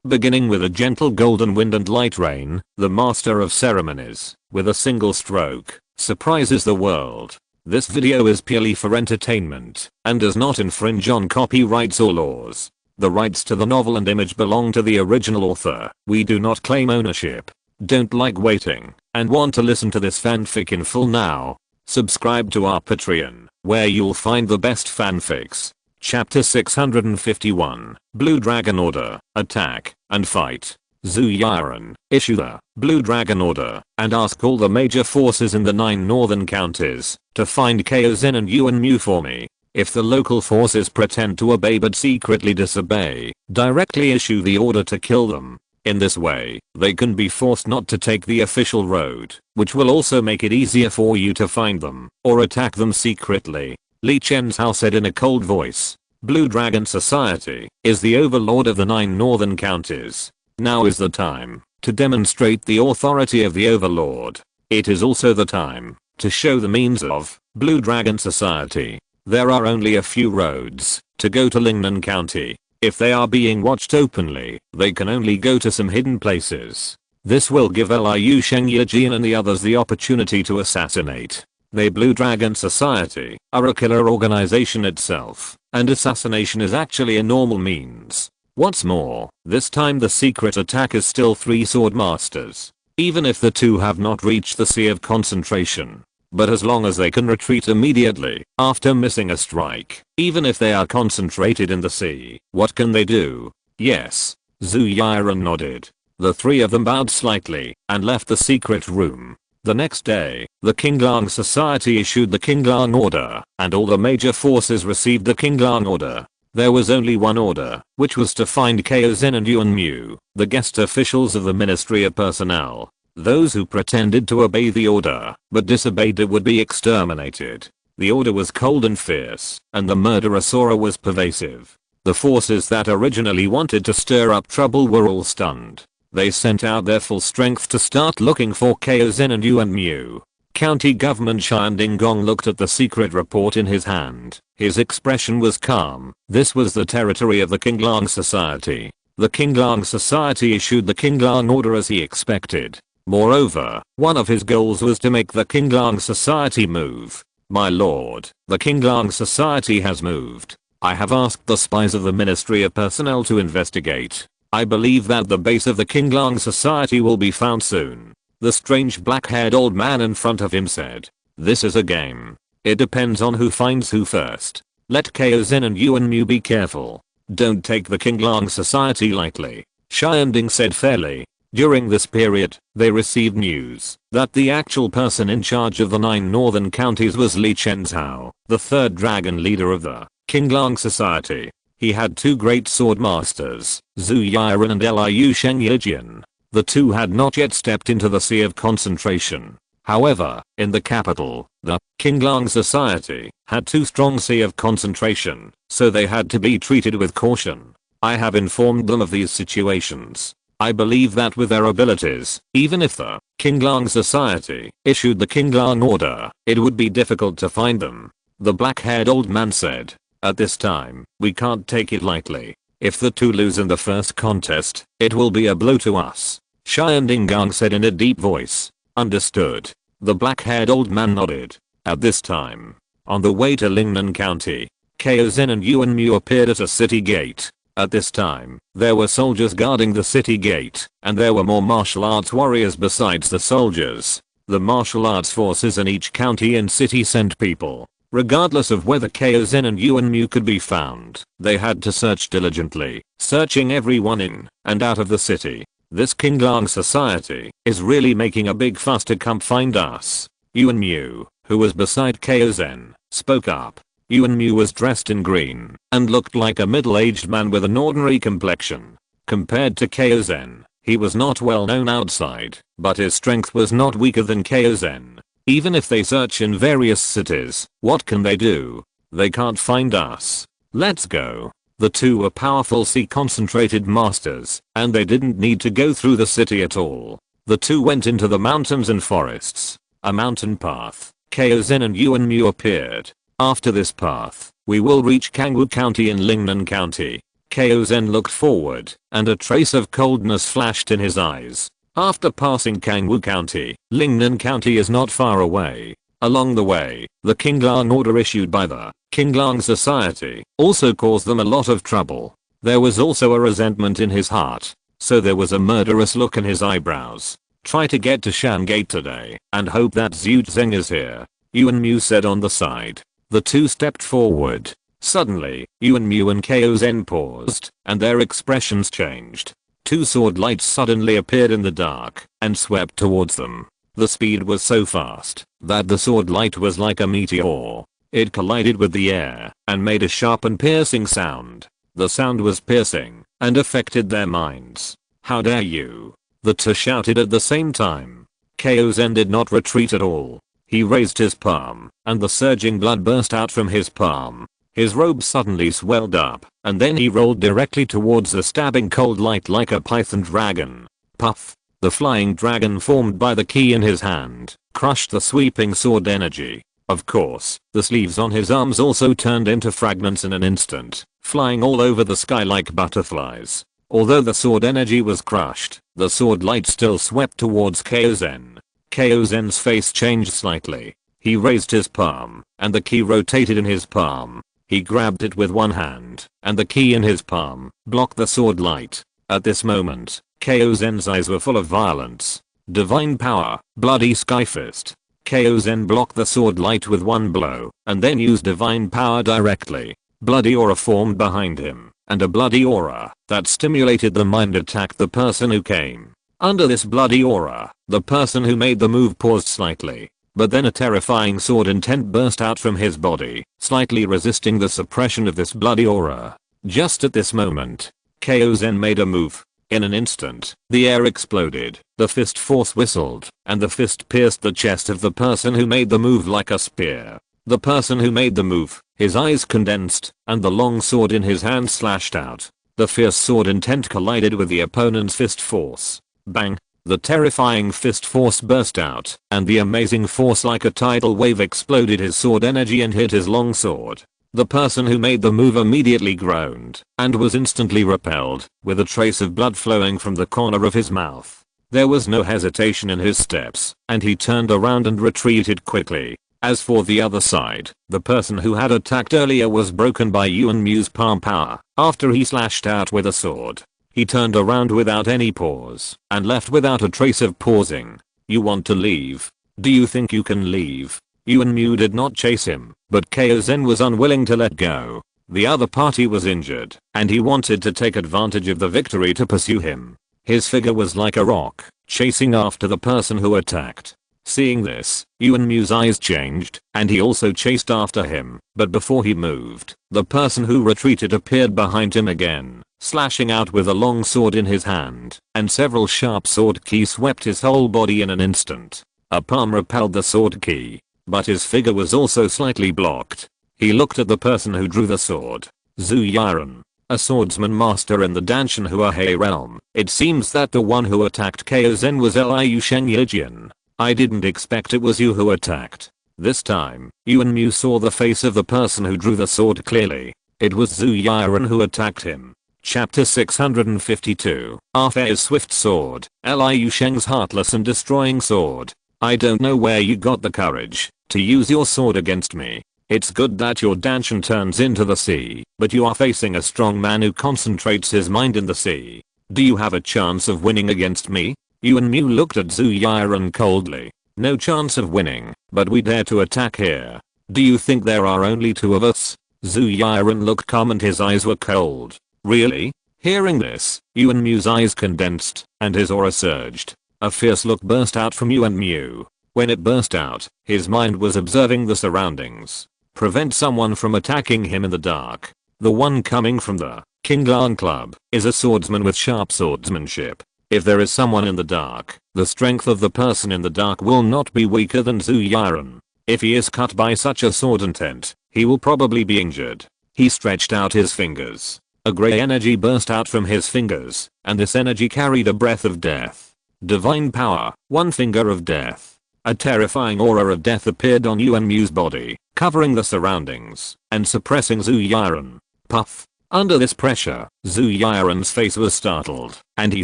Beginning with a gentle golden wind and light rain, the master of ceremonies, with a single stroke, surprises the world. This video is purely for entertainment, and does not infringe on copyrights or laws. The rights to the novel and image belong to the original author. We do not claim ownership. Don't like waiting, and want to listen to this fanfic in full now? Subscribe to our Patreon, where you'll find the best fanfics. Chapter 651, Blue Dragon Order, Attack, and Fight. Zhu Yiren, issue the Blue Dragon Order, and ask all the major forces in the 9 northern counties to find Kao Zhen and Yuan Mu for me. If the local forces pretend to obey but secretly disobey, directly issue the order to kill them. In this way, they can be forced not to take the official road, which will also make it easier for you to find them, or attack them secretly. Li Chen's Hao said in a cold voice. Blue Dragon Society is the overlord of the 9 northern counties. Now is the time to demonstrate the authority of the overlord. It is also the time to show the means of Blue Dragon Society. There are only a few roads to go to Lingnan County. If they are being watched openly, they can only go to some hidden places. This will give Liu Sheng Yijin and the others the opportunity to assassinate. The Blue Dragon Society are a killer organization itself, and assassination is actually a normal means. What's more, this time the secret attack is still 3 sword masters, even if the 2 have not reached the Sea of Concentration. But as long as they can retreat immediately after missing a strike, even if they are concentrated in the sea, what can they do? Yes. Zhu Yiren nodded. The 3 of them bowed slightly and left the secret room. The next day, the Qinglang Society issued the Qinglang Order, and all the major forces received the Qinglang Order. There was only one order, which was to find Kao Zhen and Yuan Mu, the guest officials of the Ministry of Personnel. Those who pretended to obey the order, but disobeyed it would be exterminated. The order was cold and fierce, and the murderous aura was pervasive. The forces that originally wanted to stir up trouble were all stunned. They sent out their full strength to start looking for Kao Zhen and Yuan Mu. County Government Shan Dinggong looked at the secret report in his hand. His expression was calm. This was the territory of the Qinglang Society. The Qinglang Society issued the Qinglang Order as he expected. Moreover, one of his goals was to make the Qinglang Society move. My lord, the Qinglang Society has moved. I have asked the spies of the Ministry of Personnel to investigate. I believe that the base of the Qinglang Society will be found soon. The strange black-haired old man in front of him said. This is a game. It depends on who finds who first. Let Kao Zhen and Yuan Mu be careful. Don't take the Qinglang Society lightly. Xianding said fairly. During this period, they received news that the actual person in charge of the 9 northern counties was Li Chen's Hao, the 3rd dragon leader of the Qinglang Society. He had 2 great sword masters, Zhu Yiren and Liu Sheng Yijin. The 2 had not yet stepped into the Sea of Concentration. However, in the capital, the Qinglang Society had 2 strong Sea of Concentration, so they had to be treated with caution. I have informed them of these situations. I believe that with their abilities, even if the Qinglang Society issued the Qinglang Order, it would be difficult to find them. The black-haired old man said. At this time, we can't take it lightly. If the 2 lose in the first contest, it will be a blow to us. Xianding said in a deep voice. Understood. The black-haired old man nodded. At this time, on the way to Lingnan County, Kao Zhen and Yuan Mu appeared at a city gate. At this time, there were soldiers guarding the city gate, and there were more martial arts warriors besides the soldiers. The martial arts forces in each county and city sent people. Regardless of whether Kao Zhen and Yuan Mu could be found, they had to search diligently, searching everyone in and out of the city. This Qinglang Society is really making a big fuss to come find us. Yuan Mu, who was beside Kao Zhen, spoke up. Yuan Mu was dressed in green and looked like a middle-aged man with an ordinary complexion. Compared to Kao Zhen, he was not well known outside, but his strength was not weaker than Kao Zhen. Even if they search in various cities, what can they do? They can't find us. Let's go. The 2 were powerful Sea concentrated masters, and they didn't need to go through the city at all. The 2 went into the mountains and forests. A mountain path. Kao Zhen and Yuan Mu appeared. After this path, we will reach Kangwu County in Lingnan County. Chen looked forward, and a trace of coldness flashed in his eyes. After passing Kangwu County, Lingnan County is not far away. Along the way, the Qinglang order issued by the Qinglang Society also caused them a lot of trouble. There was also a resentment in his heart, so there was a murderous look in his eyebrows. Try to get to Shan Gate today and hope that Zhu Zeng is here, Yuan Mu said on the side. The two stepped forward. Suddenly, Yuan Mu and Chen paused, and their expressions changed. Two sword lights suddenly appeared in the dark and swept towards them. The speed was so fast that the sword light was like a meteor. It collided with the air and made a sharp and piercing sound. The sound was piercing and affected their minds. How dare you? The two shouted at the same time. Chen did not retreat at all. He raised his palm, and the surging blood burst out from his palm. His robe suddenly swelled up, and then he rolled directly towards the stabbing cold light like a python dragon. Puff! The flying dragon formed by the key in his hand crushed the sweeping sword energy. Of course, the sleeves on his arms also turned into fragments in an instant, flying all over the sky like butterflies. Although the sword energy was crushed, the sword light still swept towards Chen. Chen's face changed slightly. He raised his palm, and the key rotated in his palm. He grabbed it with one hand, and the key in his palm blocked the sword light. At this moment, Zen's eyes were full of violence. Divine power, bloody skyfist. Zen blocked the sword light with one blow, and then used divine power directly. Bloody aura formed behind him, and a bloody aura that stimulated the mind attacked the person who came. Under this bloody aura, the person who made the move paused slightly, but then a terrifying sword intent burst out from his body, slightly resisting the suppression of this bloody aura. Just at this moment, Zen made a move. In an instant, the air exploded, the fist force whistled, and the fist pierced the chest of the person who made the move like a spear. The person who made the move, his eyes condensed, and the long sword in his hand slashed out. The fierce sword intent collided with the opponent's fist force. Bang! The terrifying fist force burst out, and the amazing force like a tidal wave exploded his sword energy and hit his long sword. The person who made the move immediately groaned, and was instantly repelled, with a trace of blood flowing from the corner of his mouth. There was no hesitation in his steps, and he turned around and retreated quickly. As for the other side, the person who had attacked earlier was broken by Yuan Mu's palm power. After he slashed out with a sword, he turned around without any pause, and left without a trace of pausing. You want to leave? Do you think you can leave? Yuan Mu did not chase him, but Chen was unwilling to let go. The other party was injured, and he wanted to take advantage of the victory to pursue him. His figure was like a rock, chasing after the person who attacked. Seeing this, Yuan Mu's eyes changed, and he also chased after him, but before he moved, the person who retreated appeared behind him again, slashing out with a long sword in his hand, and several sharp sword keys swept his whole body in an instant. A palm repelled the sword key, but his figure was also slightly blocked. He looked at the person who drew the sword. Zhu Yiren, a swordsman master in the Danshan Huahe realm. It seems that the one who attacked Chen was Liu Sheng Yijian. I didn't expect it was you who attacked. This time, Yuan Mu saw the face of the person who drew the sword clearly. It was Zhu Yiren who attacked him. Chapter 652. Afei's swift sword, Liu Sheng's heartless and destroying sword. I don't know where you got the courage to use your sword against me. It's good that your Danshan turns into the sea, but you are facing a strong man who concentrates his mind in the sea. Do you have a chance of winning against me? Yuan Mu looked at Zhu Yiren coldly. No chance of winning, but we dare to attack here. Do you think there are only two of us? Zhu Yiren looked calm and his eyes were cold. Really? Hearing this, Yuan Mu's eyes condensed, and his aura surged. A fierce look burst out from Yuan Mu. When it burst out, his mind was observing the surroundings. Prevent someone from attacking him in the dark. The one coming from the Qinglang Club is a swordsman with sharp swordsmanship. If there is someone in the dark, the strength of the person in the dark will not be weaker than Zhu Yiren. If he is cut by such a sword intent, he will probably be injured. He stretched out his fingers. A grey energy burst out from his fingers, and this energy carried a breath of death. Divine power, one finger of death. A terrifying aura of death appeared on Yuan Mu's body, covering the surroundings and suppressing Zhu Yiren. Puff! Under this pressure, Zhu Yiren's face was startled, and he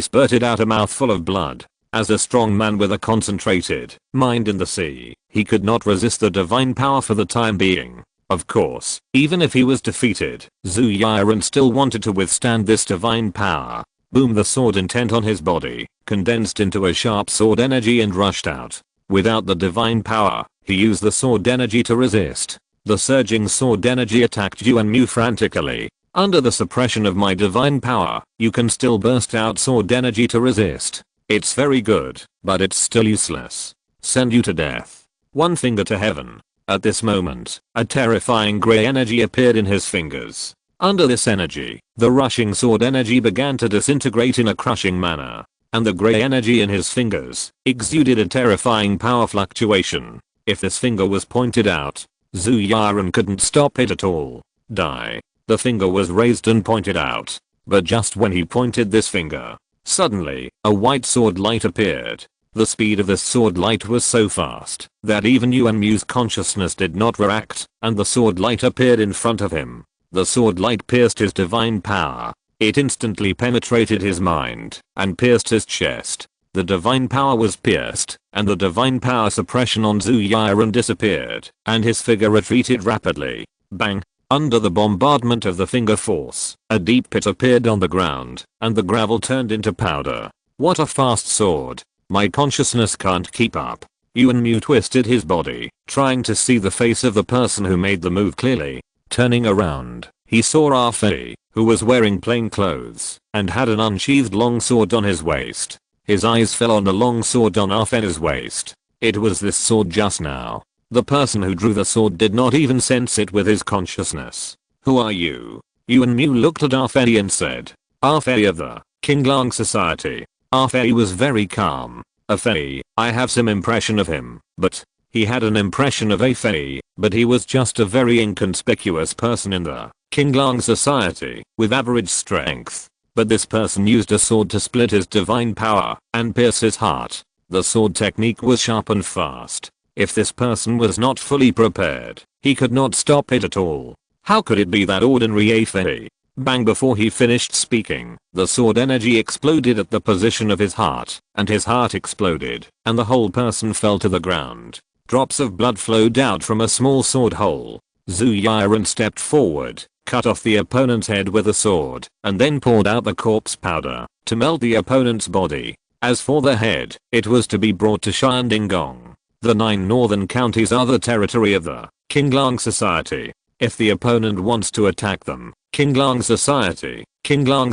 spurted out a mouthful of blood. As a strong man with a concentrated mind in the sea, he could not resist the divine power for the time being. Of course, even if he was defeated, Zhu Yiren still wanted to withstand this divine power. Boom, the sword intent on his body condensed into a sharp sword energy and rushed out. Without the divine power, he used the sword energy to resist. The surging sword energy attacked Yuan Mu frantically. Under the suppression of my divine power, you can still burst out sword energy to resist. It's very good, but it's still useless. Send you to death. One finger to heaven. At this moment, a terrifying grey energy appeared in his fingers. Under this energy, the rushing sword energy began to disintegrate in a crushing manner, and the grey energy in his fingers exuded a terrifying power fluctuation. If this finger was pointed out, Zhu Yiren couldn't stop it at all. Die. The finger was raised and pointed out, but just when he pointed this finger, suddenly, a white sword light appeared. The speed of this sword light was so fast that even Yuan Mu's consciousness did not react, and the sword light appeared in front of him. The sword light pierced his divine power. It instantly penetrated his mind and pierced his chest. The divine power was pierced, and the divine power suppression on Zhu Yiren disappeared, and his figure retreated rapidly. Bang! Under the bombardment of the finger force, a deep pit appeared on the ground, and the gravel turned into powder. What a fast sword! My consciousness can't keep up. Yuan Mu twisted his body, trying to see the face of the person who made the move clearly. Turning around, he saw Ah Fei, who was wearing plain clothes, and had an unsheathed long sword on his waist. His eyes fell on the long sword on Ah Fei's waist. It was this sword just now. The person who drew the sword did not even sense it with his consciousness. Who are you? Yuan Mu looked at Ah Fei and said. Ah Fei of the Qinglang Society. Ah Fei was very calm. Ah Fei, I have some impression of him, but he had an impression of Ah Fei, but he was just a very inconspicuous person in the Qinglang Society with average strength. But this person used a sword to split his divine power and pierce his heart. The sword technique was sharp and fast. If this person was not fully prepared, he could not stop it at all. How could it be that ordinary Ah Fei? Bang! Before he finished speaking, the sword energy exploded at the position of his heart, and his heart exploded, and the whole person fell to the ground. Drops of blood flowed out from a small sword hole. Zhu Yiren stepped forward, cut off the opponent's head with a sword, and then poured out the corpse powder to melt the opponent's body. As for the head, it was to be brought to Shandinggong. The 9 northern counties are the territory of the Qinglang Society. If the opponent wants to attack them, Qinglang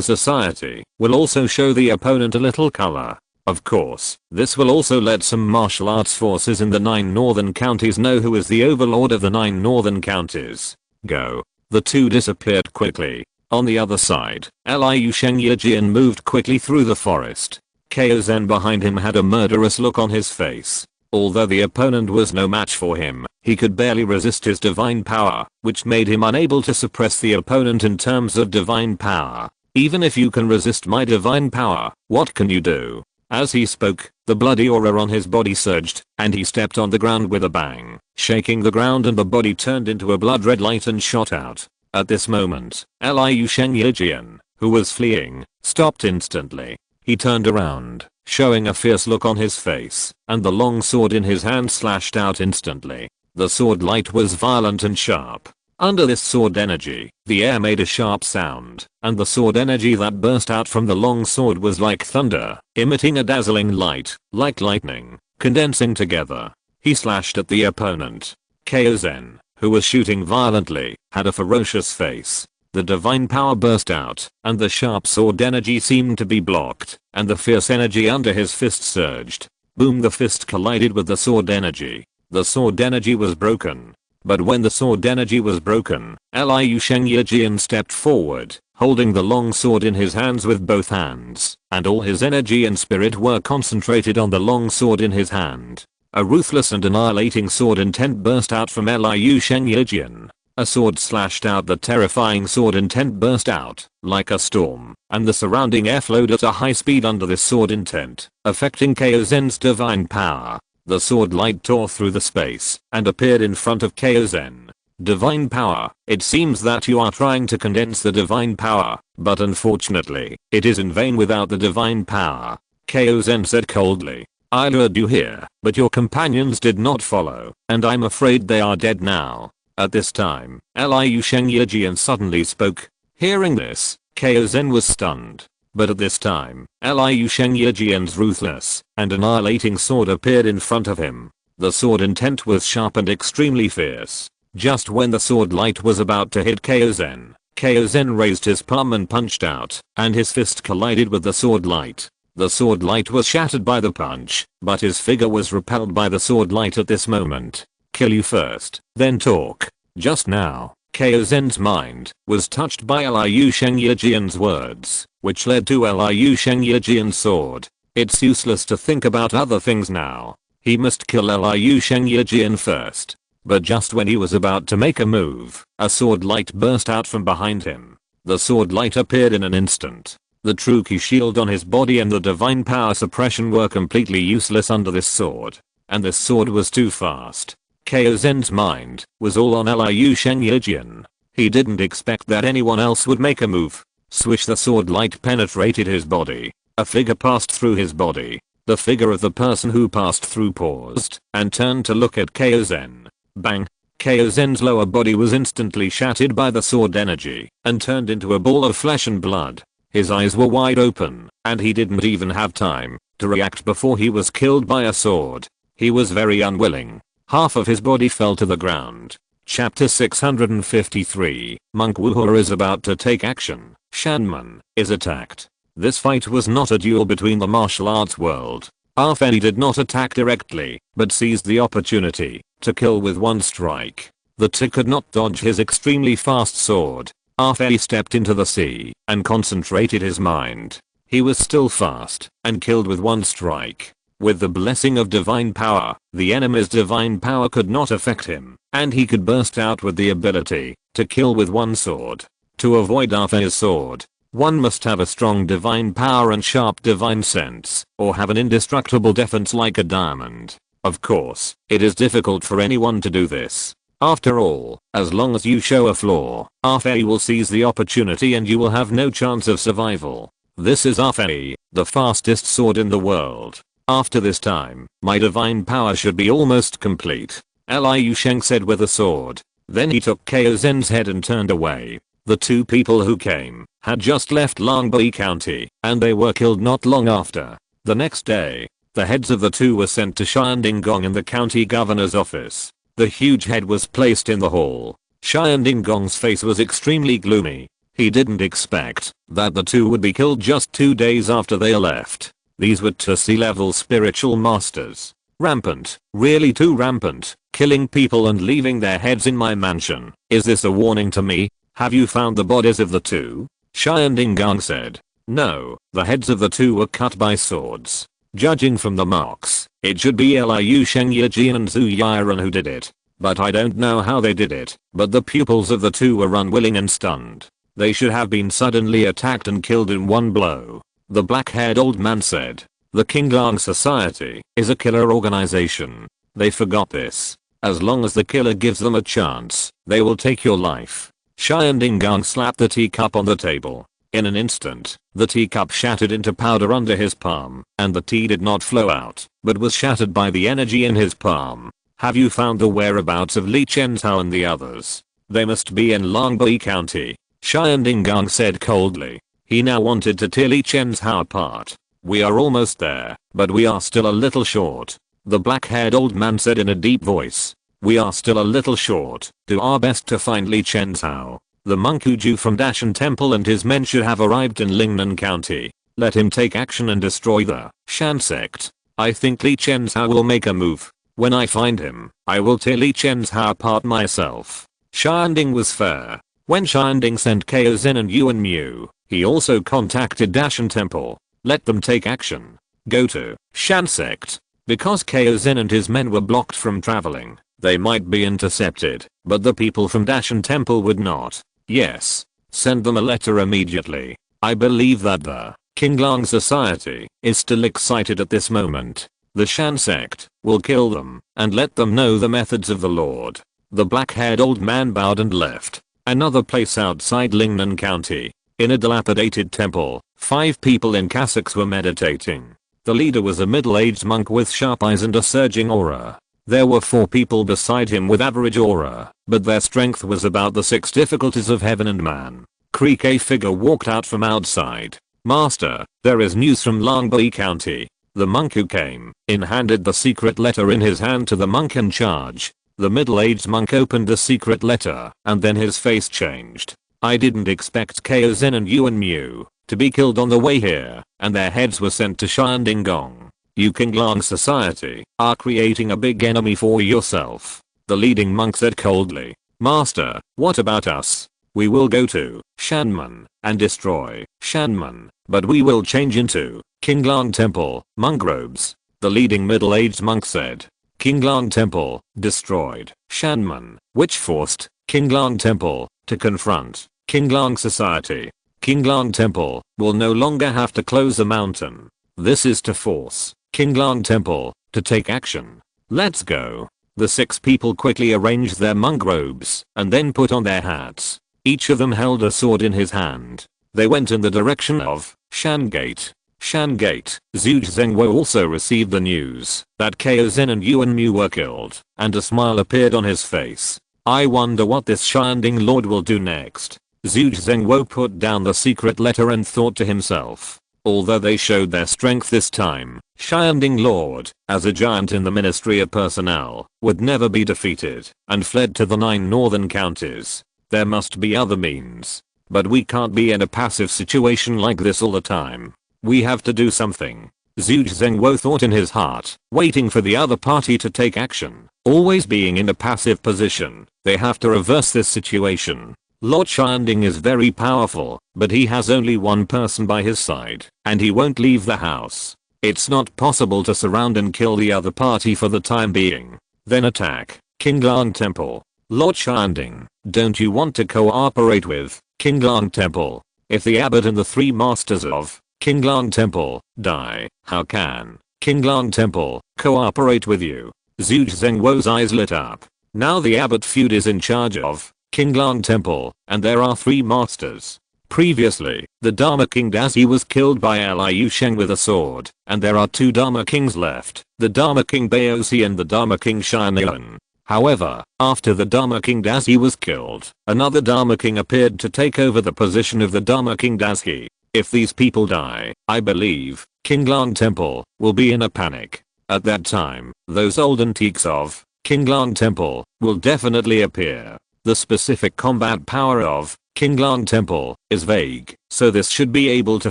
Society will also show the opponent a little color. Of course, this will also let some martial arts forces in the 9 northern counties know who is the overlord of the 9 northern counties. Go. The two disappeared quickly. On the other side, Liu Shengyijian moved quickly through the forest. Kao Zhen behind him had a murderous look on his face. Although the opponent was no match for him, he could barely resist his divine power, which made him unable to suppress the opponent in terms of divine power. Even if you can resist my divine power, what can you do? As he spoke, the bloody aura on his body surged, and he stepped on the ground with a bang, shaking the ground, and the body turned into a blood red light and shot out. At this moment, Liu Shengyijian, who was fleeing, stopped instantly. He turned around, showing a fierce look on his face, and the long sword in his hand slashed out instantly. The sword light was violent and sharp. Under this sword energy, the air made a sharp sound, and the sword energy that burst out from the long sword was like thunder, emitting a dazzling light, like lightning, condensing together. He slashed at the opponent. Kao Zhen, who was shooting violently, had a ferocious face. The divine power burst out, and the sharp sword energy seemed to be blocked, and the fierce energy under his fist surged. Boom! The fist collided with the sword energy. The sword energy was broken. But when the sword energy was broken, Liu Shengyijian stepped forward, holding the long sword in his hands with both hands, and all his energy and spirit were concentrated on the long sword in his hand. A ruthless and annihilating sword intent burst out from Liu Shengyijian. A sword slashed out. The terrifying sword intent burst out, like a storm, and the surrounding air flowed at a high speed under this sword intent, affecting Kao Zhen's divine power. The sword light tore through the space, and appeared in front of Kao Zhen. Divine power. It seems that you are trying to condense the divine power, but unfortunately, it is in vain without the divine power. Kaiozen said coldly. I lured you here, but your companions did not follow, and I'm afraid they are dead now. At this time, Liu Shengyejian suddenly spoke. Hearing this, Kaiozen was stunned. But at this time, Liu Shengyejian's ruthless and annihilating sword appeared in front of him. The sword intent was sharp and extremely fierce. Just when the sword light was about to hit Kaiozen, Kaiozen raised his palm and punched out, and his fist collided with the sword light. The sword light was shattered by the punch, but his figure was repelled by the sword light at this moment. Kill you first, then talk. Just now, Kaiozen's mind was touched by Liu Shengyejian's words, which led to Liu Shengyejian's sword. It's useless to think about other things now. He must kill Liu Shengyejian first. But just when he was about to make a move, a sword light burst out from behind him. The sword light appeared in an instant. The true ki shield on his body and the divine power suppression were completely useless under this sword. And this sword was too fast. Kaiozen's mind was all on Liu Shengyejian. He didn't expect that anyone else would make a move. Swish, the sword light penetrated his body. A figure passed through his body. The figure of the person who passed through paused and turned to look at Kaiozen. Bang! Kaiozen's lower body was instantly shattered by the sword energy and turned into a ball of flesh and blood. His eyes were wide open, and he didn't even have time to react before he was killed by a sword. He was very unwilling. Half of his body fell to the ground. Chapter 653. Monk Wuhua is about to take action. Shanman is attacked. This fight was not a duel between the martial arts world. Arfei did not attack directly, but seized the opportunity to kill with one strike. The Ti could not dodge his extremely fast sword. Arfei stepped into the sea and concentrated his mind. He was still fast and killed with one strike. With the blessing of divine power, the enemy's divine power could not affect him, and he could burst out with the ability to kill with one sword. To avoid Arfei's sword, one must have a strong divine power and sharp divine sense, or have an indestructible defense like a diamond. Of course, it is difficult for anyone to do this. After all, as long as you show a flaw, Arfei will seize the opportunity and you will have no chance of survival. This is Arfei, the fastest sword in the world. After this time, my divine power should be almost complete. Liu Sheng said with a sword. Then he took Kaiozen's head and turned away. The two people who came had just left Longbei County, and they were killed not long after. The next day, the heads of the two were sent to Xiandinggong in the county governor's office. The huge head was placed in the hall. Xiandinggong's face was extremely gloomy. He didn't expect that the two would be killed just 2 days after they left. These were two sea-level spiritual masters. Rampant, really too rampant, killing people and leaving their heads in my mansion. Is this a warning to me? Have you found the bodies of the two? Xiandinggong said. No, the heads of the two were cut by swords. Judging from the marks, it should be Liu Shengyejian and Zhu Yiren who did it. But I don't know how they did it, but the pupils of the two were unwilling and stunned. They should have been suddenly attacked and killed in one blow. The black-haired old man said. The Qinglang Society is a killer organization. They forgot this. As long as the killer gives them a chance, they will take your life. Xiandinggong slapped the teacup on the table. In an instant, the teacup shattered into powder under his palm, and the tea did not flow out, but was shattered by the energy in his palm. Have you found the whereabouts of Li Chenzhao and the others? They must be in Longbei County. Xiandinggong said coldly. He now wanted to tear Li Chenzhao apart. We are almost there, but we are still a little short. The black-haired old man said in a deep voice. We are still a little short. Do our best to find Li Chenzhao. The monk Uju from Dashan Temple and his men should have arrived in Lingnan County. Let him take action and destroy the Shan sect. I think Li Chenzhao will make a move. When I find him, I will tear Li Chenzhao apart myself. Xianding was fair. When Xianding sent Kaiozen and Yuan Mu, he also contacted Dashan Temple. Let them take action. Go to Shan sect. Because Kaiozen and his men were blocked from traveling, they might be intercepted, but the people from Dashan Temple would not. Yes. Send them a letter immediately. I believe that the Qinglang Society is still excited at this moment. The Shan sect will kill them and let them know the methods of the Lord. The black-haired old man bowed and left. Another place outside Lingnan County. In a dilapidated temple, 5 people in cassocks were meditating. The leader was a middle-aged monk with sharp eyes and a surging aura. There were 4 people beside him with average aura, but their strength was about the 6 difficulties of heaven and man. Creak. A figure walked out from outside. "Master, there is news from Longbui County." The monk who came in handed the secret letter in his hand to the monk in charge. The middle-aged monk opened the secret letter, and then his face changed. "I didn't expect Kaozen and Yuan Mu to be killed on the way here, and their heads were sent to Shandingong. You Qinglong Society are creating a big enemy for yourself." The leading monk said coldly. "Master, what about us? We will go to Shanmen and destroy Shanmen, but we will change into Qinglong Temple monk robes." The leading middle-aged monk said. Qinglong Temple destroyed Shanmen, which forced Qinglong Temple to confront Qinglong Society. Qinglong Temple will no longer have to close the mountain. This is to force Qinglong Temple to take action. Let's go. The 6 people quickly arranged their monk robes and then put on their hats. Each of them held a sword in his hand. They went in the direction of Shangate. Shangate. Zhuge Zhengwo also received the news that Kaozen and Yuan Mu were killed, and a smile appeared on his face. "I wonder what this Shanding Lord will do next." Zhuge Zhengwo put down the secret letter and thought to himself. Although they showed their strength this time, Shanding Lord, as a giant in the Ministry of Personnel, would never be defeated, and fled to the 9 northern counties. There must be other means. But we can't be in a passive situation like this all the time. We have to do something. Zhuge Zhengwo thought in his heart, waiting for the other party to take action, always being in a passive position. They have to reverse this situation. Lord Shanding is very powerful, but he has only one person by his side, and he won't leave the house. It's not possible to surround and kill the other party for the time being. Then attack Qinglong Temple. Lord Shanding, don't you want to cooperate with Qinglong Temple? If the abbot and the 3 masters of Qinglong Temple die, how can Qinglong Temple cooperate with you? Zhuge Zhengwo's eyes lit up. Now the abbot feud is in charge of Qinglong Temple, and there are 3 masters. Previously, the Dharma King Dazi was killed by Liu Sheng with a sword, and there are 2 Dharma Kings left, the Dharma King Baozi and the Dharma King Shanlian. However, after the Dharma King Dazi was killed, another Dharma King appeared to take over the position of the Dharma King Dazi. If these people die, I believe Qinglong Temple will be in a panic. At that time, those old antiques of Qinglong Temple will definitely appear. The specific combat power of Qinglong Temple is vague, so this should be able to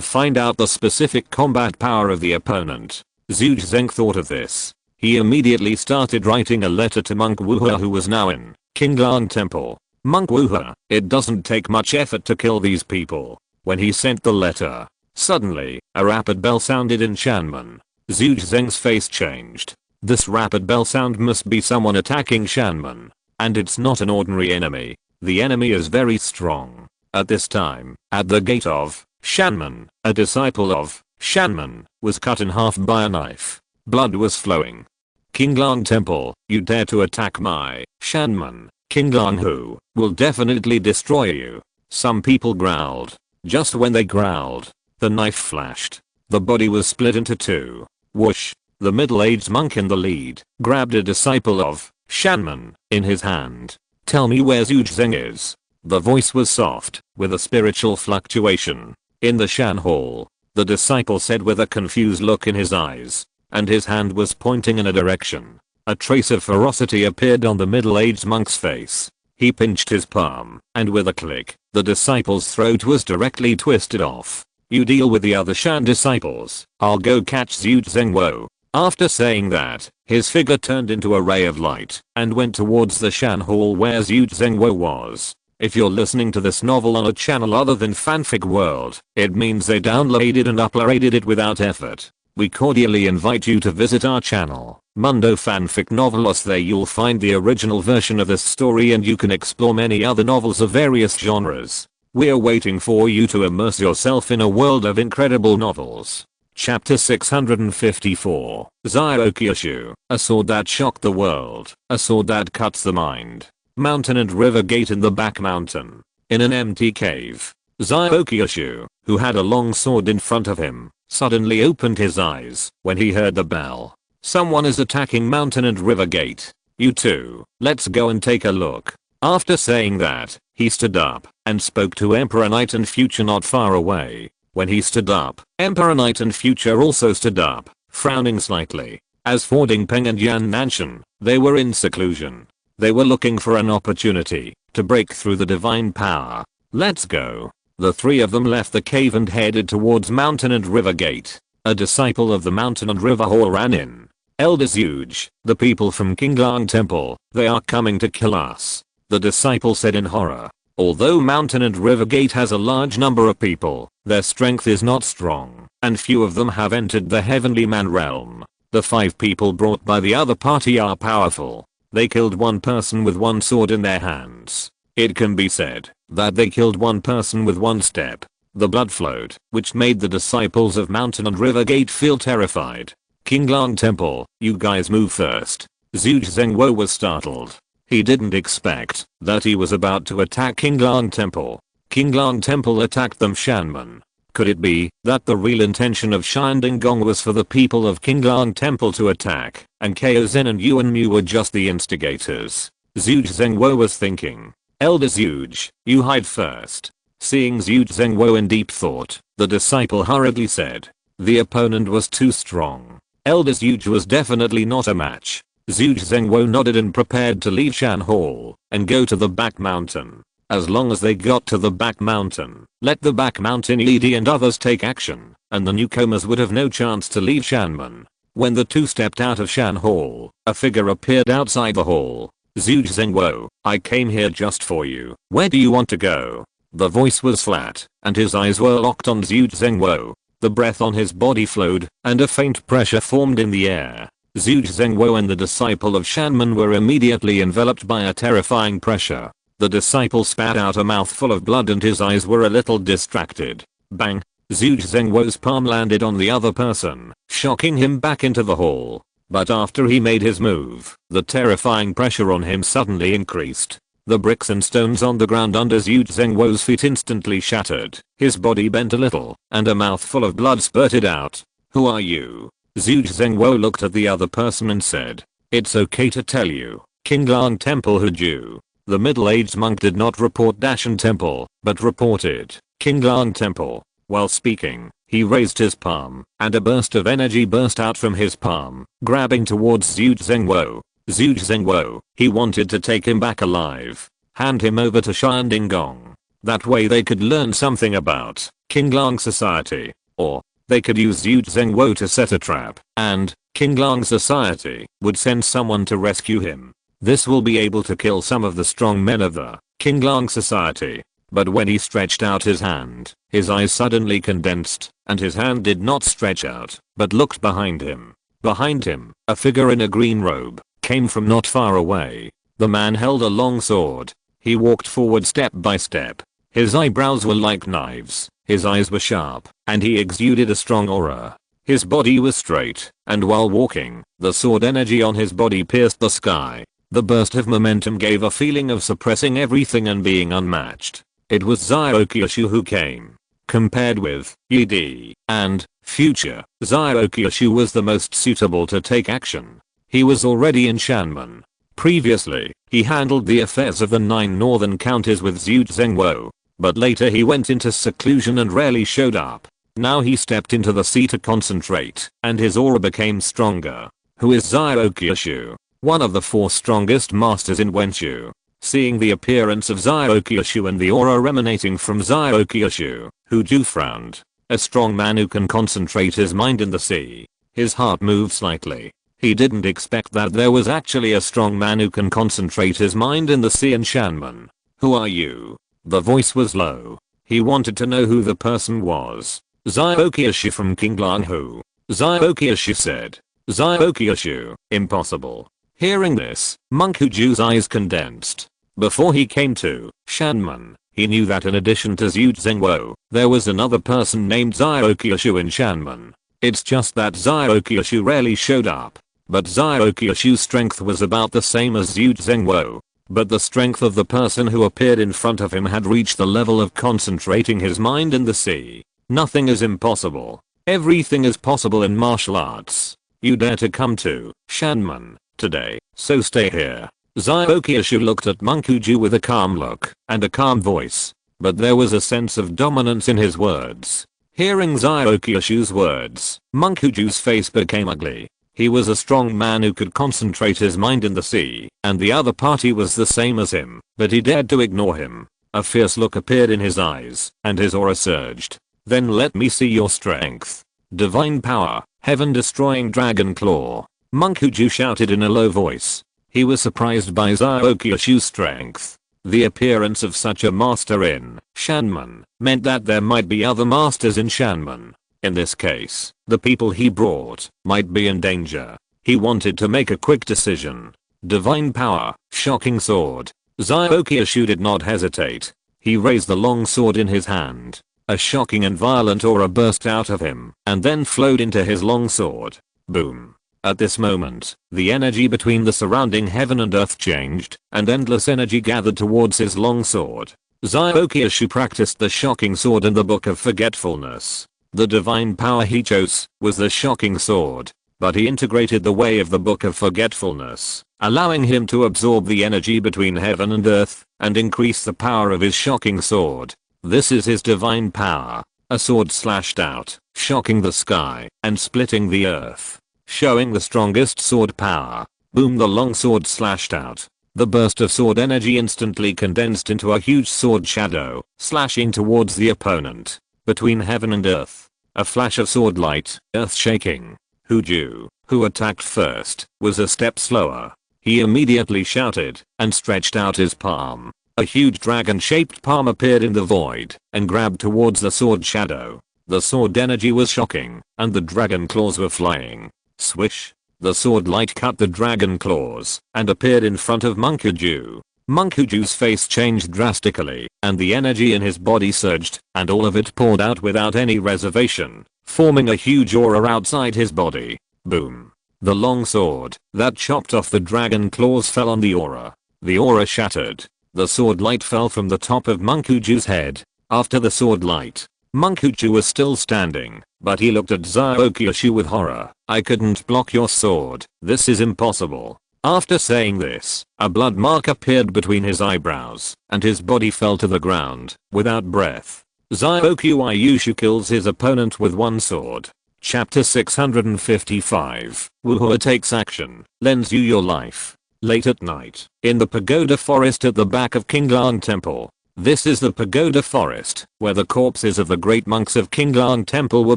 find out the specific combat power of the opponent. Zhuge Zheng thought of this. He immediately started writing a letter to Monk Wuhe, who was now in Qinglong Temple. Monk Wuhe, it doesn't take much effort to kill these people. When he sent the letter, suddenly, a rapid bell sounded in Shanmen. Zhuge Zheng's face changed. This rapid bell sound must be someone attacking Shanmen. And it's not an ordinary enemy. The enemy is very strong. At this time, at the gate of Shanmen, a disciple of Shanmen was cut in half by a knife. Blood was flowing. Qinglong Temple, you dare to attack my Shanmen. Qinglong who will definitely destroy you. Some people growled. Just when they growled, the knife flashed. The body was split into 2. Whoosh. The middle-aged monk in the lead grabbed a disciple of Shanmen in his hand. "Tell me where Zhuge Zheng is." The voice was soft, with a spiritual fluctuation. "In the Shan Hall," the disciple said with a confused look in his eyes, and his hand was pointing in a direction. A trace of ferocity appeared on the middle-aged monk's face. He pinched his palm, and with a click, the disciple's throat was directly twisted off. "You deal with the other Shan disciples, I'll go catch Zhuge Zhengwo." After saying that, his figure turned into a ray of light and went towards the Shan Hall where Zhuge Zhengwo was. If you're listening to this novel on a channel other than Fanfic World, it means they downloaded and uploaded it without effort. We cordially invite you to visit our channel, Mundo Fanfic Novelos. There you'll find the original version of this story and you can explore many other novels of various genres. We're waiting for you to immerse yourself in a world of incredible novels. Chapter 654, Zio Kyushu, a sword that shocked the world, a sword that cuts the mind. mountain and river gate in the back mountain. In an empty cave, Zyokyoshu, who had a long sword in front of him, suddenly opened his eyes when he heard the bell. Someone is attacking mountain and river gate. You two, let's go and take a look. After saying that, he stood up and spoke to Emperor Night and Future not far away. When he stood up, Emperor Night and Future also stood up, frowning slightly. As for Ding Peng and Yan Nanshan, they were in seclusion. They were looking for an opportunity to break through the divine power. Let's go. The three of them left the cave and headed towards mountain and river gate. A disciple of the mountain and river hall ran in. Elder Zuge, the people from Qinglang Temple, they are coming to kill us. The disciple said in horror. Although mountain and river gate has a large number of people, their strength is not strong, and few of them have entered the heavenly man realm. The 5 people brought by the other party are powerful. They killed one person with one sword in their hands. It can be said that they killed one person with one step. The blood flowed, which made the disciples of mountain and river gate feel terrified. Qinglang Temple, you guys move first. Zhuge Zhengwo was startled. He didn't expect that he was about to attack Qinglang Temple. Qinglang Temple attacked them Shanman. Could it be that the real intention of Shanding Gong was for the people of Qinglang Temple to attack, and Ko Zen and Yuan Mu were just the instigators? Zhuge Zhengwo was thinking. Elder Zhuge, you hide first. Seeing Zhuge Zhengwo in deep thought, the disciple hurriedly said. The opponent was too strong. Elder Zhuge was definitely not a match. Zhuge Zhengwo nodded and prepared to leave Shan Hall and go to the back mountain. As long as they got to the back mountain, let the back mountain ED and others take action, and the newcomers would have no chance to leave Shanman. When the two stepped out of Shan Hall, a figure appeared outside the hall. Zhuge Zhengwo, I came here just for you. Where do you want to go? The voice was flat, and his eyes were locked on Zhuge Zhengwo. The breath on his body flowed, and a faint pressure formed in the air. Zhuge Zhengwo and the disciple of Shanman were immediately enveloped by a terrifying pressure. The disciple spat out a mouthful of blood and his eyes were a little distracted. Bang! Zhuge Zhengwo's palm landed on the other person, shocking him back into the hall. But after he made his move, the terrifying pressure on him suddenly increased. The bricks and stones on the ground under Zhuge Zhengwo's feet instantly shattered. His body bent a little, and a mouthful of blood spurted out. Who are you? Zhuge Zhengwo looked at the other person and said. It's okay to tell you. Qinglang Temple Huju. The middle-aged monk did not report Dashan Temple, but reported Qinglang Temple. While speaking, he raised his palm, and a burst of energy burst out from his palm, grabbing towards Zhuge Zhengwo. Zhuge Zhengwo, he wanted to take him back alive. Hand him over to Shanding Gong. That way they could learn something about Qinglang society. Or, they could use Zhuge Zhengwo to set a trap, and Qinglang society would send someone to rescue him. This will be able to kill some of the strong men of the Qinglang society. But when he stretched out his hand, his eyes suddenly condensed, and his hand did not stretch out, but looked behind him. Behind him, a figure in a green robe came from not far away. The man held a long sword. He walked forward step by step. His eyebrows were like knives, his eyes were sharp, and he exuded a strong aura. His body was straight, and while walking, the sword energy on his body pierced the sky. The burst of momentum gave a feeling of suppressing everything and being unmatched. It was Zyokyoshu who came. Compared with ED and Future, Zyokyoshu was the most suitable to take action. He was already in Shanman. Previously, he handled the affairs of the 9 northern counties with Zhuge Zhengwo, but later he went into seclusion and rarely showed up. Now he stepped into the sea to concentrate, and his aura became stronger. Who is Zyokyoshu? One of the 4 strongest masters in Wenshu. Seeing the appearance of Zyokyoshu and the aura emanating from Zyokyoshu, Huju frowned. A strong man who can concentrate his mind in the sea. His heart moved slightly. He didn't expect that there was actually a strong man who can concentrate his mind in the sea in Shanman. Who are you? The voice was low. He wanted to know who the person was. Zyokyoshu from Qinglang Hu. Zyokyoshu said. Zyokyoshu, impossible. Hearing this, Monk Huju's eyes condensed. Before he came to Shanman, he knew that in addition to Zhuge Zhengwo, there was another person named Zyokyoshu in Shanman. It's just that Zyokyoshu rarely showed up. But Zyokyoshu's strength was about the same as Zhuge Zhengwo. But the strength of the person who appeared in front of him had reached the level of concentrating his mind in the sea. Nothing is impossible. Everything is possible in martial arts. You dare to come to Shanman today, so stay here. Zyokyushu looked at Monkuju with a calm look and a calm voice, but there was a sense of dominance in his words. Hearing Zyokyushu's words, Monkuju's face became ugly. He was a strong man who could concentrate his mind in the sea, and the other party was the same as him, but he dared to ignore him. A fierce look appeared in his eyes, and his aura surged. Then let me see your strength. Divine power, heaven-destroying dragon claw. Monkuju shouted in a low voice. He was surprised by Zyokyushu's strength. The appearance of such a master in Shanman meant that there might be other masters in Shanman. In this case, the people he brought might be in danger. He wanted to make a quick decision. Divine power, shocking sword. Zyokyushu did not hesitate. He raised the long sword in his hand. A shocking and violent aura burst out of him and then flowed into his long sword. Boom. At this moment, the energy between the surrounding heaven and earth changed, and endless energy gathered towards his long sword. Zyokyushu practiced the shocking sword in the Book of Forgetfulness. The divine power he chose was the shocking sword, but he integrated the way of the Book of Forgetfulness, allowing him to absorb the energy between heaven and earth and increase the power of his shocking sword. This is his divine power. A sword slashed out, shocking the sky and splitting the earth, showing the strongest sword power. Boom, the long sword slashed out. The burst of sword energy instantly condensed into a huge sword shadow, slashing towards the opponent. Between heaven and earth, a flash of sword light, earth shaking. Huju, who attacked first, was a step slower. He immediately shouted and stretched out his palm. A huge dragon-shaped palm appeared in the void and grabbed towards the sword shadow. The sword energy was shocking, and the dragon claws were flying. Swish! The sword light cut the dragon claws and appeared in front of Monkuju. Monkuju's face changed drastically, and the energy in his body surged, and all of it poured out without any reservation, forming a huge aura outside his body. Boom! The long sword that chopped off the dragon claws fell on the aura. The aura shattered. The sword light fell from the top of Monkuju's head. After the sword light, Monkuju was still standing, but he looked at Zyokyushu with horror. I couldn't block your sword. This is impossible. After saying this, a blood mark appeared between his eyebrows, and his body fell to the ground, without breath. Zyokyushu kills his opponent with one sword. Chapter 655. Wuhua takes action, lends you your life. Late at night, in the pagoda forest at the back of Qinglang Temple. This is the pagoda forest, where the corpses of the great monks of Qinglang Temple were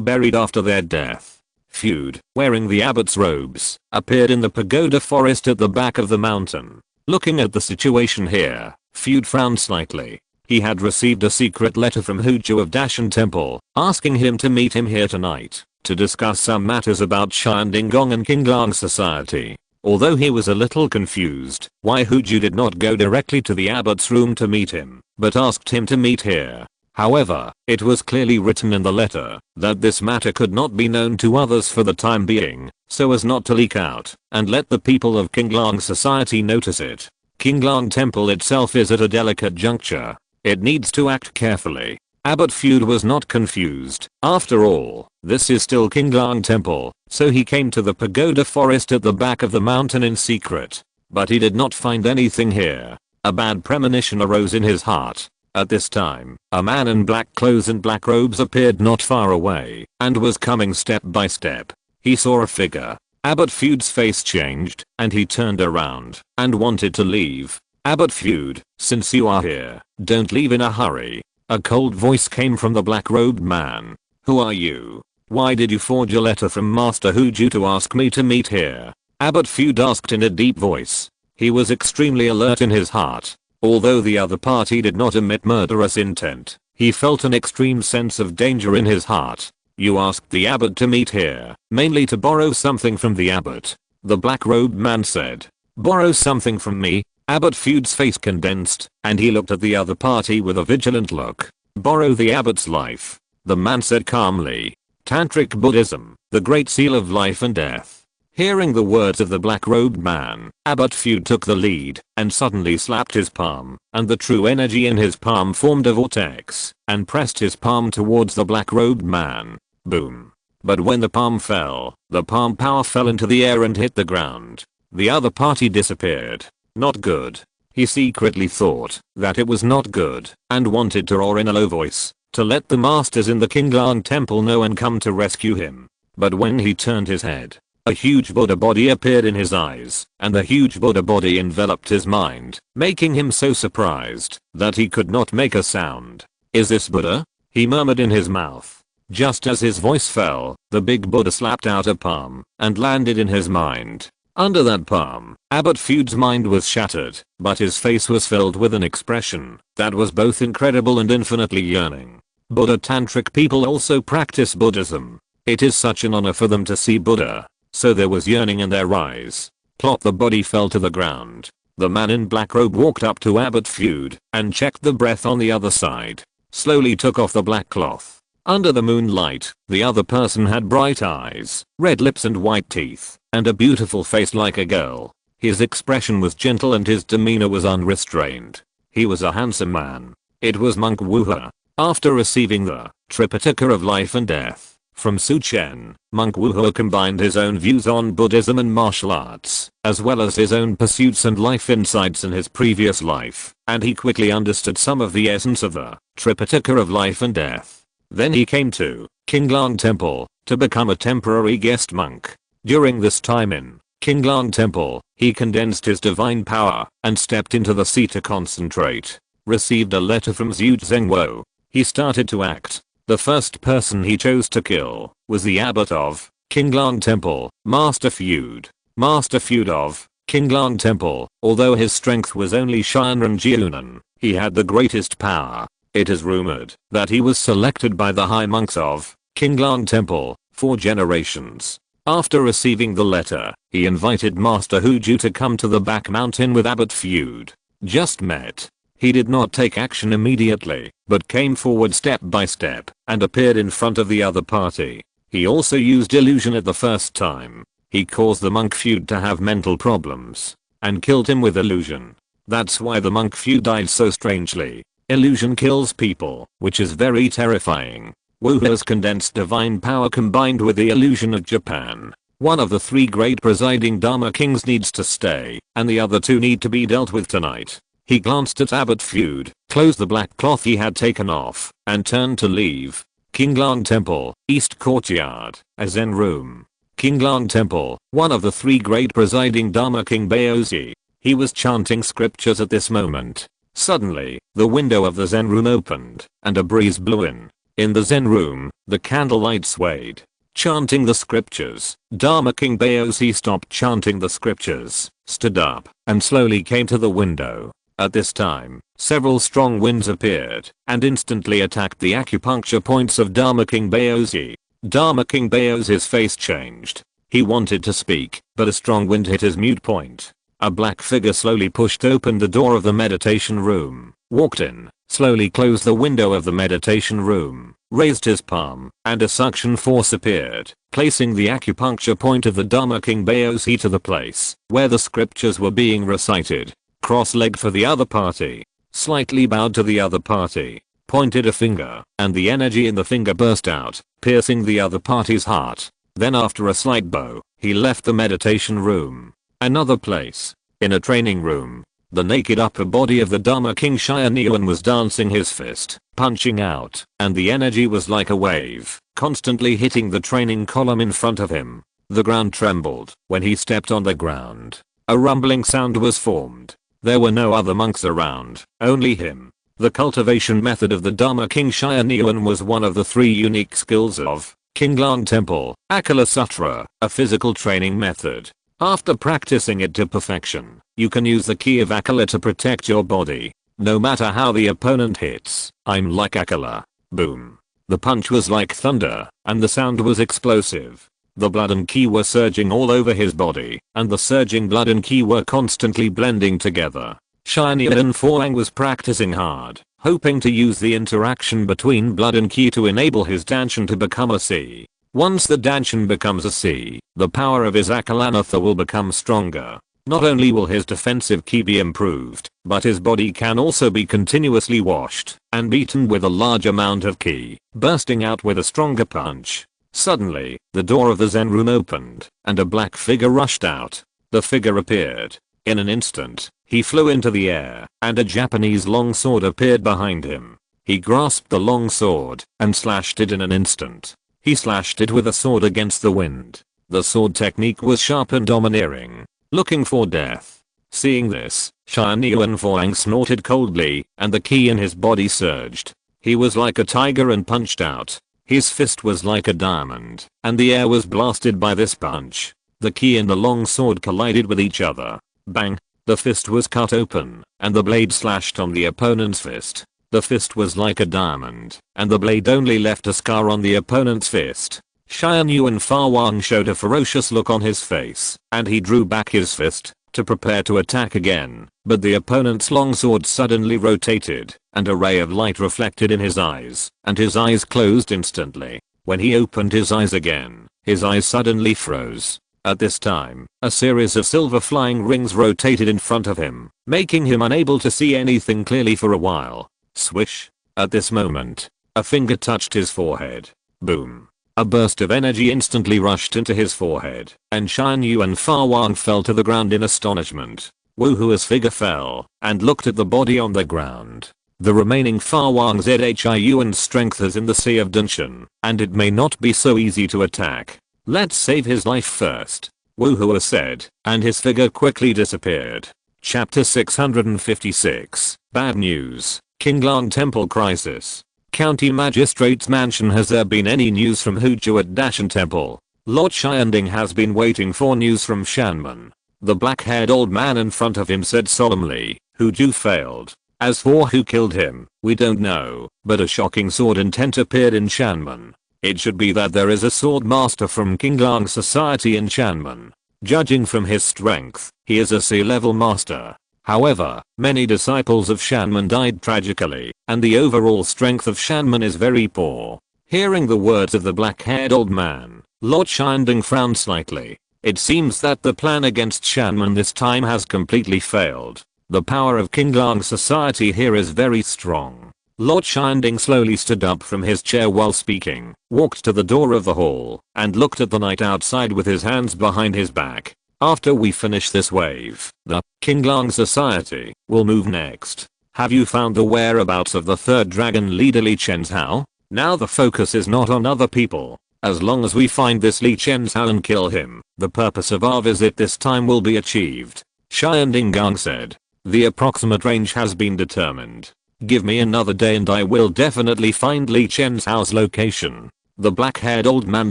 buried after their death. Feud, wearing the abbot's robes, appeared in the pagoda forest at the back of the mountain. Looking at the situation here, Feud frowned slightly. He had received a secret letter from Huju of Dashan Temple, asking him to meet him here tonight, to discuss some matters about Shandinggong and Qinglang society. Although he was a little confused why Huju did not go directly to the abbot's room to meet him, but asked him to meet here. However, it was clearly written in the letter that this matter could not be known to others for the time being, so as not to leak out and let the people of Qinglang society notice it. Qinglang Temple itself is at a delicate juncture. It needs to act carefully. Abbot Feud was not confused. After all, this is still Qinglang Temple, so he came to the pagoda forest at the back of the mountain in secret. But he did not find anything here. A bad premonition arose in his heart. At this time, a man in black clothes and black robes appeared not far away and was coming step by step. He saw a figure. Abbot Feud's face changed and he turned around and wanted to leave. Abbot Feud, since you are here, don't leave in a hurry. A cold voice came from the black-robed man. Who are you? Why did you forge a letter from Master Huju to ask me to meet here? Abbot Feud asked in a deep voice. He was extremely alert in his heart. Although the other party did not emit murderous intent, he felt an extreme sense of danger in his heart. You asked the abbot to meet here, mainly to borrow something from the abbot. The black-robed man said. Borrow something from me? Abbot Feud's face condensed, and he looked at the other party with a vigilant look. Borrow the abbot's life. The man said calmly. Tantric Buddhism, the great seal of life and death. Hearing the words of the black-robed man, Abbot Feud took the lead and suddenly slapped his palm, and the true energy in his palm formed a vortex and pressed his palm towards the black-robed man. Boom. But when the palm fell, the palm power fell into the air and hit the ground. The other party disappeared. Not good. He secretly thought that it was not good and wanted to roar in a low voice to let the masters in the Qinglang temple know and come to rescue him. But when he turned his head, a huge Buddha body appeared in his eyes, and the huge Buddha body enveloped his mind, making him so surprised that he could not make a sound. "Is this Buddha?" he murmured in his mouth. Just as his voice fell, the big Buddha slapped out a palm and landed in his mind. Under that palm, Abbot Feud's mind was shattered, but his face was filled with an expression that was both incredible and infinitely yearning. Buddha Tantric people also practice Buddhism. It is such an honor for them to see Buddha. So there was yearning in their eyes. Plop, the body fell to the ground. The man in black robe walked up to Abbot Feud and checked the breath on the other side. Slowly took off the black cloth. Under the moonlight, the other person had bright eyes, red lips and white teeth, and a beautiful face like a girl. His expression was gentle and his demeanor was unrestrained. He was a handsome man. It was Monk Wuha. After receiving the Tripitaka of Life and Death from Chen, Monk Wuha combined his own views on Buddhism and martial arts, as well as his own pursuits and life insights in his previous life, and he quickly understood some of the essence of the Tripitaka of Life and Death. Then he came to Qinglang Temple to become a temporary guest monk. During this time in Qinglang Temple, he condensed his divine power and stepped into the sea to concentrate. Received a letter from Zhu Zhengwo. He started to act. The first person he chose to kill was the abbot of Qinglang Temple, Master Feud. Master Feud of Qinglang Temple, although his strength was only Shinran Jiunan, he had the greatest power. It is rumored that he was selected by the high monks of Qinglang Temple for generations. After receiving the letter, he invited Master Huju to come to the back mountain with Abbot Feud. Just met. He did not take action immediately, but came forward step by step and appeared in front of the other party. He also used illusion at the first time. He caused the monk Feud to have mental problems and killed him with illusion. That's why the monk Feud died so strangely. Illusion kills people, which is very terrifying. Wuha's condensed divine power combined with the illusion of Japan. One of the three great presiding Dharma kings needs to stay, and the other two need to be dealt with tonight. He glanced at Abbot Feud, closed the black cloth he had taken off, and turned to leave. Qinglang Temple, East Courtyard, a Zen room. Qinglang Temple, one of the three great presiding Dharma King Baozi. He was chanting scriptures at this moment. Suddenly, the window of the Zen room opened, and a breeze blew in. In the Zen room, the candlelight swayed. Chanting the scriptures, Dharma King Baozi stopped chanting the scriptures, stood up, and slowly came to the window. At this time, several strong winds appeared and instantly attacked the acupuncture points of Dharma King Baozi. Dharma King Baozi's face changed. He wanted to speak, but a strong wind hit his mute point. A black figure slowly pushed open the door of the meditation room, walked in, slowly closed the window of the meditation room, raised his palm, and a suction force appeared, placing the acupuncture point of the Dharma King Baozi to the place where the scriptures were being recited. Cross-legged for the other party, slightly bowed to the other party, pointed a finger, and the energy in the finger burst out, piercing the other party's heart. Then after a slight bow, he left the meditation room. Another place. In a training room, the naked upper body of the Dharma King Shianyuan was dancing his fist, punching out, and the energy was like a wave, constantly hitting the training column in front of him. The ground trembled when he stepped on the ground. A rumbling sound was formed. There were no other monks around, only him. The cultivation method of the Dharma King Shianyuan was one of the three unique skills of Qinglang Temple, Akala Sutra, a physical training method. After practicing it to perfection, you can use the key of Akala to protect your body. No matter how the opponent hits, I'm like Akala. Boom. The punch was like thunder, and the sound was explosive. The blood and ki were surging all over his body, and the surging blood and ki were constantly blending together. Shianyuan Forang was practicing hard, hoping to use the interaction between blood and ki to enable his danshan to become a si. Once the Danshan becomes a sea, the power of his Akalanatha will become stronger. Not only will his defensive ki be improved, but his body can also be continuously washed and beaten with a large amount of ki, bursting out with a stronger punch. Suddenly, the door of the Zen room opened, and a black figure rushed out. The figure appeared. In an instant, he flew into the air, and a Japanese longsword appeared behind him. He grasped the long sword and slashed it in an instant. He slashed it with a sword against the wind. The sword technique was sharp and domineering, looking for death. Seeing this, Shan Yuan Fuang snorted coldly, and the ki in his body surged. He was like a tiger and punched out. His fist was like a diamond, and the air was blasted by this punch. The ki and the long sword collided with each other. Bang! The fist was cut open, and the blade slashed on the opponent's fist. The fist was like a diamond, and the blade only left a scar on the opponent's fist. Shan Yuan Fuang showed a ferocious look on his face, and he drew back his fist to prepare to attack again, but the opponent's longsword suddenly rotated, and a ray of light reflected in his eyes, and his eyes closed instantly. When he opened his eyes again, his eyes suddenly froze. At this time, a series of silver flying rings rotated in front of him, making him unable to see anything clearly for a while. Swish. At this moment, a finger touched his forehead. Boom. A burst of energy instantly rushed into his forehead, and Shan Yuan Fuang fell to the ground in astonishment. Woohoo's figure fell, and looked at the body on the ground. The remaining Fuang Zhiyuan's strength is in the Sea of Danshan, and it may not be so easy to attack. Let's save his life first, Woohoo said, and his figure quickly disappeared. Chapter 656, Bad News, Qinglang Temple Crisis. County Magistrate's Mansion. Has there been any news from Huju at Danshan Temple? Lord Xianding has been waiting for news from Shanman. The black-haired old man in front of him said solemnly, Huju failed. As for who killed him, we don't know, but a shocking sword intent appeared in Shanman. It should be that there is a sword master from Qinglang Society in Shanman. Judging from his strength, he is a sea-level master. However, many disciples of Shanman died tragically, and the overall strength of Shanman is very poor. Hearing the words of the black-haired old man, Lord Xianding frowned slightly. It seems that the plan against Shanman this time has completely failed. The power of Qinglang Society here is very strong. Lord Xianding slowly stood up from his chair while speaking, walked to the door of the hall, and looked at the night outside with his hands behind his back. After we finish this wave, the Qinglang Society will move next. Have you found the whereabouts of the third dragon leader Li Chenzhao? Now the focus is not on other people. As long as we find this Li Chenzhao and kill him, the purpose of our visit this time will be achieved. Xianding Gang said. The approximate range has been determined. Give me another day and I will definitely find Li Chenzhao's location. The black-haired old man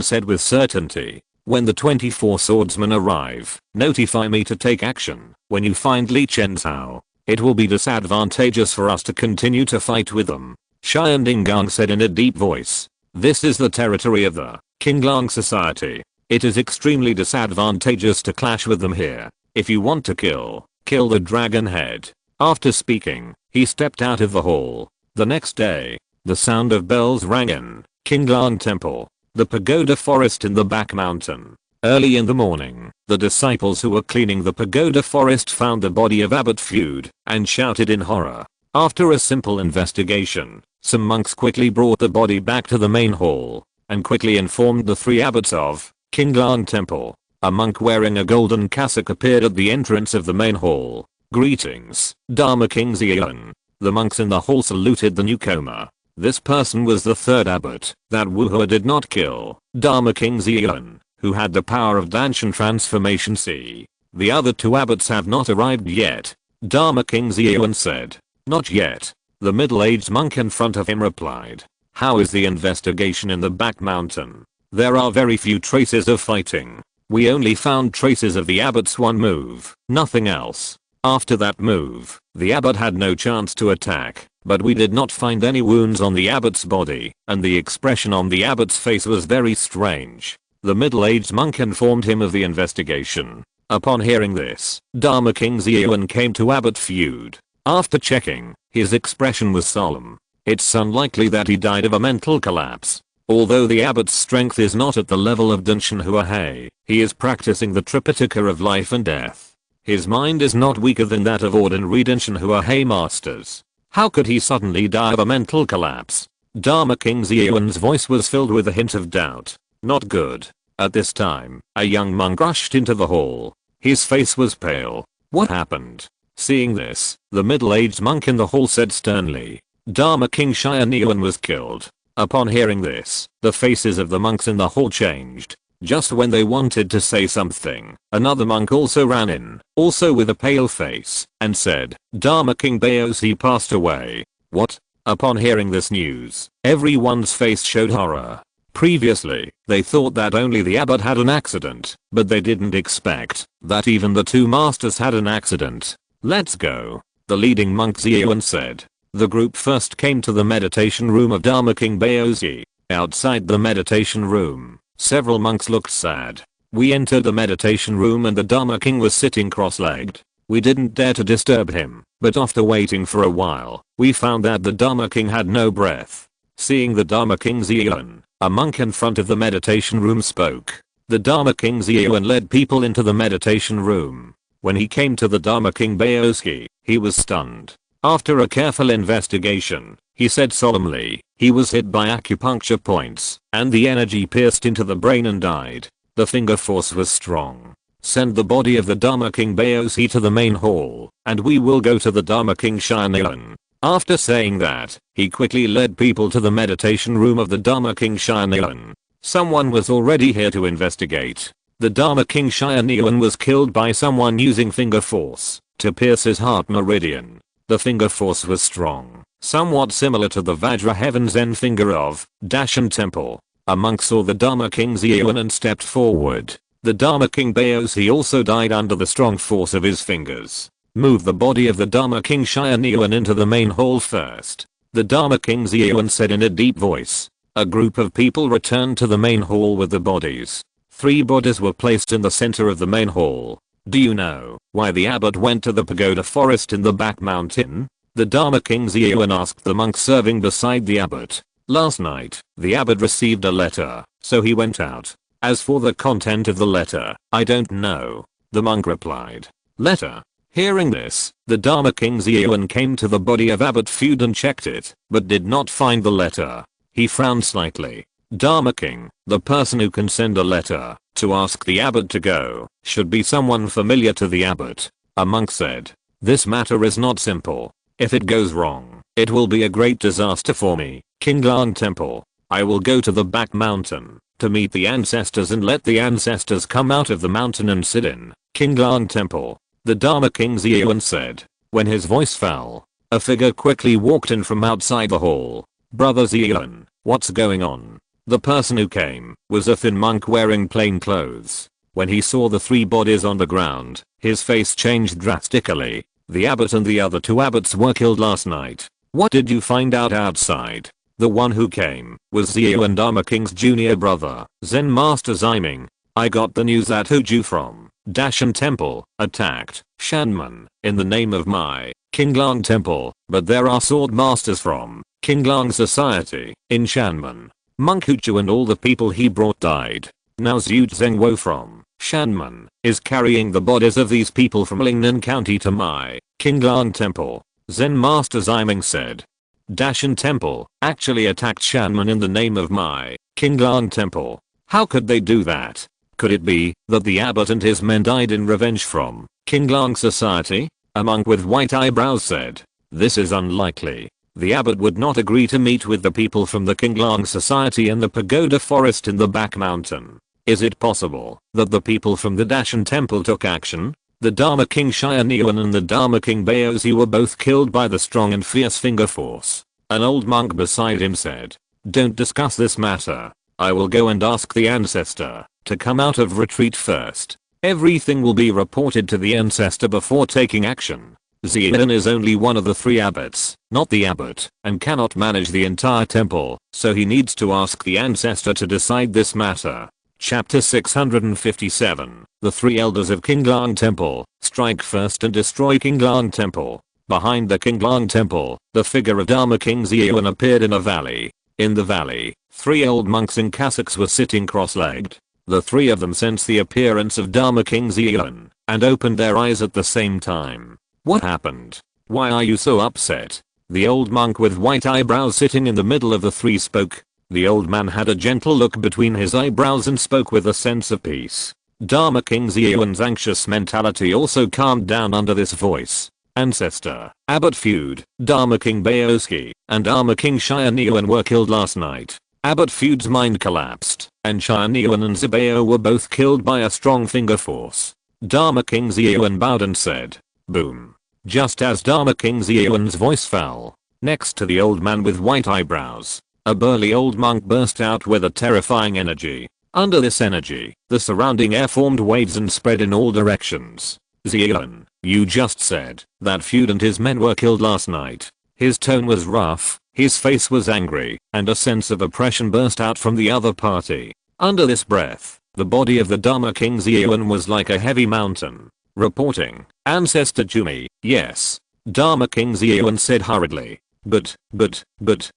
said with certainty. When the 24 swordsmen arrive, notify me to take action. When you find Li Chenzhao, it will be disadvantageous for us to continue to fight with them. Xianding Gang said in a deep voice. This is the territory of the Qinglang Society. It is extremely disadvantageous to clash with them here. If you want to kill the dragon head. After speaking, he stepped out of the hall. The next day, the sound of bells rang in Qinglang Temple, the pagoda forest in the back mountain. Early in the morning, the disciples who were cleaning the pagoda forest found the body of Abbot Feud and shouted in horror. After a simple investigation, some monks quickly brought the body back to the main hall and quickly informed the three abbots of Qinglang Temple. A monk wearing a golden cassock appeared at the entrance of the main hall. Greetings, Dharma King Xian. The monks in the hall saluted the newcomer. This person was the third abbot that Wuhua did not kill, Dharma King Xian, who had the power of Danshan Transformation C. The other two abbots have not arrived yet. Dharma King Xian said. Not yet. The middle-aged monk in front of him replied. How is the investigation in the back mountain? There are very few traces of fighting. We only found traces of the abbot's one move, nothing else. After that move, the abbot had no chance to attack, but we did not find any wounds on the abbot's body, and the expression on the abbot's face was very strange. The middle-aged monk informed him of the investigation. Upon hearing this, Dharma King Xian came to Abbot Feud. After checking, his expression was solemn. It's unlikely that he died of a mental collapse. Although the abbot's strength is not at the level of Danshan Huahei, he is practicing the Tripitaka of life and death. His mind is not weaker than that of ordinary Danshan Huahei masters. How could he suddenly die of a mental collapse? Dharma King Ziyuan's voice was filled with a hint of doubt. Not good. At this time, a young monk rushed into the hall. His face was pale. What happened? Seeing this, the middle-aged monk in the hall said sternly, Dharma King Xianyuan was killed. Upon hearing this, the faces of the monks in the hall changed. Just when they wanted to say something, another monk also ran in, also with a pale face, and said, Dharma King Baozi passed away. What? Upon hearing this news, everyone's face showed horror. Previously, they thought that only the abbot had an accident, but they didn't expect that even the two masters had an accident. Let's go. The leading monk Ziyuan said. The group first came to the meditation room of Dharma King Baozi. Outside the meditation room, several monks looked sad. We entered the meditation room and the Dharma King was sitting cross-legged. We didn't dare to disturb him, but after waiting for a while, we found that the Dharma King had no breath. Seeing the Dharma King Ziyuan, a monk in front of the meditation room spoke. The Dharma King Ziyuan led people into the meditation room. When he came to the Dharma King Baozi, he was stunned. After a careful investigation, he said solemnly, he was hit by acupuncture points, and the energy pierced into the brain and died. The finger force was strong. Send the body of the Dharma King Baozi to the main hall, and we will go to the Dharma King Xianyuan. After saying that, he quickly led people to the meditation room of the Dharma King Xianyuan. Someone was already here to investigate. The Dharma King Xianyuan was killed by someone using finger force to pierce his heart meridian. The finger force was strong, somewhat similar to the Vajra Heaven Zen finger of Darshan Temple. A monk saw the Dharma King Ziyuan and stepped forward. The Dharma King Baozi also died under the strong force of his fingers. Move the body of the Dharma King Xianyuan into the main hall first. The Dharma King Ziyuan said in a deep voice. A group of people returned to the main hall with the bodies. 3 bodies were placed in the center of the main hall. Do you know why the abbot went to the pagoda forest in the back mountain? The Dharma King Ziyuan asked the monk serving beside the abbot. Last night, the abbot received a letter, so he went out. As for the content of the letter, I don't know. The monk replied. Letter? Hearing this, the Dharma King Ziyuan came to the body of Abbot Feud and checked it, but did not find the letter. He frowned slightly. Dharma King, the person who can send a letter to ask the abbot to go should be someone familiar to the abbot. A monk said. This matter is not simple. If it goes wrong, it will be a great disaster for me. Qinglang Temple. I will go to the back mountain to meet the ancestors and let the ancestors come out of the mountain and sit in Qinglang Temple. The Dharma King Ziyuan said. When his voice fell, a figure quickly walked in from outside the hall. Brother Ziyuan, what's going on? The person who came was a thin monk wearing plain clothes. When he saw the 3 bodies on the ground, his face changed drastically. The abbot and the other 2 abbots were killed last night. What did you find out outside? The one who came was Ziyuan Dharma King's junior brother, Zen Master Ziming. I got the news that Huju from Darshan Temple attacked Shanman in the name of my Qinglang Temple, but there are sword masters from Qinglang Society in Shanman. Monk Huju and all the people he brought died. Now Zhu Zhengwo from Shanman is carrying the bodies of these people from Lingnan County to my Qinglang Temple. Zen Master Ziming said. Darshan Temple actually attacked Shanman in the name of my Qinglang Temple. How could they do that? Could it be that the abbot and his men died in revenge from Qinglang Society? A monk with white eyebrows said. This is unlikely. The abbot would not agree to meet with the people from the Qinglang Society in the pagoda forest in the back mountain. Is it possible that the people from the Darshan Temple took action? The Dharma King Xianyuan and the Dharma King Baozi were both killed by the strong and fierce finger force. An old monk beside him said. Don't discuss this matter. I will go and ask the ancestor to come out of retreat first. Everything will be reported to the ancestor before taking action. Ziyuan is only one of the 3 abbots, not the abbot, and cannot manage the entire temple, so he needs to ask the ancestor to decide this matter. Chapter 657. The 3 elders of Qinglang Temple strike first and destroy Qinglang Temple. Behind the Qinglang Temple, the figure of Dharma King Ziyuan appeared in a valley. In the valley, 3 old monks in cassocks were sitting cross-legged. The 3 of them sensed the appearance of Dharma King Xian and opened their eyes at the same time. What happened? Why are you so upset? The old monk with white eyebrows sitting in the middle of the 3 spoke. The old man had a gentle look between his eyebrows and spoke with a sense of peace. Dharma King Xian's anxious mentality also calmed down under this voice. Ancestor, Abbot Feud, Dharma King Baoski, and Dharma King Xianyuan were killed last night. Abbot Feud's mind collapsed, and Xianyuan and Zibao were both killed by a strong finger force. Dharma King Xian bowed and said, boom. Just as Dharma King Xian's voice fell, next to the old man with white eyebrows, a burly old monk burst out with a terrifying energy. Under this energy, the surrounding air formed waves and spread in all directions. Xian, you just said that Feud and his men were killed last night. His tone was rough, his face was angry, and a sense of oppression burst out from the other party. Under this breath, the body of the Dharma King Xian was like a heavy mountain. Reporting, Ancestor Jumi, yes. Dharma King Xian said hurriedly. But,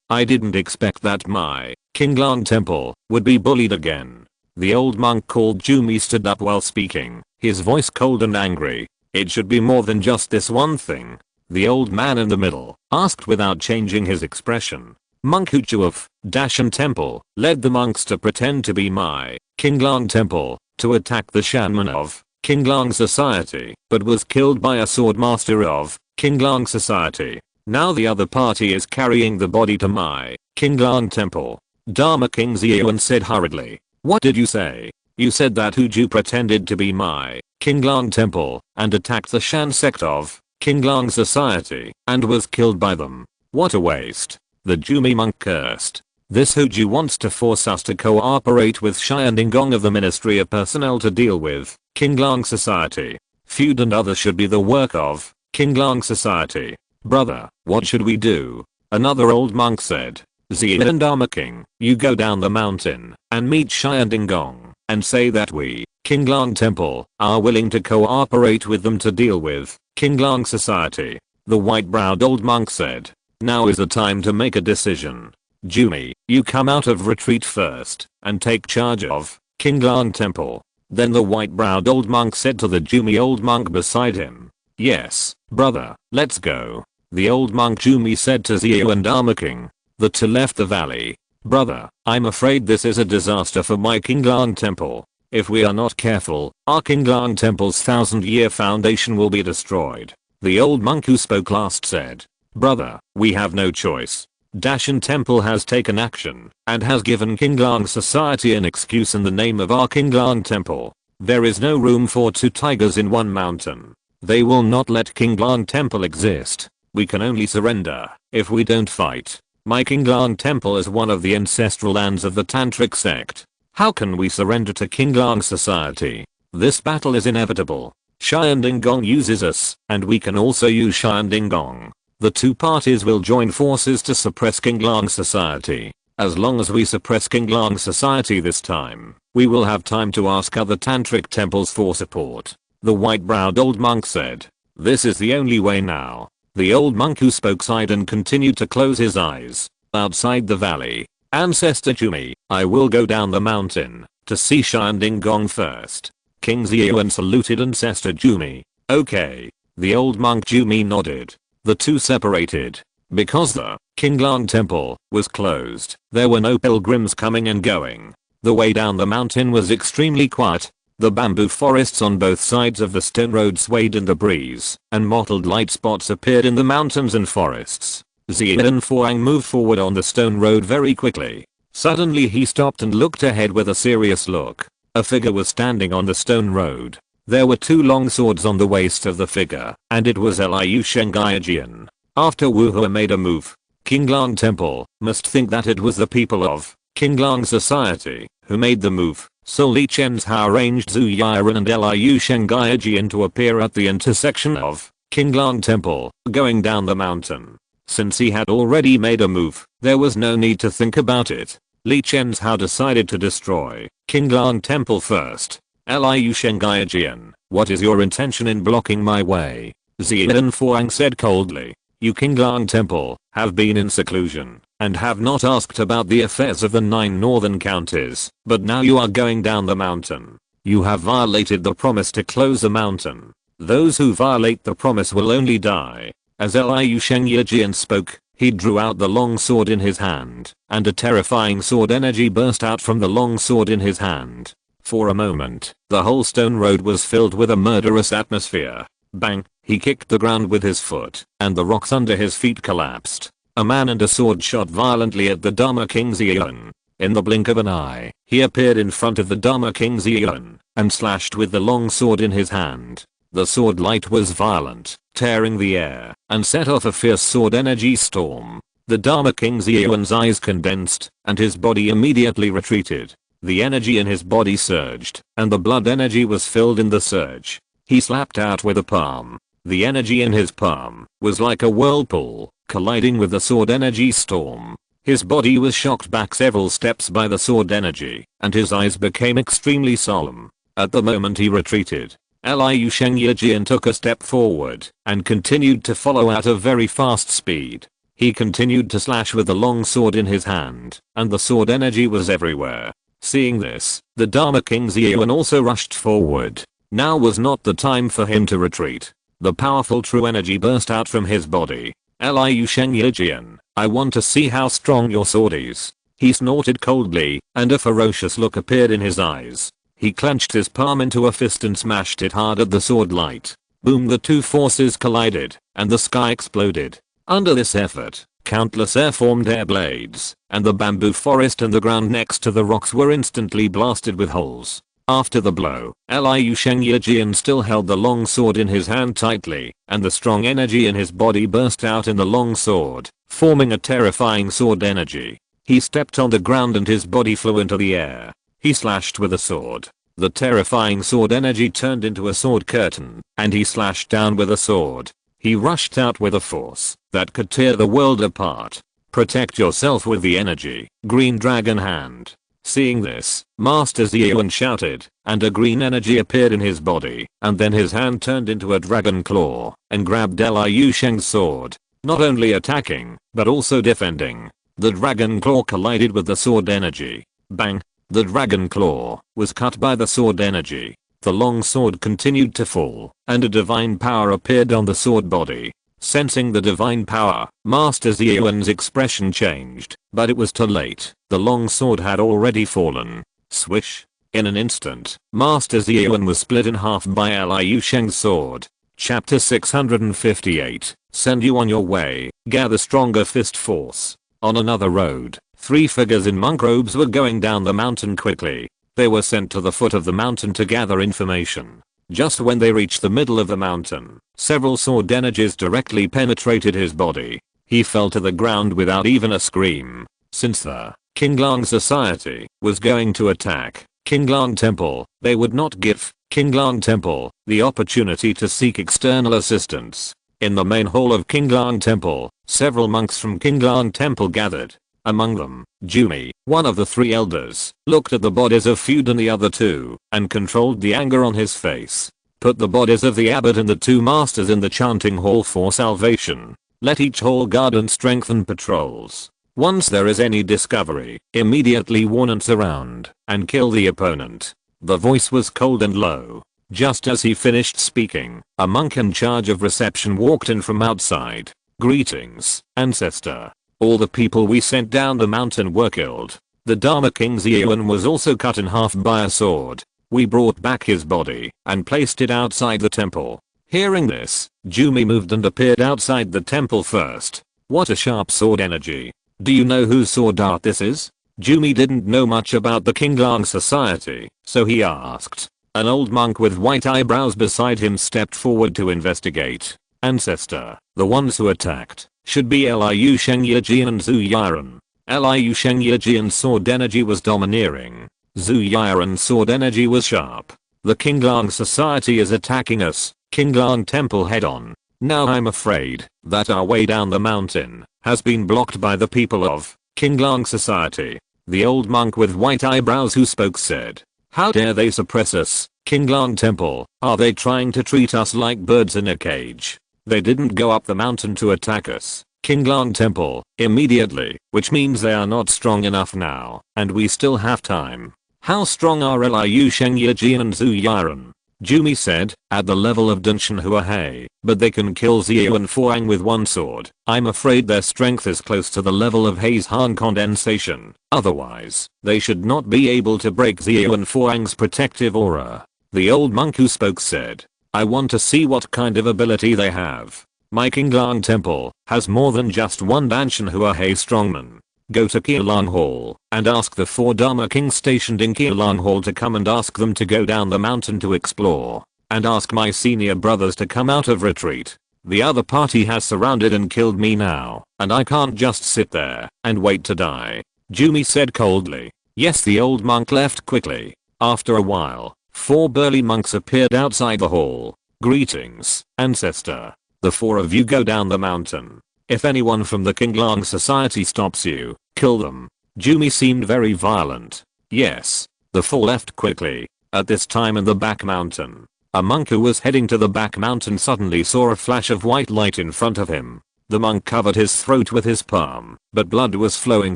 I didn't expect that my Qinglang temple would be bullied again. The old monk called Jumi stood up while speaking, his voice cold and angry. It should be more than just this one thing. The old man in the middle asked without changing his expression. Monk Huchu of Dashan Temple led the monks to pretend to be my Qinglang temple to attack the shaman of Qinglang Society, but was killed by a sword master of Qinglang Society. Now the other party is carrying the body to my Qinglang temple. Dharma King Xian said hurriedly. What did you say? You said that Huju pretended to be my Qinglang temple and attacked the Shan sect of Qinglang Society and was killed by them. What a waste. The Jumi monk cursed. This Huju wants to force us to cooperate with Xiandingong of the Ministry of Personnel to deal with Qinglang Society. Feud and others should be the work of Qinglang Society. Brother, what should we do? Another old monk said. Xian and Dharma King, you go down the mountain and meet Xiandingong and say that we, Qinglang Temple, are willing to cooperate with them to deal with Qinglang Society. The white-browed old monk said. Now is the time to make a decision. Jumi, you come out of retreat first and take charge of Qinglang Temple. Then the white-browed old monk said to the Jumi old monk beside him. Yes, brother, let's go. The old monk Jumi said to Xiao and Dharma King. The two left the valley. Brother, I'm afraid this is a disaster for my Qinglang Temple. If we are not careful, our Qinglang Temple's 1000-year foundation will be destroyed. The old monk who spoke last said. Brother, we have no choice. Dashan Temple has taken action and has given Qinglang Society an excuse in the name of our Qinglang Temple. There is no room for 2 tigers in one mountain. They will not let Qinglang Temple exist. We can only surrender if we don't fight. My Qinglang Temple is one of the ancestral lands of the Tantric sect. How can we surrender to Qinglang Society? This battle is inevitable. Xiandingong uses us, and we can also use Xiandingong. The 2 parties will join forces to suppress Qinglang Society. As long as we suppress Qinglang Society this time, we will have time to ask other Tantric temples for support. The white-browed old monk said. This is the only way now. The old monk who spoke sighed and continued to close his eyes. Outside the valley. Ancestor Jumi, I will go down the mountain to see Xiandingong first. King Xian saluted Ancestor Jumi. Okay. The old monk Jumi nodded. The 2 separated. Because the Qinglang Temple was closed, there were no pilgrims coming and going. The way down the mountain was extremely quiet. The bamboo forests on both sides of the stone road swayed in the breeze, and mottled light spots appeared in the mountains and forests. Xian Fuang moved forward on the stone road very quickly. Suddenly he stopped and looked ahead with a serious look. A figure was standing on the stone road. There were 2 long swords on the waist of the figure, and it was Liu Shengaijian. After Wu Hua made a move, Qinglang Temple must think that it was the people of Qinglang Society who made the move. So Li Chen's Hao arranged Zhu Yiren and Liu Shengaijian to appear at the intersection of Qinglang Temple, going down the mountain. Since he had already made a move, there was no need to think about it. Li Chen's Hao decided to destroy Qinglang Temple first. Liu Shengaijian, what is your intention in blocking my way? Xian Fuang said coldly. You Qinglang Temple have been in seclusion, and have not asked about the affairs of the 9 northern counties, but now you are going down the mountain. You have violated the promise to close the mountain. Those who violate the promise will only die. As Liu Shengyejian spoke, he drew out the long sword in his hand, and a terrifying sword energy burst out from the long sword in his hand. For a moment, the whole stone road was filled with a murderous atmosphere. Bang! He kicked the ground with his foot, and the rocks under his feet collapsed. A man and a sword shot violently at the Dharma King Xian. In the blink of an eye, he appeared in front of the Dharma King Xian, and slashed with the long sword in his hand. The sword light was violent, tearing the air, and set off a fierce sword energy storm. The Dharma King Xian's eyes condensed, and his body immediately retreated. The energy in his body surged, and the blood energy was filled in the surge. He slapped out with a palm. The energy in his palm was like a whirlpool, colliding with the sword energy storm. His body was shocked back several steps by the sword energy, and his eyes became extremely solemn. At the moment he retreated, Liu Shengyejian took a step forward, and continued to follow at a very fast speed. He continued to slash with the long sword in his hand, and the sword energy was everywhere. Seeing this, the Dharma King Xian also rushed forward. Now was not the time for him to retreat. The powerful true energy burst out from his body. Liu Shengyejian, I want to see how strong your sword is. He snorted coldly, and a ferocious look appeared in his eyes. He clenched his palm into a fist and smashed it hard at the sword light. Boom! The two forces collided, and the sky exploded. Under this effort, countless air-formed air blades, and the bamboo forest and the ground next to the rocks were instantly blasted with holes. After the blow, Liu Shengyejian still held the long sword in his hand tightly, and the strong energy in his body burst out in the long sword, forming a terrifying sword energy. He stepped on the ground and his body flew into the air. He slashed with a sword. The terrifying sword energy turned into a sword curtain, and he slashed down with a sword. He rushed out with a force that could tear the world apart. Protect yourself with the energy, Green Dragon Hand. Seeing this, Master Xian shouted, and a green energy appeared in his body, and then his hand turned into a dragon claw, and grabbed Liu Sheng's sword. Not only attacking, but also defending. The dragon claw collided with the sword energy. Bang! The dragon claw was cut by the sword energy. The long sword continued to fall, and a divine power appeared on the sword body. Sensing the divine power, Master Xian's expression changed, but it was too late. The long sword had already fallen. Swish! In an instant, Master Xian was split in half by Liu Sheng's sword. Chapter 658. Send you on your way, gather stronger fist force. On another road, 3 figures in monk robes were going down the mountain quickly. They were sent to the foot of the mountain to gather information. Just when they reached the middle of the mountain, several sword energies directly penetrated his body. He fell to the ground without even a scream. Since the Qinglang Society was going to attack Qinglang Temple, they would not give Qinglang Temple the opportunity to seek external assistance. In the main hall of Qinglang Temple, several monks from Qinglang Temple gathered. Among them, Jumi, one of the 3 elders, looked at the bodies of Feud and the other 2, and controlled the anger on his face. Put the bodies of the abbot and the 2 masters in the chanting hall for salvation. Let each hall guard and strengthen patrols. Once there is any discovery, immediately warn and surround, and kill the opponent. The voice was cold and low. Just as he finished speaking, a monk in charge of reception walked in from outside. Greetings, ancestor. All the people we sent down the mountain were killed. The Dharma King Xian was also cut in half by a sword. We brought back his body and placed it outside the temple. Hearing this, Jumi moved and appeared outside the temple first. What a sharp sword energy. Do you know whose sword art this is? Jumi didn't know much about the Qinglang Society, so he asked. An old monk with white eyebrows beside him stepped forward to investigate. Ancestor, the ones who attacked should be Liu Shengyejian and Zhu Yiren. Liu Shengyejian's sword energy was domineering. Zhu Yiren's sword energy was sharp. The Qinglang Society is attacking us, Qinglang Temple head on. Now I'm afraid that our way down the mountain has been blocked by the people of Qinglang Society. The old monk with white eyebrows who spoke said. How dare they suppress us, Qinglang Temple? Are they trying to treat us like birds in a cage? They didn't go up the mountain to attack us. Qinglang Temple, immediately, which means they are not strong enough now, and we still have time. How strong are Liu Shengyi and Zhu Yiren? Jumi said, at the level of Dunshan Huahei, but they can kill Xiao and Fuang with one sword. I'm afraid their strength is close to the level of Hei's Han condensation, otherwise, they should not be able to break Xiao and Fuang's protective aura. The old monk who spoke said, I want to see what kind of ability they have. My Qinglang Temple has more than just one Danshan Huahei strongman. Go to Qialan Hall and ask the 4 Dharma Kings stationed in Qialan Hall to come and ask them to go down the mountain to explore. And ask my senior brothers to come out of retreat. The other party has surrounded and killed me now, and I can't just sit there and wait to die. Jumi said coldly. Yes, the old monk left quickly. After a while, 4 burly monks appeared outside the hall. Greetings, ancestor. The 4 of you go down the mountain. If anyone from the Qinglang Society stops you, kill them. Jumi seemed very violent. Yes. The 4 left quickly. At this time in the back mountain, a monk who was heading to the back mountain suddenly saw a flash of white light in front of him. The monk covered his throat with his palm, but blood was flowing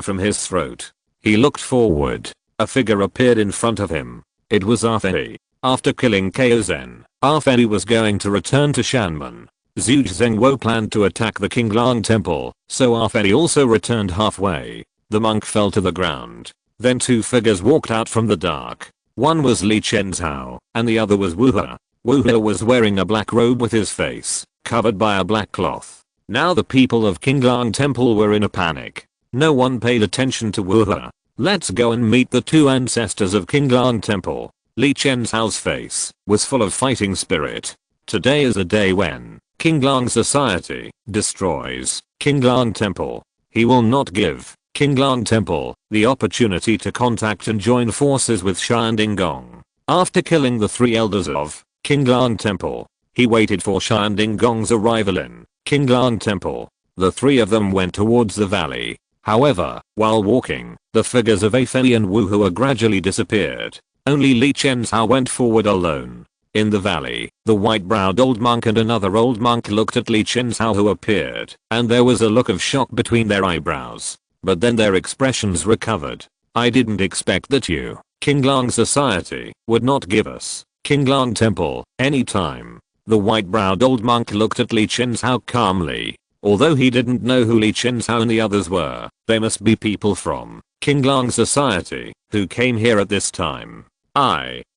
from his throat. He looked forward. A figure appeared in front of him. It was Arfei. After killing Kaozen, Arfei was going to return to Shanmen. Zhu Zhengwo planned to attack the Qinglang Temple, so Arfei also returned halfway. The monk fell to the ground. Then 2 figures walked out from the dark. One was Li Chenzhao, and the other was Wuhe. Wuhe was wearing a black robe with his face covered by a black cloth. Now the people of Qinglang Temple were in a panic. No one paid attention to Wuhe. Let's go and meet the 2 ancestors of Qinglang Temple. Li Chenzhao's face was full of fighting spirit. Today is a day when Qinglang Society destroys Qinglang Temple. He will not give Qinglang Temple the opportunity to contact and join forces with Shan Dingong. After killing the 3 elders of Qinglang Temple, he waited for Shan Dingong's arrival in Qinglang Temple. The 3 of them went towards the valley. However, while walking, the figures of Afei and Wu Hua gradually disappeared. Only Li Chenzhao went forward alone. In the valley, the white-browed old monk and another old monk looked at Li Chenzhao who appeared, and there was a look of shock between their eyebrows. But then their expressions recovered. I didn't expect that you, Qinglang Society, would not give us Qinglang Temple any time. The white-browed old monk looked at Li Chenzhao calmly. Although he didn't know who Li Chenzhao and the others were, they must be people from Qinglang Society who came here at this time.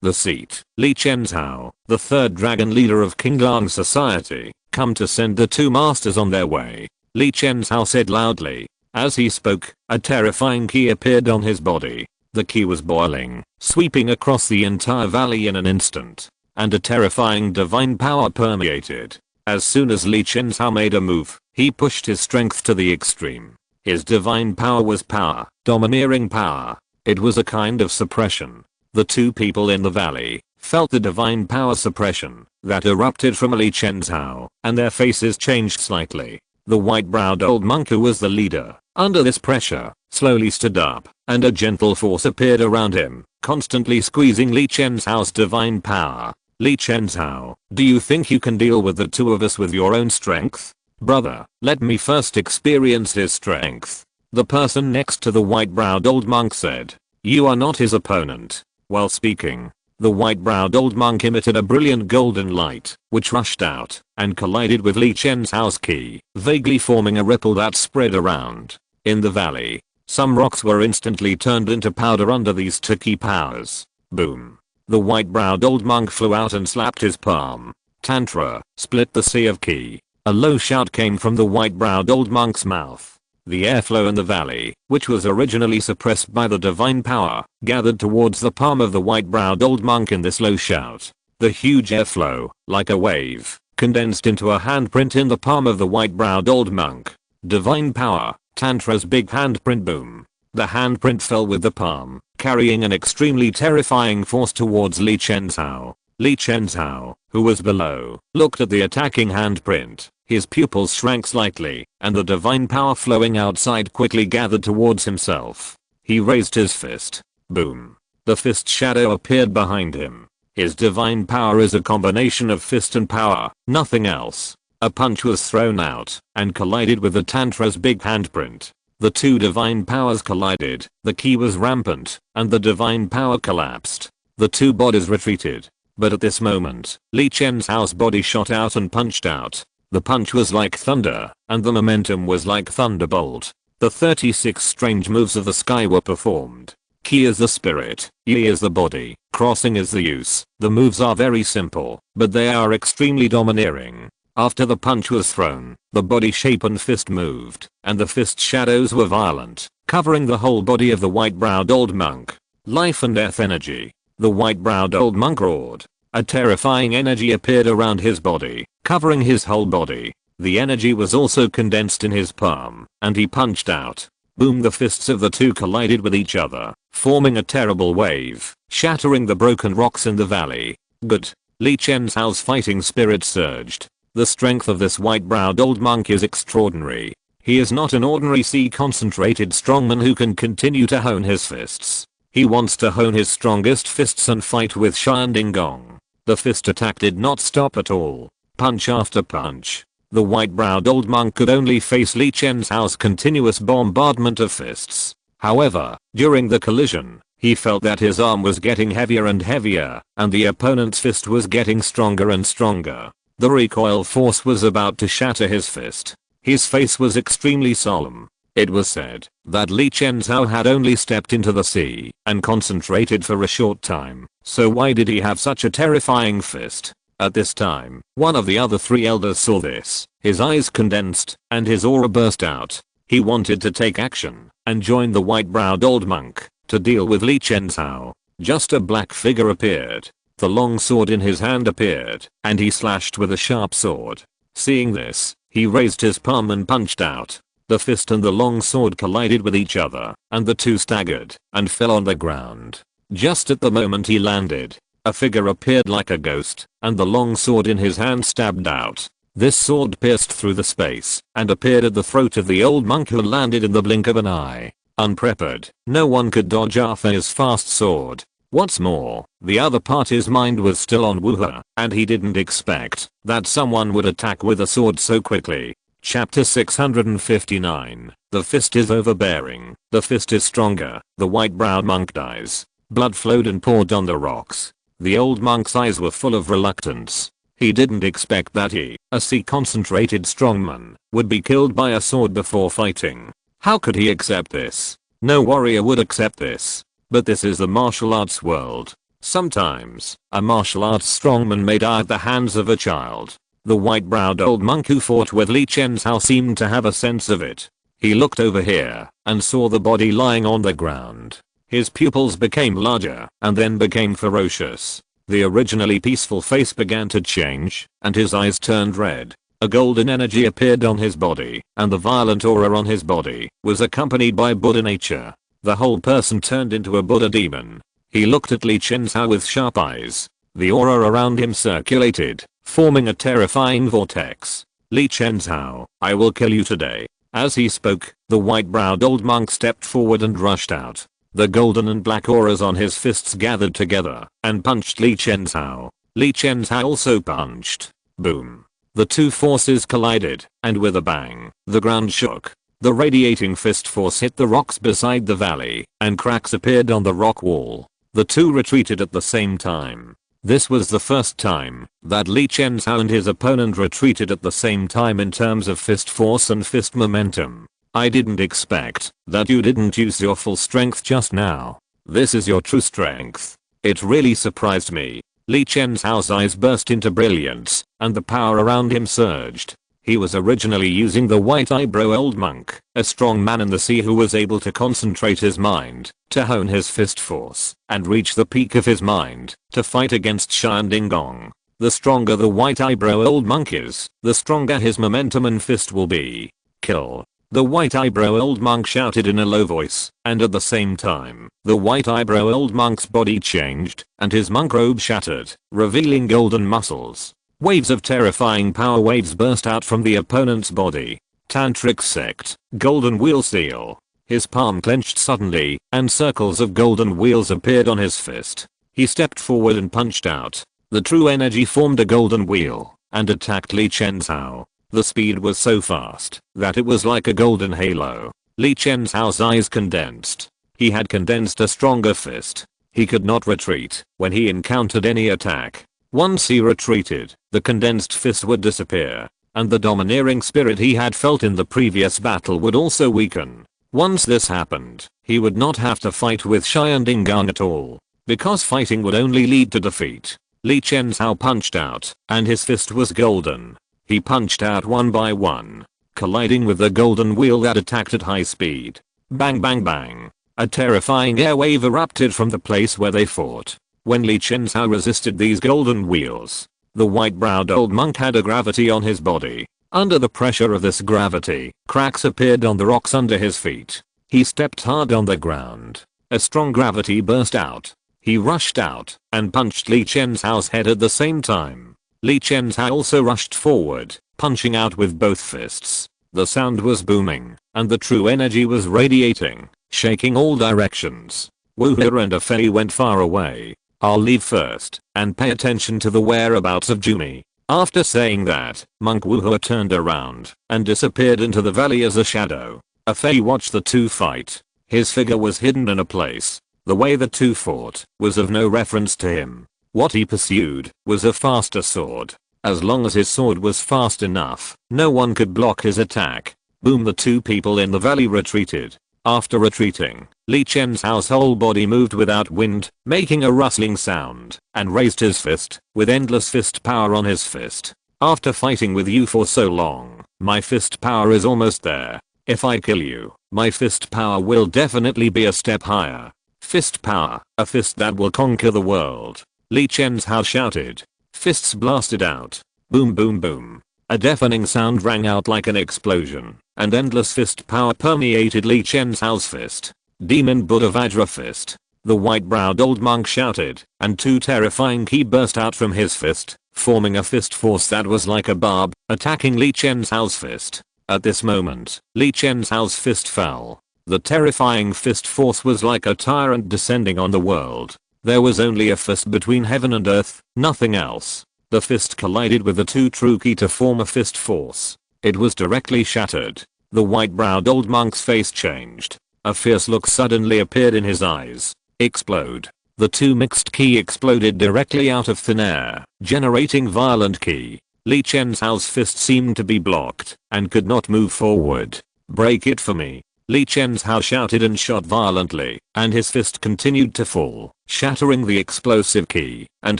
The seat, Li Chenzhao, the 3rd dragon leader of Qinglang Society, come to send the 2 masters on their way. Li Chenzhao said loudly. As he spoke, a terrifying ki appeared on his body. The ki was boiling, sweeping across the entire valley in an instant. And a terrifying divine power permeated. As soon as Li Chenzhao made a move, he pushed his strength to the extreme. His divine power was power, domineering power. It was a kind of suppression. The 2 people in the valley felt the divine power suppression that erupted from Li Chenzhao, and their faces changed slightly. The white-browed old monk who was the leader, under this pressure, slowly stood up, and a gentle force appeared around him, constantly squeezing Li Chenzhao's divine power. Li Chenzhao, do you think you can deal with the 2 of us with your own strength? Brother, let me first experience his strength. The person next to the white-browed old monk said. You are not his opponent. While speaking, the white-browed old monk emitted a brilliant golden light, which rushed out and collided with Li Chenzhao's ki, vaguely forming a ripple that spread around. In the valley, some rocks were instantly turned into powder under these 2 ki powers. Boom. The white-browed old monk flew out and slapped his palm. Tantra split the sea of ki. A low shout came from the white-browed old monk's mouth. The airflow in the valley, which was originally suppressed by the divine power, gathered towards the palm of the white-browed old monk in this low shout. The huge airflow, like a wave, condensed into a handprint in the palm of the white-browed old monk. Divine power, Tantra's big handprint. Boom. The handprint fell with the palm, carrying an extremely terrifying force towards Li Chenzhao. Li Chenzhao, who was below, looked at the attacking handprint. His pupils shrank slightly, and the divine power flowing outside quickly gathered towards himself. He raised his fist. Boom. The fist shadow appeared behind him. His divine power is a combination of fist and power, nothing else. A punch was thrown out and collided with the Tantra's big handprint. The two divine powers collided, the ki was rampant, and the divine power collapsed. The two bodies retreated. But at this moment, Li Chen's house body shot out and punched out. The punch was like thunder, and the momentum was like thunderbolt. The 36 strange moves of the sky were performed. Ki is the spirit, Yi is the body, crossing is the use. The moves are very simple, but they are extremely domineering. After the punch was thrown, the body shape and fist moved, and the fist shadows were violent, covering the whole body of the white-browed old monk. Life and death energy. The white-browed old monk roared. A terrifying energy appeared around his body, covering his whole body. The energy was also condensed in his palm, and he punched out. Boom, the fists of the two collided with each other, forming a terrible wave, shattering the broken rocks in the valley. Good. Li Chen's house fighting spirit surged. The strength of this white-browed old monk is extraordinary. He is not an ordinary concentrated strongman who can continue to hone his fists. He wants to hone his strongest fists and fight with Shanding Gong. The fist attack did not stop at all. Punch after punch. The white-browed old monk could only face Li Chen's house continuous bombardment of fists. However, during the collision, he felt that his arm was getting heavier and heavier, and the opponent's fist was getting stronger and stronger. The recoil force was about to shatter his fist. His face was extremely solemn. It was said that Li Chenhao had only stepped into the sea and concentrated for a short time, so why did he have such a terrifying fist? At this time, one of the other three elders saw this. His eyes condensed, and his aura burst out. He wanted to take action and join the white-browed old monk to deal with Li Chenhao. Just a black figure appeared. The long sword in his hand appeared, and he slashed with a sharp sword. Seeing this, he raised his palm and punched out. The fist and the long sword collided with each other, and the two staggered and fell on the ground. Just at the moment he landed, a figure appeared like a ghost, and the long sword in his hand stabbed out. This sword pierced through the space and appeared at the throat of the old monk, who landed in the blink of an eye. Unprepared, no one could dodge after his fast sword. What's more, the other party's mind was still on Wuha, and he didn't expect that someone would attack with a sword so quickly. Chapter 659. The fist is overbearing. The fist is stronger. The white-browed monk dies. Blood flowed and poured on the rocks. The old monk's eyes were full of reluctance. He didn't expect that he, a concentrated strongman, would be killed by a sword before fighting. How could he accept this? No warrior would accept this. But this is the martial arts world. Sometimes, a martial arts strongman may die at the hands of a child. The white-browed old monk who fought with Li Chenhao seemed to have a sense of it. He looked over here and saw the body lying on the ground. His pupils became larger and then became ferocious. The originally peaceful face began to change, and his eyes turned red. A golden energy appeared on his body, and the violent aura on his body was accompanied by Buddha nature. The whole person turned into a Buddha demon. He looked at Li Chenhao with sharp eyes. The aura around him circulated, forming a terrifying vortex. Li Chenhao, I will kill you today. As he spoke, the white-browed old monk stepped forward and rushed out. The golden and black auras on his fists gathered together and punched Li Chenhao. Li Chenhao also punched. Boom. The two forces collided, and with a bang, the ground shook. The radiating fist force hit the rocks beside the valley, and cracks appeared on the rock wall. The two retreated at the same time. This was the first time that Li Chenhao and his opponent retreated at the same time in terms of fist force and fist momentum. I didn't expect that you didn't use your full strength just now. This is your true strength. It really surprised me. Li Chenhao's eyes burst into brilliance, and the power around him surged. He was originally using the white eyebrow old monk, a strong man in the sea who was able to concentrate his mind, to hone his fist force, and reach the peak of his mind, to fight against Shanding Gong. The stronger the white eyebrow old monk is, the stronger his momentum and fist will be. Kill. The white eyebrow old monk shouted in a low voice, and at the same time, the white eyebrow old monk's body changed, and his monk robe shattered, revealing golden muscles. Waves of terrifying power waves burst out from the opponent's body. Tantric sect, golden wheel seal. His palm clenched suddenly, and circles of golden wheels appeared on his fist. He stepped forward and punched out. The true energy formed a golden wheel. and attacked Li Chen's. The speed was so fast that it was like a golden halo. Li Chen's eyes condensed. He had condensed a stronger fist. He could not retreat when he encountered any attack. Once he retreated, the condensed fist would disappear, and the domineering spirit he had felt in the previous battle would also weaken. Once this happened, he would not have to fight with Shi and Ingang at all, because fighting would only lead to defeat. Li Chen's punched out, and his fist was golden. He punched out one by one, colliding with the golden wheel that attacked at high speed. Bang bang bang. A terrifying airwave erupted from the place where they fought. When Li Chen's resisted these golden wheels, the white-browed old monk had a gravity on his body. Under the pressure of this gravity, cracks appeared on the rocks under his feet. He stepped hard on the ground. A strong gravity burst out. He rushed out and punched Li Chen's head at the same time. Li Chen's also rushed forward, punching out with both fists. The sound was booming, and the true energy was radiating, shaking all directions. Wuhe and Afei went far away. I'll leave first and pay attention to the whereabouts of Jumi. After saying that, Monk Wuhe turned around and disappeared into the valley as a shadow. Afei watched the two fight. His figure was hidden in a place. The way the two fought was of no reference to him. What he pursued was a faster sword. As long as his sword was fast enough, no one could block his attack. Boom, the two people in the valley retreated. After retreating, Li Chen's whole body moved without wind, making a rustling sound, and raised his fist, with endless fist power on his fist. After fighting with you for so long, my fist power is almost there. If I kill you, my fist power will definitely be a step higher. Fist power, a fist that will conquer the world. Li Chen's shouted. Fists blasted out. Boom boom boom. A deafening sound rang out like an explosion, and endless fist power permeated Li Chen's fist. Demon Buddha Vajra fist. The white-browed old monk shouted, and two terrifying ki burst out from his fist, forming a fist force that was like a barb, attacking Li Chen's fist. At this moment, Li Chen's fist fell. The terrifying fist force was like a tyrant descending on the world. There was only a fist between heaven and earth, nothing else. The fist collided with the two true ki to form a fist force. It was directly shattered. The white-browed old monk's face changed. A fierce look suddenly appeared in his eyes. Explode. The two mixed ki exploded directly out of thin air, generating violent ki. Li Chen's fist seemed to be blocked and could not move forward. Break it for me. Li Chen's shouted and shot violently, and his fist continued to fall, shattering the explosive ki and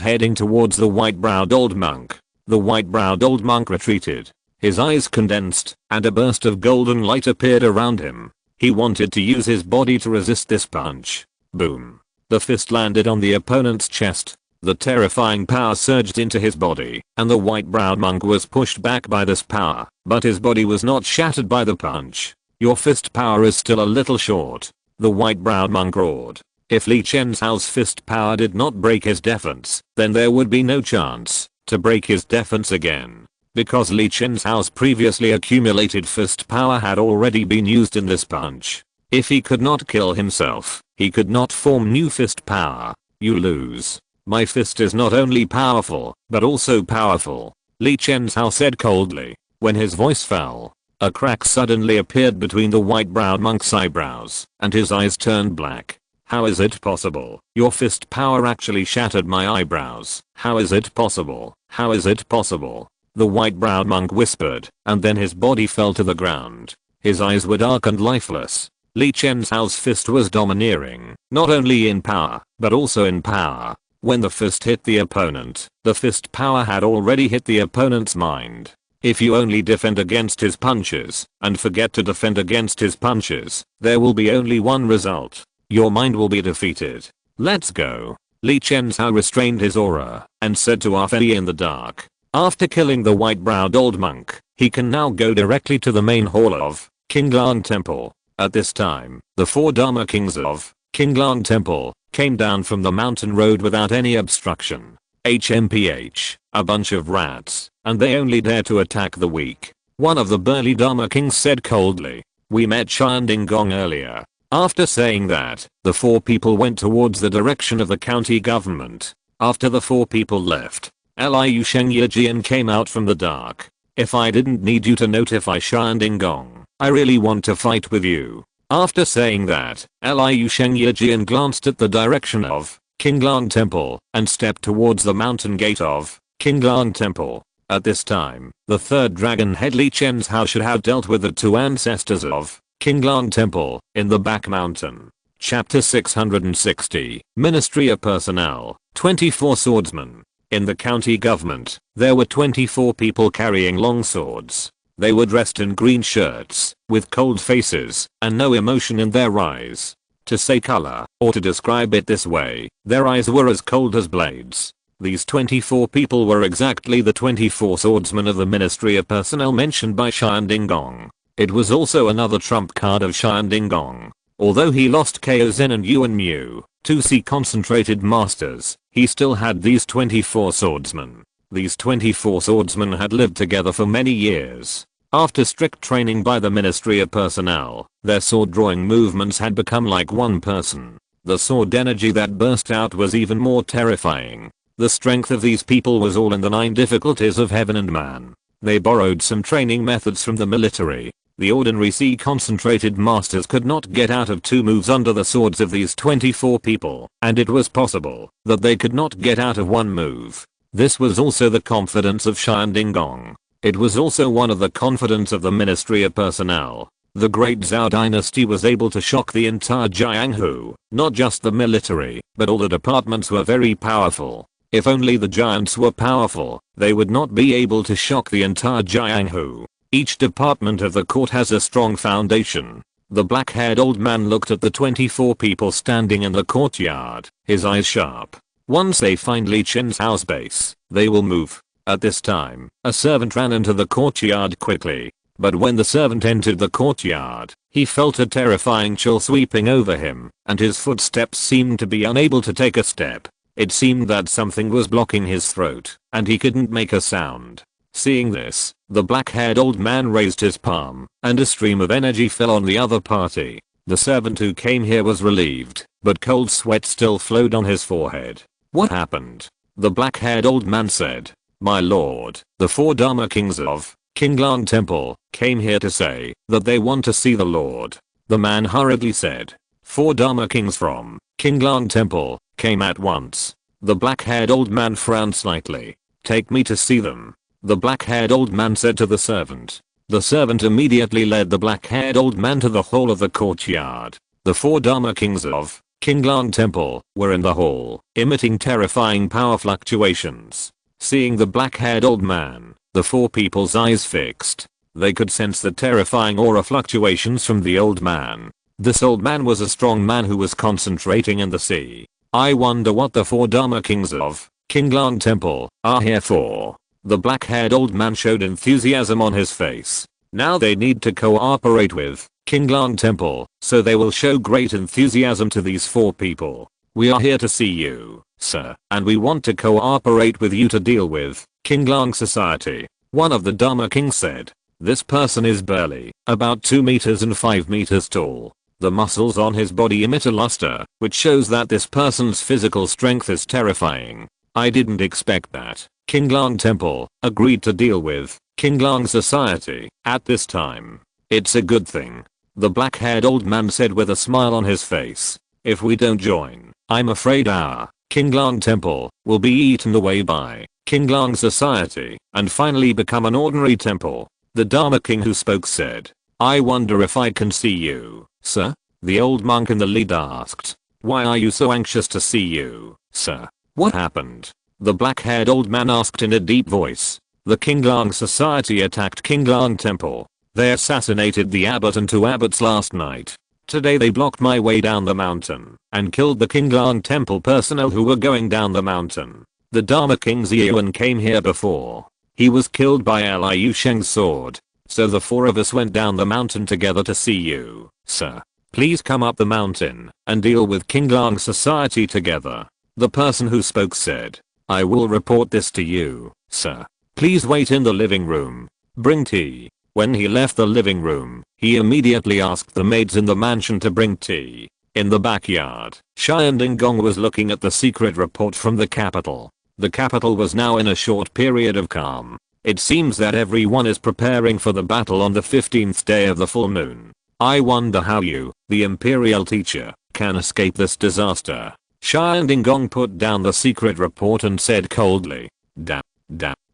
heading towards the white-browed old monk. The white-browed old monk retreated. His eyes condensed, and a burst of golden light appeared around him. He wanted to use his body to resist this punch. Boom. The fist landed on the opponent's chest. The terrifying power surged into his body, and the white-browed monk was pushed back by this power, but his body was not shattered by the punch. Your fist power is still a little short. The white-browed monk roared. If Li Chen's fist power did not break his defense, then there would be no chance to break his defense again. Because Li Chen's previously accumulated fist power had already been used in this punch. If he could not kill himself, he could not form new fist power. You lose. My fist is not only powerful, but also powerful. Li Chen's said coldly. When his voice fell, a crack suddenly appeared between the white-browed monk's eyebrows, and his eyes turned black. How is it possible? Your fist power actually shattered my eyebrows. How is it possible? How is it possible? The white-browed monk whispered, and then his body fell to the ground. His eyes were dark and lifeless. Li Chen's fist was domineering, not only in power, but also in power. When the fist hit the opponent, the fist power had already hit the opponent's mind. If you only defend against his punches, and forget to defend against his punches, there will be only one result. Your mind will be defeated. Let's go. Li Chen's restrained his aura, and said to Afei in the dark. After killing the white-browed old monk, he can now go directly to the main hall of Qinglang Temple. At this time, the 4 Dharma kings of Qinglang Temple came down from the mountain road without any obstruction. HMPH, a bunch of rats, and they only dare to attack the weak. One of the burly Dharma kings said coldly. We met Shanding Gong earlier. After saying that, the 4 people went towards the direction of the county government. After the 4 people left, Liu Shengyajian came out from the dark. If I didn't need you to notify Shanding Gong, I really want to fight with you. After saying that, Liu Shengyajian glanced at the direction of Qinglang Temple and stepped towards the mountain gate of Qinglang Temple. At this time, the third dragon head Li Chen's house should have dealt with the two ancestors of Qinglang Temple in the back mountain. Chapter 660, Ministry of Personnel, 24 Swordsmen. In the county government, there were 24 people carrying long swords. They were dressed in green shirts, with cold faces, and no emotion in their eyes. To say color, or to describe it this way, their eyes were as cold as blades. These 24 people were exactly the 24 swordsmen of the Ministry of Personnel mentioned by Shanding Gong. It was also another trump card of Shanding Gong. Although he lost Ko Zen and Yuan Mu, 2C concentrated masters, he still had these 24 swordsmen. These 24 swordsmen had lived together for many years. After strict training by the Ministry of Personnel, their sword drawing movements had become like one person. The sword energy that burst out was even more terrifying. The strength of these people was all in the 9 difficulties of heaven and man. They borrowed some training methods from the military. The ordinary C concentrated masters could not get out of 2 moves under the swords of these 24 people, and it was possible that they could not get out of 1 move. This was also the confidence of Shanding Gong. It was also one of the confidence of the Ministry of Personnel. The great Zhao dynasty was able to shock the entire Jianghu. Not just the military, but all the departments were very powerful. If only the giants were powerful, they would not be able to shock the entire Jianghu. Each department of the court has a strong foundation. The black-haired old man looked at the 24 people standing in the courtyard, his eyes sharp. Once they find Li Chen's house base, they will move. At this time, a servant ran into the courtyard quickly. But when the servant entered the courtyard, he felt a terrifying chill sweeping over him, and his footsteps seemed to be unable to take a step. It seemed that something was blocking his throat, and he couldn't make a sound. Seeing this, the black-haired old man raised his palm, and a stream of energy fell on the other party. The servant who came here was relieved, but cold sweat still flowed on his forehead. What happened? The black-haired old man said. My lord, the 4 Dharma kings of Qinglang Temple came here to say that they want to see the lord. The man hurriedly said. 4 Dharma kings from Qinglang Temple came at once. The black-haired old man frowned slightly. Take me to see them. The black-haired old man said to the servant. The servant immediately led the black-haired old man to the hall of the courtyard. The 4 Dharma kings of Qinglang Temple were in the hall, emitting terrifying power fluctuations. Seeing the black-haired old man, the 4 people's eyes fixed. They could sense the terrifying aura fluctuations from the old man. This old man was a strong man who was concentrating in the sea. I wonder what the 4 Dharma kings of Qinglang Temple are here for. The black-haired old man showed enthusiasm on his face. Now they need to cooperate with Qinglang Temple, so they will show great enthusiasm to these 4 people. We are here to see you, sir, and we want to cooperate with you to deal with Qinglang society. One of the Dharma kings said. This person is barely about 2 meters and 5 meters tall. The muscles on his body emit a luster, which shows that this person's physical strength is terrifying. I didn't expect that. Qinglang Temple agreed to deal with Qinglang society at this time. It's a good thing. The black-haired old man said with a smile on his face. If we don't join, I'm afraid our Qinglang Temple will be eaten away by Qinglang society and finally become an ordinary temple. The Dharma king who spoke said. I wonder if I can see you, sir? The old monk in the lead asked. Why are you so anxious to see you, sir? What happened? The black-haired old man asked in a deep voice. The Qinglang society attacked Qinglang Temple. They assassinated the abbot and 2 abbots last night. Today they blocked my way down the mountain and killed the Qinglang Temple personnel who were going down the mountain. The Dharma King Ziyuan came here before. He was killed by Liu Sheng's sword. So the 4 of us went down the mountain together to see you, sir. Please come up the mountain and deal with Qinglang society together. The person who spoke said. I will report this to you, sir. Please wait in the living room. Bring tea. When he left the living room, he immediately asked the maids in the mansion to bring tea. In the backyard, Shanding Gong was looking at the secret report from the capital. The capital was now in a short period of calm. It seems that everyone is preparing for the battle on the 15th day of the full moon. I wonder how you, the imperial teacher, can escape this disaster. Xian Dinggong put down the secret report and said coldly, Damn.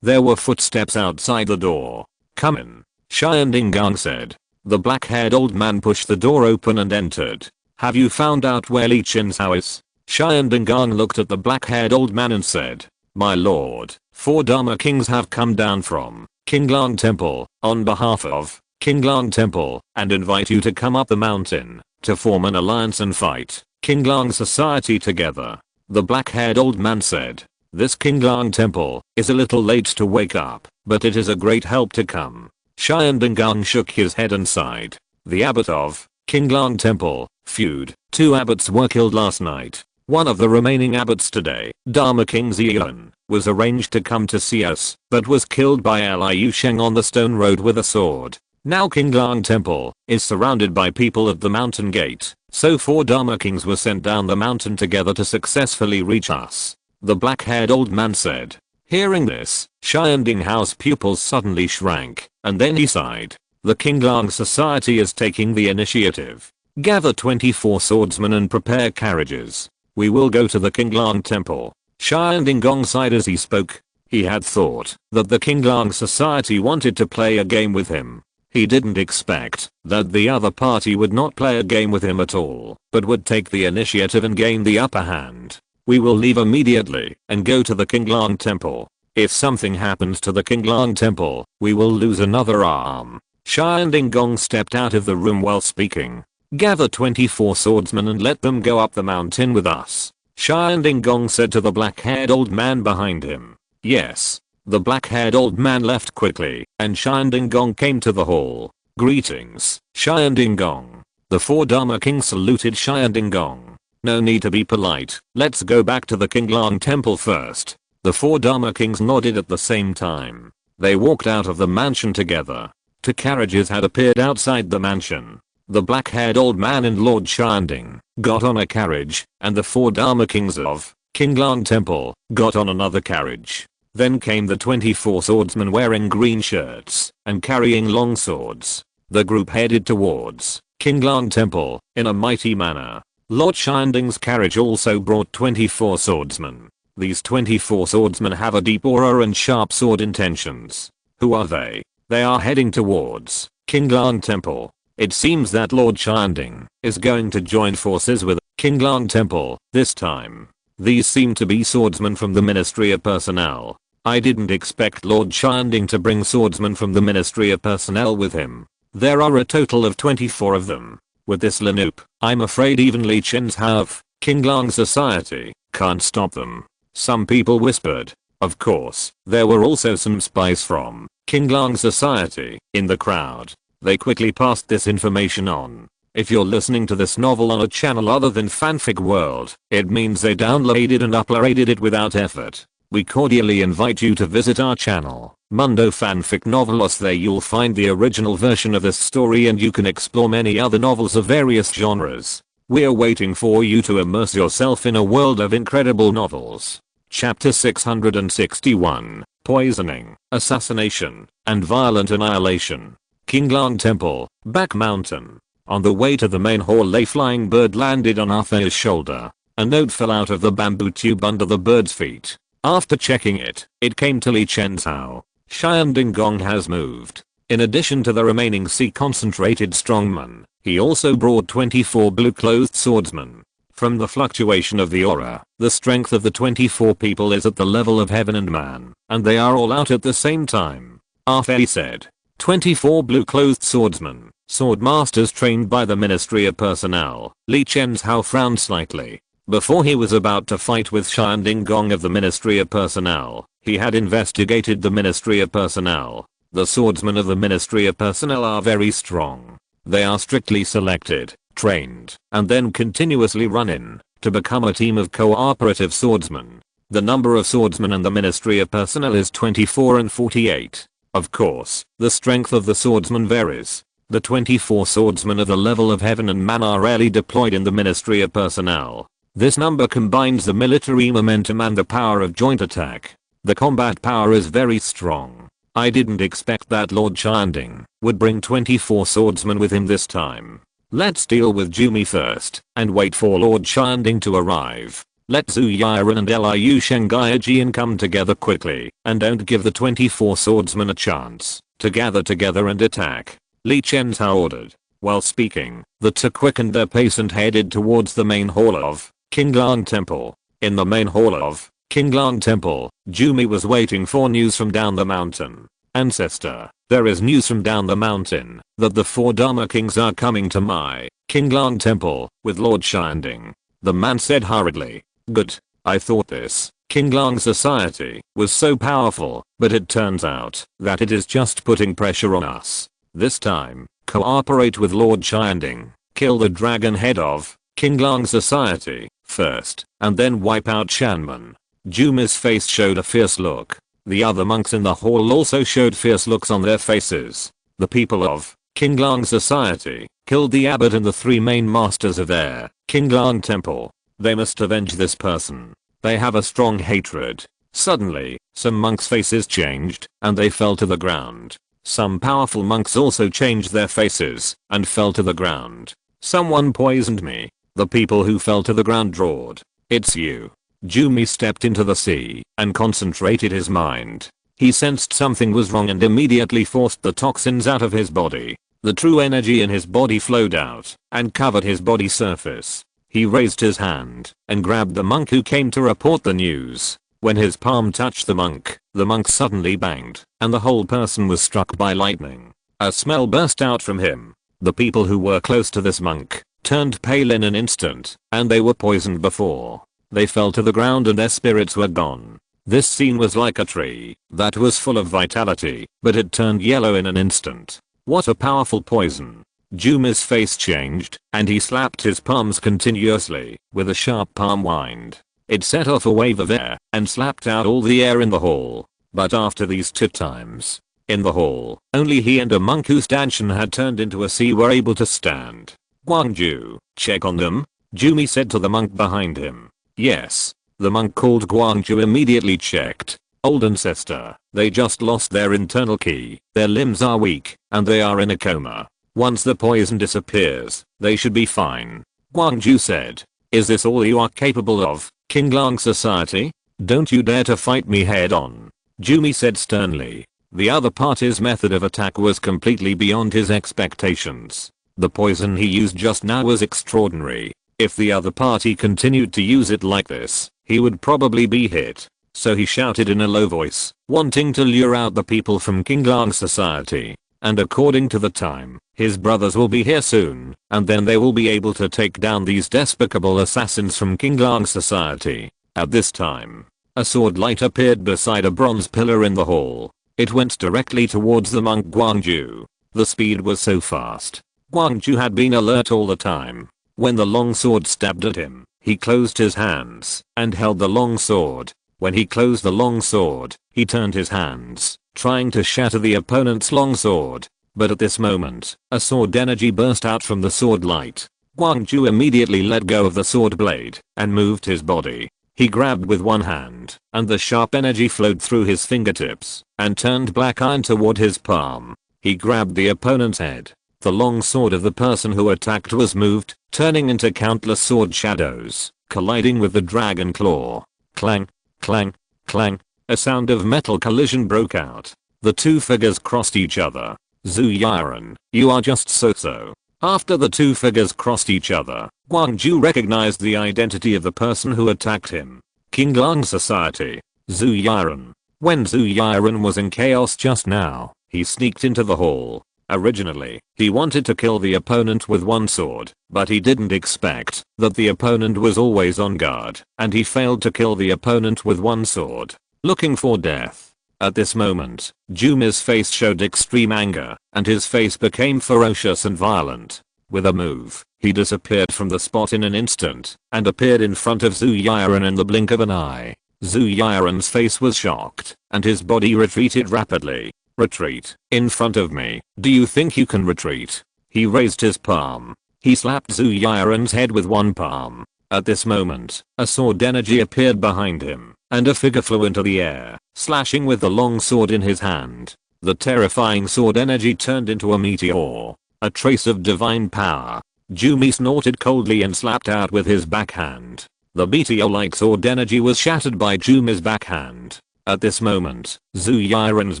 There were footsteps outside the door. Come in, Xian Dinggong said. The black-haired old man pushed the door open and entered. Have you found out where Li Chen's house is? Xian Dinggong looked at the black-haired old man and said, My lord, 4 Dharma kings have come down from Qinglang Temple on behalf of Qinglang Temple and invite you to come up the mountain to form an alliance and fight Qinglang society together. The black-haired old man said, This Qinglang Temple is a little late to wake up, but it is a great help to come. Xian Dinggong shook his head and sighed. The abbot of Qinglang Temple feud. 2 abbots were killed last night. One of the remaining abbots today, Dharma King Ziyuan, was arranged to come to see us, but was killed by Liu Sheng on the stone road with a sword. Now Qinglang Temple is surrounded by people at the mountain gate, so 4 Dharma Kings were sent down the mountain together to successfully reach us. The black-haired old man said. Hearing this, Xian Dinggong's pupils suddenly shrank, and then he sighed. The Qinglang society is taking the initiative. Gather 24 swordsmen and prepare carriages. We will go to the Qinglang Temple. Xian Dinggong sighed as he spoke. He had thought that the Qinglang society wanted to play a game with him. He didn't expect that the other party would not play a game with him at all, but would take the initiative and gain the upper hand. We will leave immediately and go to the Qinglang Temple. If something happens to the Qinglang Temple, we will lose another arm. Xian Dinggong stepped out of the room while speaking. Gather 24 swordsmen and let them go up the mountain with us. Xian Dinggong said to the black-haired old man behind him. Yes. The black-haired old man left quickly, and Xian Dinggong came to the hall. Greetings, Xian Dinggong. The 4 Dharma Kings saluted Xian Dinggong. No need to be polite, let's go back to the Qinglang Temple first. The 4 Dharma Kings nodded at the same time. They walked out of the mansion together. 2 carriages had appeared outside the mansion. The black-haired old man and Lord Xianding got on a carriage, and the 4 Dharma Kings of Qinglang Temple got on another carriage. Then came the 24 swordsmen wearing green shirts and carrying long swords. The group headed towards Qinglang Temple in a mighty manner. Lord Xianding's carriage also brought 24 swordsmen. These 24 swordsmen have a deep aura and sharp sword intentions. Who are they? They are heading towards Qinglang Temple. It seems that Lord Xianding is going to join forces with Qinglang Temple this time. These seem to be swordsmen from the Ministry of Personnel. I didn't expect Lord Xianding to bring swordsmen from the Ministry of Personnel with him. There are a total of 24 of them. With this lineup, I'm afraid even Li Chen's half, Qinglang society, can't stop them. Some people whispered. Of course, there were also some spies from Qinglang society in the crowd. They quickly passed this information on. If you're listening to this novel on a channel other than Fanfic World, it means they downloaded and uploaded it without effort. We cordially invite you to visit our channel, Mundo Fanfic Novelos. There you'll find the original version of this story and you can explore many other novels of various genres. We're waiting for you to immerse yourself in a world of incredible novels. Chapter 661, Poisoning, Assassination, and Violent Annihilation. Qinglang Temple, Back Mountain. On the way to the main hall, a flying bird landed on Arthur's shoulder. A note fell out of the bamboo tube under the bird's feet. After checking it, it came to Li Chen's house. Xian Dinggong has moved. In addition to the remaining concentrated strongmen, he also brought 24 blue-clothed swordsmen. From the fluctuation of the aura, the strength of the 24 people is at the level of heaven and man, and they are all out at the same time. Arthur said. 24 blue-clothed swordsmen, sword masters trained by the Ministry of Personnel. Li Chen's Hao frowned slightly. Before he was about to fight with Xian Dinggong of the Ministry of Personnel, he had investigated the Ministry of Personnel. The swordsmen of the Ministry of Personnel are very strong. They are strictly selected, trained, and then continuously run in to become a team of cooperative swordsmen. The number of swordsmen in the Ministry of Personnel is 24 and 48. Of course, the strength of the swordsmen varies. The 24 swordsmen of the level of heaven and man are rarely deployed in the Ministry of Personnel. This number combines the military momentum and the power of joint attack. The combat power is very strong. I didn't expect that Lord Chanding would bring 24 swordsmen with him this time. Let's deal with Jumi first and wait for Lord Chanding to arrive. Let Zhu Yiren and Liu Shengaijian come together quickly and don't give the 24 swordsmen a chance to gather together and attack. Li Chenhao ordered. While speaking, the two quickened their pace and headed towards the main hall of Qinglang Temple. In the main hall of Qinglang Temple, Jumi was waiting for news from down the mountain. Ancestor, there is news from down the mountain that the 4 Dharma kings are coming to my Qinglang Temple with Lord Chanding. The man said hurriedly. Good. I thought this Qinglang society was so powerful, but it turns out that it is just putting pressure on us. This time, cooperate with Lord Chanding, kill the dragon head of Qinglang society first, and then wipe out Shanman. Jumi's face showed a fierce look. The other monks in the hall also showed fierce looks on their faces. The people of Qinglang society killed the abbot and the 3 main masters of their Qinglang temple. They must avenge this person. They have a strong hatred. Suddenly, some monks' faces changed and they fell to the ground. Some powerful monks also changed their faces and fell to the ground. Someone poisoned me. The people who fell to the ground roared. It's you. Jumi stepped into the sea and concentrated his mind. He sensed something was wrong and immediately forced the toxins out of his body. The true energy in his body flowed out and covered his body surface. He raised his hand and grabbed the monk who came to report the news. When his palm touched the monk suddenly banged and the whole person was struck by lightning. A smell burst out from him. The people who were close to this monk turned pale in an instant and they were poisoned before. They fell to the ground and their spirits were gone. This scene was like a tree that was full of vitality, but it turned yellow in an instant. What a powerful poison. Jumi's face changed and he slapped his palms continuously with a sharp palm wind. It set off a wave of air and slapped out all the air in the hall. But after these 2 times, in the hall, only he and a monk whose stanchion had turned into a sea were able to stand. Guangju, check on them, Jumi said to the monk behind him. Yes. The monk called Guangju immediately checked. Old ancestor, they just lost their internal ki, their limbs are weak, and they are in a coma. Once the poison disappears, they should be fine. Guangju said. Is this all you are capable of, Qinglang society? Don't you dare to fight me head on. Jumi said sternly. The other party's method of attack was completely beyond his expectations. The poison he used just now was extraordinary. If the other party continued to use it like this, he would probably be hit. So he shouted in a low voice, wanting to lure out the people from Qinglang society. And according to the time, his brothers will be here soon, and then they will be able to take down these despicable assassins from Qinglang society. At this time, a sword light appeared beside a bronze pillar in the hall. It went directly towards the monk Guangju. The speed was so fast. Guangju had been alert all the time. When the long sword stabbed at him, he closed his hands and held the long sword. When he closed the long sword, he turned his hands, trying to shatter the opponent's long sword. But at this moment, a sword energy burst out from the sword light. Guangju immediately let go of the sword blade and moved his body. He grabbed with one hand, and the sharp energy flowed through his fingertips and turned black iron toward his palm. He grabbed the opponent's head. The long sword of the person who attacked was moved, turning into countless sword shadows, colliding with the dragon claw. Clang, clang, clang. A sound of metal collision broke out. The 2 figures crossed each other. Zhu Yiren, you are just so-so. After the 2 figures crossed each other, Guangju recognized the identity of the person who attacked him. Qinglang society. Zhu Yiren. When Zhu Yiren was in chaos just now, he sneaked into the hall. Originally, he wanted to kill the opponent with one sword, but he didn't expect that the opponent was always on guard, and he failed to kill the opponent with one sword, looking for death. At this moment, Jumi's face showed extreme anger, and his face became ferocious and violent. With a move, he disappeared from the spot in an instant, and appeared in front of Zhu Yiren in the blink of an eye. Zhu Yiren's face was shocked, and his body retreated rapidly. Retreat, in front of me, do you think you can retreat? He raised his palm. He slapped Zhu Yiren's head with one palm. At this moment, a sword energy appeared behind him, and a figure flew into the air, slashing with the long sword in his hand. The terrifying sword energy turned into a meteor, a trace of divine power. Jumi snorted coldly and slapped out with his backhand. The meteor-like sword energy was shattered by Jumi's backhand. At this moment, Zhu Yiren's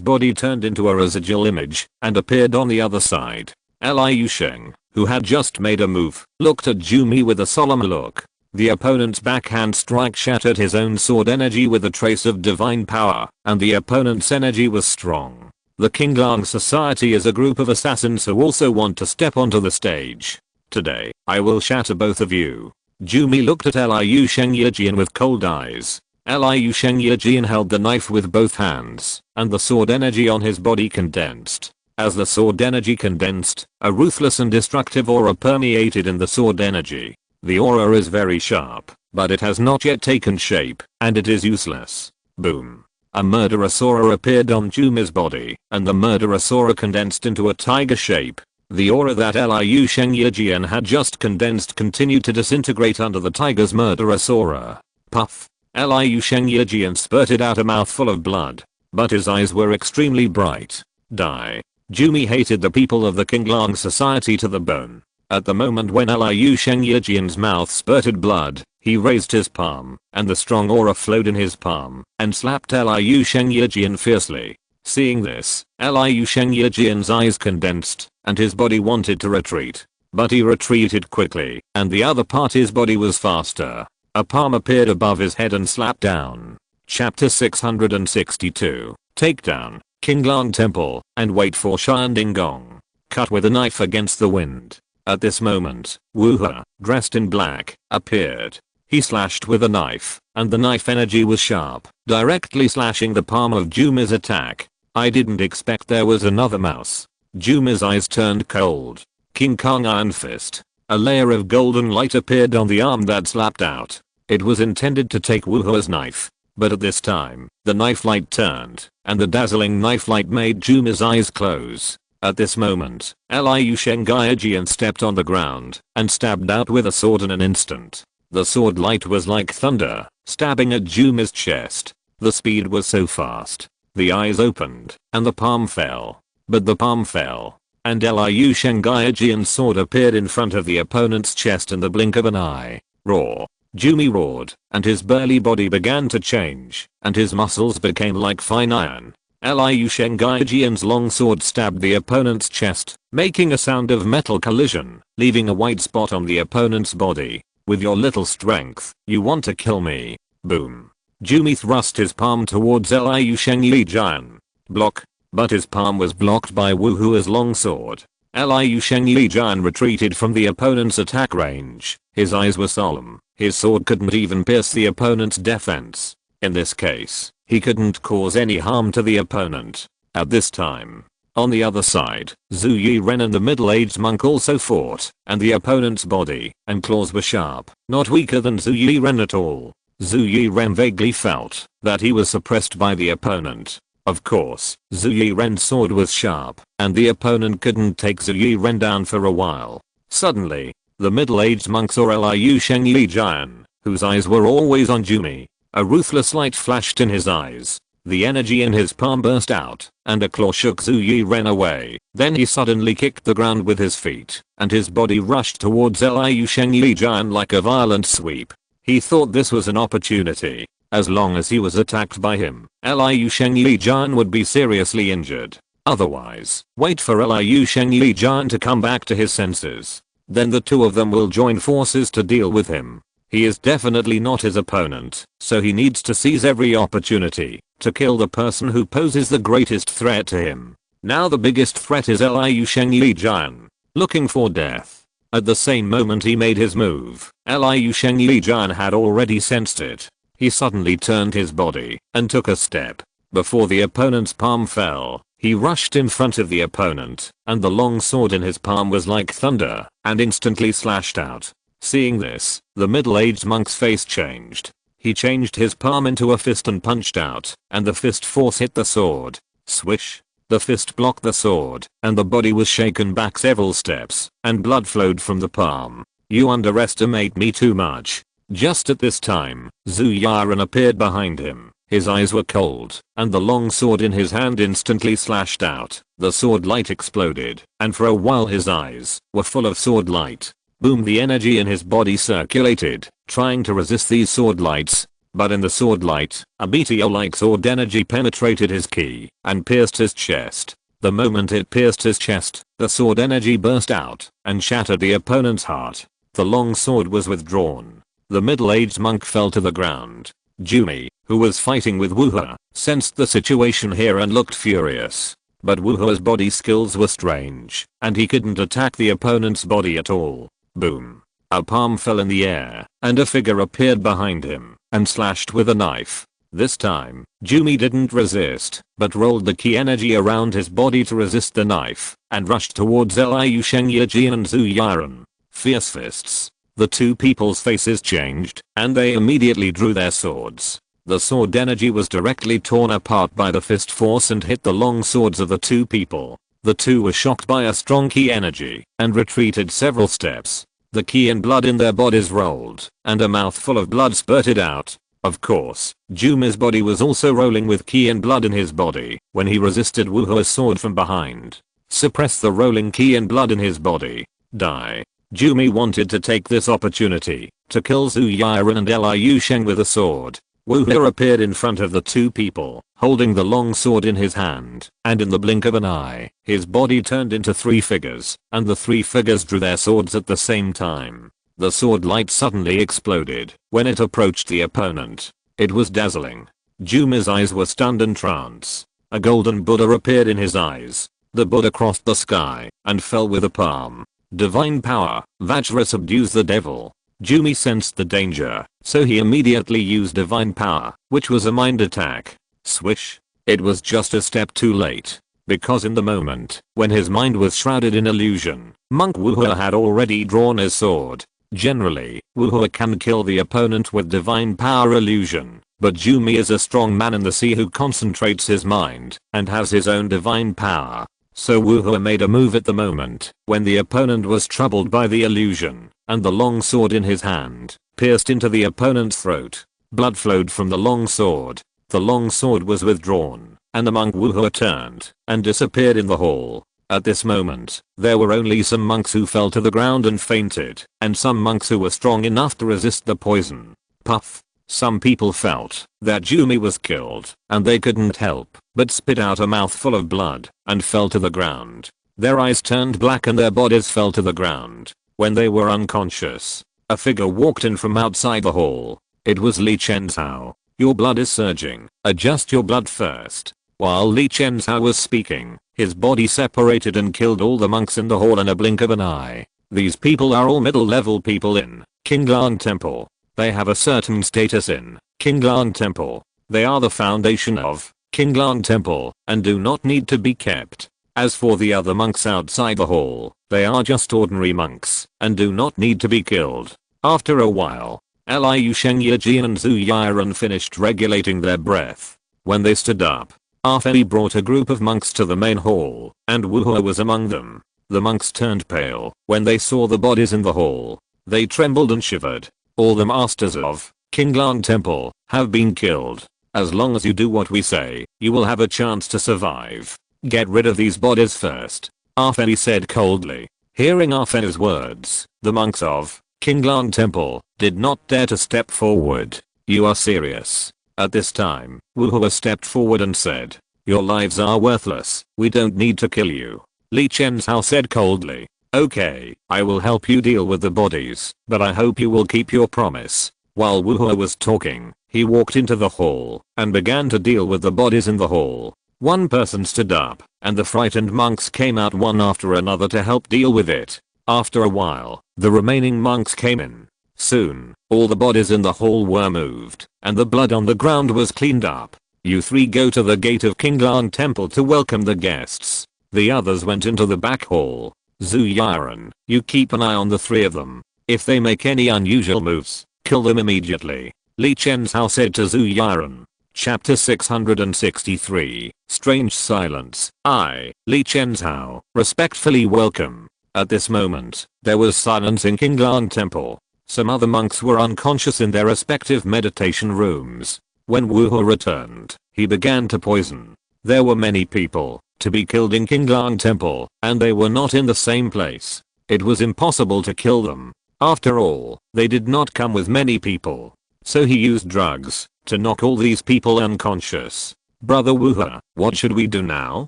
body turned into a residual image and appeared on the other side. Liu Sheng, who had just made a move, looked at Jumi with a solemn look. The opponent's backhand strike shattered his own sword energy with a trace of divine power, and the opponent's energy was strong. The Qinglang Society is a group of assassins who also want to step onto the stage. Today, I will shatter both of you. Jumi looked at Liu Sheng Yijian with cold eyes. Liu Sheng Yijian held the knife with both hands, and the sword energy on his body condensed. As the sword energy condensed, a ruthless and destructive aura permeated in the sword energy. The aura is very sharp, but it has not yet taken shape, and it is useless. Boom. A murderous aura appeared on Jumi's body, and the murderous aura condensed into a tiger shape. The aura that Liu Sheng Yijian had just condensed continued to disintegrate under the tiger's murderous aura. Puff. Liu Sheng Yijian spurted out a mouthful of blood, but his eyes were extremely bright. Die. Jumi hated the people of the Qinglang Society to the bone. At the moment when Liu Sheng Yijian's mouth spurted blood, he raised his palm, and the strong aura flowed in his palm, and slapped Liu Sheng Yijian fiercely. Seeing this, Liu Sheng Yijian's eyes condensed, and his body wanted to retreat. But he retreated quickly, and the other party's body was faster. A palm appeared above his head and slapped down. Chapter 662. Takedown, Qinglang Temple, and wait for Shanding Gong. Cut with a knife against the wind. At this moment, Wu He, dressed in black, appeared. He slashed with a knife, and the knife energy was sharp, directly slashing the palm of Jumi's attack. I didn't expect there was another mouse. Jumi's eyes turned cold. King Kong Iron Fist. A layer of golden light appeared on the arm that slapped out. It was intended to take Wu He's knife, but at this time, the knife light turned, and the dazzling knife light made Jumi's eyes close. At this moment, Liu Sheng Yijian stepped on the ground and stabbed out with a sword in an instant. The sword light was like thunder, stabbing at Jumi's chest. The speed was so fast. The eyes opened, and the palm fell. But the palm fell, and Liu Sheng Yijian's sword appeared in front of the opponent's chest in the blink of an eye. Roar. Jumi roared, and his burly body began to change, and his muscles became like fine iron. Liu Sheng Yijian's long sword stabbed the opponent's chest, making a sound of metal collision, leaving a white spot on the opponent's body. With your little strength, you want to kill me. Boom. Jumi thrust his palm towards Liu Sheng Yijian. Block. But his palm was blocked by Wu He's long sword. Liu Sheng Yijian retreated from the opponent's attack range. His eyes were solemn. His sword couldn't even pierce the opponent's defense. In this case, he couldn't cause any harm to the opponent. At this time, on the other side, Zhu Yiren and the middle-aged monk also fought, and the opponent's body and claws were sharp, not weaker than Zhu Yiren at all. Zhu Yiren vaguely felt that he was suppressed by the opponent. Of course, Zhu Yiren's sword was sharp, and the opponent couldn't take Zhu Yiren down for a while. Suddenly, the middle-aged monk saw Liu Sheng Yijian, whose eyes were always on Jumi. A ruthless light flashed in his eyes. The energy in his palm burst out, and a claw shook Zhu Yiren away. Then he suddenly kicked the ground with his feet, and his body rushed towards Liu Sheng Yijian like a violent sweep. He thought this was an opportunity. As long as he was attacked by him, Liu Sheng Yijian would be seriously injured. Otherwise, wait for Liu Sheng Yijian to come back to his senses. Then the two of them will join forces to deal with him. He is definitely not his opponent, so he needs to seize every opportunity to kill the person who poses the greatest threat to him. Now the biggest threat is Liu Sheng Yijian, looking for death. At the same moment he made his move, Liu Sheng Yijian had already sensed it. He suddenly turned his body and took a step. Before the opponent's palm fell, he rushed in front of the opponent, and the long sword in his palm was like thunder and instantly slashed out. Seeing this, the middle-aged monk's face changed. He changed his palm into a fist and punched out, and the fist force hit the sword. Swish. The fist blocked the sword, and the body was shaken back several steps, and blood flowed from the palm. You underestimate me too much. Just at this time, Zhu Yiren appeared behind him. His eyes were cold, and the long sword in his hand instantly slashed out. The sword light exploded, and for a while his eyes were full of sword light. Boom, the energy in his body circulated, trying to resist these sword lights. But in the sword light, a meteor-like sword energy penetrated his ki and pierced his chest. The moment it pierced his chest, the sword energy burst out and shattered the opponent's heart. The long sword was withdrawn. The middle-aged monk fell to the ground. Jumi, who was fighting with Wuhe, sensed the situation here and looked furious. But Wuhe's body skills were strange, and he couldn't attack the opponent's body at all. Boom. A palm fell in the air, and a figure appeared behind him and slashed with a knife. This time, Jumi didn't resist, but rolled the ki energy around his body to resist the knife, and rushed towards Liu Shengyaji and Zhu Yiren. Fierce fists. The two people's faces changed, and they immediately drew their swords. The sword energy was directly torn apart by the fist force and hit the long swords of the two people. The two were shocked by a strong ki energy, and retreated several steps. The ki and blood in their bodies rolled, and a mouthful of blood spurted out. Of course, Jumi's body was also rolling with ki and blood in his body when he resisted Wuhe's sword from behind. Suppress the rolling ki and blood in his body. Die. Jumi wanted to take this opportunity to kill Zhu Yiren and Liu Sheng with a sword. Wuhe appeared in front of the two people, holding the long sword in his hand, and in the blink of an eye, his body turned into three figures, and the three figures drew their swords at the same time. The sword light suddenly exploded when it approached the opponent. It was dazzling. Jumi's eyes were stunned in trance. A golden Buddha appeared in his eyes. The Buddha crossed the sky and fell with a palm. Divine power, Vajra subdues the devil. Jumi sensed the danger, so he immediately used divine power, which was a mind attack. Swish. It was just a step too late, because in the moment when his mind was shrouded in illusion, Monk Wuhe had already drawn his sword. Generally, Wuhe can kill the opponent with divine power illusion, but Jumi is a strong man in the sea who concentrates his mind and has his own divine power. So Wuhe made a move at the moment when the opponent was troubled by the illusion, and the long sword in his hand pierced into the opponent's throat. Blood flowed from the long sword. The long sword was withdrawn, and the monk Wuhe turned and disappeared in the hall. At this moment, there were only some monks who fell to the ground and fainted, and some monks who were strong enough to resist the poison. Puff. Some people felt that Jumi was killed, and they couldn't help but spit out a mouthful of blood and fell to the ground. Their eyes turned black and their bodies fell to the ground. When they were unconscious, a figure walked in from outside the hall. It was Li Chenzhao. Your blood is surging. Adjust your blood first. While Li Chenzhao was speaking, his body separated and killed all the monks in the hall in a blink of an eye. These people are all middle-level people in Qinglang Temple. They have a certain status in Qinglang Temple. They are the foundation of Qinglang Temple and do not need to be kept. As for the other monks outside the hall, they are just ordinary monks and do not need to be killed. After a while, Liu Shengyaji and Zhu Yiren finished regulating their breath. When they stood up, Fei brought a group of monks to the main hall, and Wuhe was among them. The monks turned pale when they saw the bodies in the hall. They trembled and shivered. All the masters of Qinglang Temple have been killed. As long as you do what we say, you will have a chance to survive. Get rid of these bodies first, Fei said coldly. Hearing Fei's words, the monks of Qinglang Temple did not dare to step forward. You are serious? At this time, Wuhe stepped forward and said, your lives are worthless. We don't need to kill you. Li Chenzhao said coldly. Okay, I will help you deal with the bodies, but I hope you will keep your promise. While Wuhe was talking, he walked into the hall and began to deal with the bodies in the hall. One person stood up, and the frightened monks came out one after another to help deal with it. After a while, the remaining monks came in. Soon, all the bodies in the hall were moved, and the blood on the ground was cleaned up. You three go to the gate of Qinglang Temple to welcome the guests. The others went into the back hall. Zhu Yiren, you keep an eye on the three of them. If they make any unusual moves, kill them immediately. Li Chenzhao said to Zhu Yiren. Chapter 663, Strange Silence. I, Li Chenzhao, respectfully welcome. At this moment, there was silence in Qinglang Temple. Some other monks were unconscious in their respective meditation rooms. When Wuhu returned, he began to poison. There were many people to be killed in Qinglang Temple, and they were not in the same place. It was impossible to kill them. After all, they did not come with many people. So he used drugs to knock all these people unconscious. Brother Wuhu, what should we do now?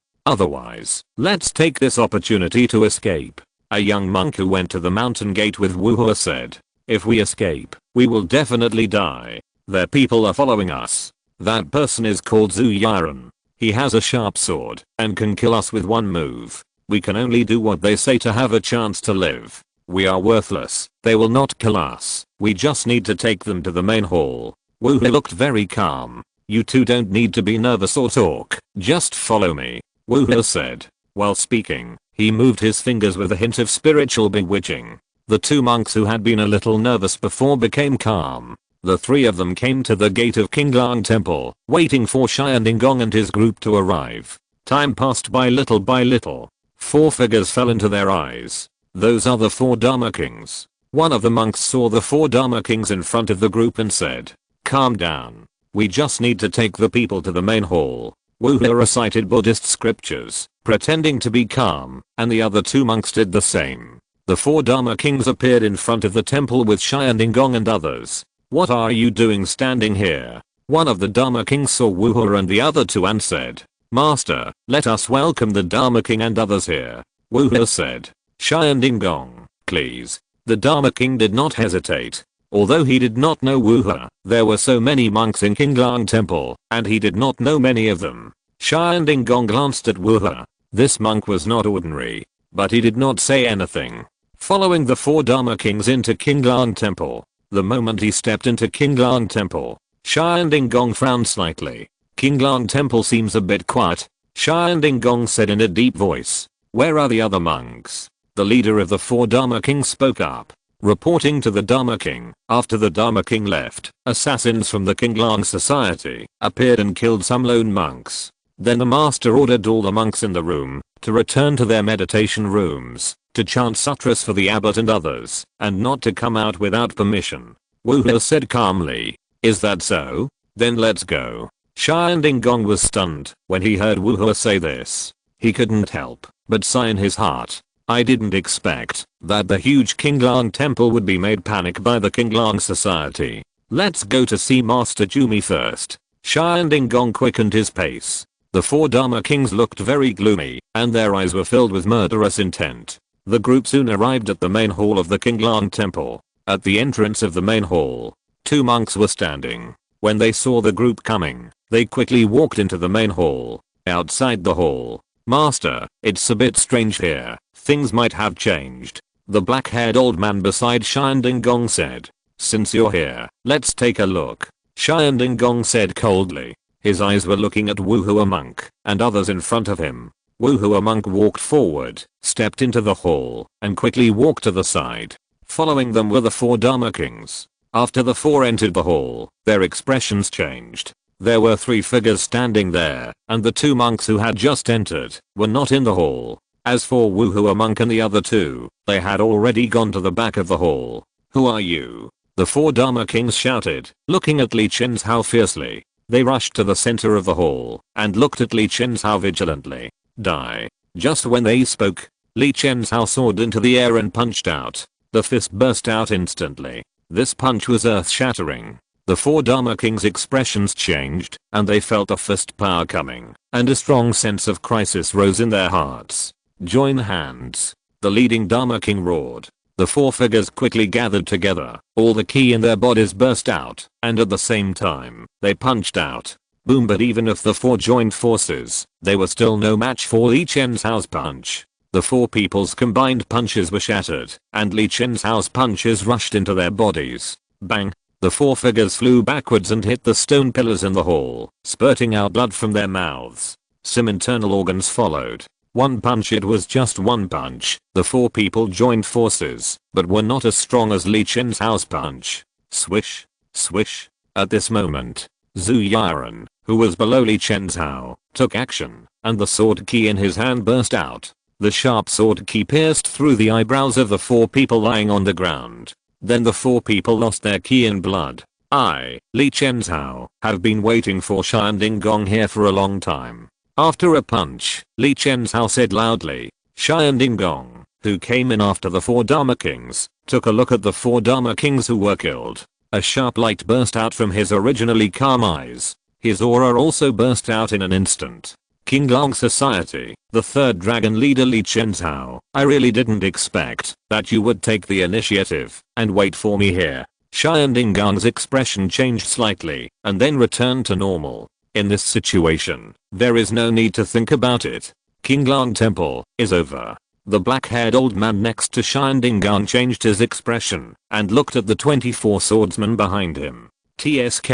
Otherwise, let's take this opportunity to escape. A young monk who went to the mountain gate with Wuhu said, if we escape, we will definitely die. Their people are following us. That person is called Zhu Yiren. He has a sharp sword and can kill us with one move. We can only do what they say to have a chance to live. We are worthless. They will not kill us. We just need to take them to the main hall. Wuhu looked very calm. You two don't need to be nervous or talk. Just follow me, Wuhu said. While speaking, he moved his fingers with a hint of spiritual bewitching. The two monks who had been a little nervous before became calm. The three of them came to the gate of Qinglang Temple, waiting for Xian Gong and his group to arrive. Time passed by little by little. 4 figures fell into their eyes. Those are the 4 Dharma Kings. One of the monks saw the 4 Dharma Kings in front of the group and said, calm down. We just need to take the people to the main hall. Wuhu recited Buddhist scriptures, pretending to be calm, and the other 2 monks did the same. The 4 Dharma Kings appeared in front of the temple with Xian Gong and others. What are you doing standing here? One of the Dharma Kings saw Wuhu and the other 2 and said, Master, let us welcome the Dharma King and others here. Wuhu said, Xian Gong, please. The Dharma King did not hesitate. Although he did not know Wuhu, there were so many monks in Qinglang Temple, and he did not know many of them. Xian Gong glanced at Wuhu. This monk was not ordinary, but he did not say anything. Following the 4 Dharma Kings into Qinglang Temple. The moment he stepped into Qinglang Temple, Xian Gong frowned slightly. Qinglang Temple seems a bit quiet, Xian Gong said in a deep voice. Where are the other monks? The leader of the 4 Dharma Kings spoke up. Reporting to the Dharma King, after the Dharma King left, assassins from the Qinglang Society appeared and killed some lone monks. Then the master ordered all the monks in the room to return to their meditation rooms, to chant sutras for the abbot and others, and not to come out without permission. Wuhu said calmly, is that so? Then let's go. Xian Gong was stunned when he heard Wuhu say this. He couldn't help but sigh in his heart. I didn't expect that the huge Qinglang Temple would be made panic by the Qinglang Society. Let's go to see Master Jumi first. Xian Gong quickened his pace. The 4 Dharma Kings looked very gloomy, and their eyes were filled with murderous intent. The group soon arrived at the main hall of the Qinglang Temple. At the entrance of the main hall, 2 monks were standing. When they saw the group coming, they quickly walked into the main hall. Outside the hall, Master, it's a bit strange here. Things might have changed. The black-haired old man beside Xian Gong said. Since you're here, let's take a look. Xian Gong said coldly. His eyes were looking at Wuhu monk and others in front of him. Wuhu monk walked forward, stepped into the hall, and quickly walked to the side. Following them were the 4 Dharma Kings. After the 4 entered the hall, their expressions changed. There were 3 figures standing there, and the 2 monks who had just entered were not in the hall. As for Wuhu monk and the other 2, they had already gone to the back of the hall. Who are you? The 4 Dharma Kings shouted, looking at Li Chen's Hao fiercely. They rushed to the center of the hall and looked at Li Chen's Hao vigilantly. Die. Just when they spoke, Li Chen's Hao soared into the air and punched out. The fist burst out instantly. This punch was earth-shattering. The 4 Dharma Kings' expressions changed, and they felt a fist power coming, and a strong sense of crisis rose in their hearts. Join hands. The leading Dharma King roared. The 4 figures quickly gathered together. All the ki in their bodies burst out, and at the same time, they punched out. Boom, but even if the 4 joined forces, they were still no match for Li Chen's Hao's punch. The 4 people's combined punches were shattered, and Li Chen's Hao's punches rushed into their bodies. Bang! The 4 figures flew backwards and hit the stone pillars in the hall, spurting out blood from their mouths. Some internal organs followed. One punch, it was just one punch. The 4 people joined forces, but were not as strong as Li Chen's Hao's punch. Swish, swish. At this moment, Zhu Yiren, who was below Li Chen's Hao, took action, and the sword ki in his hand burst out. The sharp sword ki pierced through the eyebrows of the 4 people lying on the ground. Then the 4 people lost their ki in blood. I, Li Chenzhao, have been waiting for Shanding Gong here for a long time. After a punch, Li Chenzhao said loudly. Shanding Gong, who came in after the 4 Dharma Kings, took a look at the 4 Dharma Kings who were killed. A sharp light burst out from his originally calm eyes. His aura also burst out in an instant. King Long Society, the 3rd dragon leader Li Chenzhao, I really didn't expect that you would take the initiative and wait for me here. Shanding Gong's expression changed slightly and then returned to normal. In this situation, there is no need to think about it. Qinglang Temple is over. The black-haired old man next to Shanding Gong changed his expression and looked at the 24 swordsmen behind him. TSK.